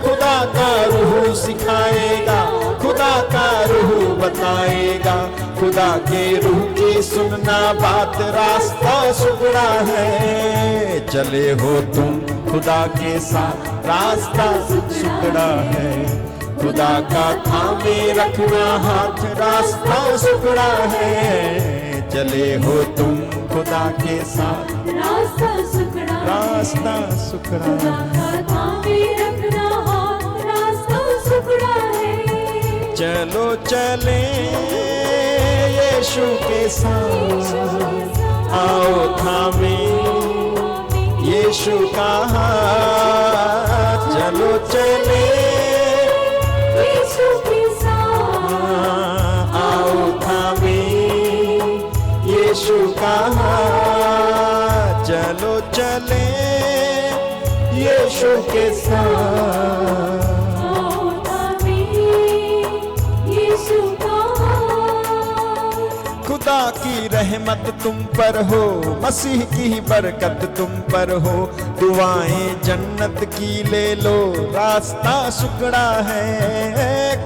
खुदा का रूह सिखाएगा, खुदा का रूह बताएगा, खुदा के रूह की सुनना बात, रास्ता सुकड़ा है। चले हो तुम खुदा के साथ, रास्ता सुकड़ा है। खुदा का थामे रखना हाथ, रास्ता सुकड़ा है। चले हो तुम खुदा के साथ, रास्ता सुकड़ा है। रास्ता सुकड़ा खुदा का थामे रखना हाथ, रास्ता सुकड़ा है। चलो चले यीशु के साथ, आओ थामे यीशु का हाथ। चलो चले यीशु के साथ, आओ थामे यीशु का हाथ। चलो चले यीशु के साथ, आओ थामे यीशु का हाथ। खुदा की रहमत तुम पर हो, मसीह की बरकत तुम पर हो, दुआएं जन्नत की ले लो, रास्ता सुकड़ा है।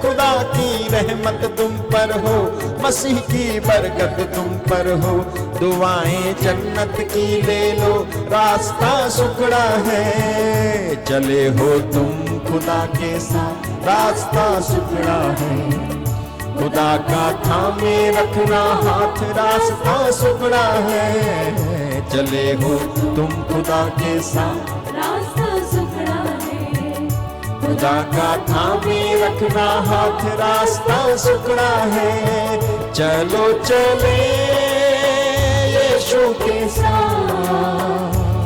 खुदा की रहमत तुम पर हो, मसीह की बरकत तुम पर हो, दुआएं जन्नत की ले लो, रास्ता सुकड़ा है। चले हो तुम खुदा के साथ, रास्ता सुकड़ा है। खुदा का थामे रखना हाथ, रास्ता सुकड़ा है। चले हो तुम खुदा के साथ, रास्ता सुकड़ा है। खुदा का थामे रखना हाथ, रास्ता सुकड़ा है। चलो चले यीशु के साथ,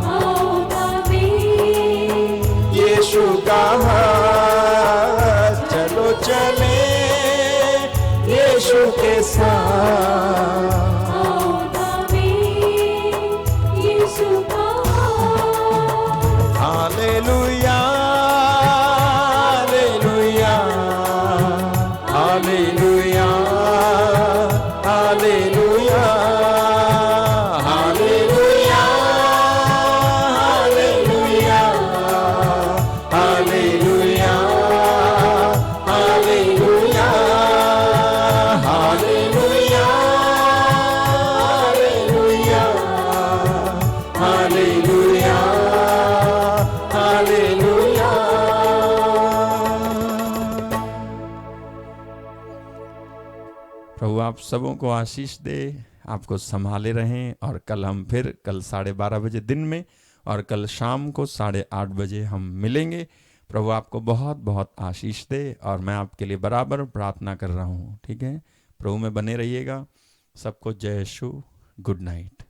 आओ थामे यीशु का हाथ। चलो चले यीशु के साथ, आओ थामे यीशु का हाथ। Hallelujah hallelujah hallelujah hallelujah hallelujah hallelujah hallelujah hallelujah hallelujah hallelujah hallelujah. प्रभु आप सबों को आशीष दे, आपको संभाले रहें, और कल 12:30 बजे दिन में और कल शाम को 8:30 बजे हम मिलेंगे। प्रभु आपको बहुत बहुत आशीष दे और मैं आपके लिए बराबर प्रार्थना कर रहा हूँ, ठीक है। प्रभु में बने रहिएगा। सबको जय यीशु, गुड नाइट।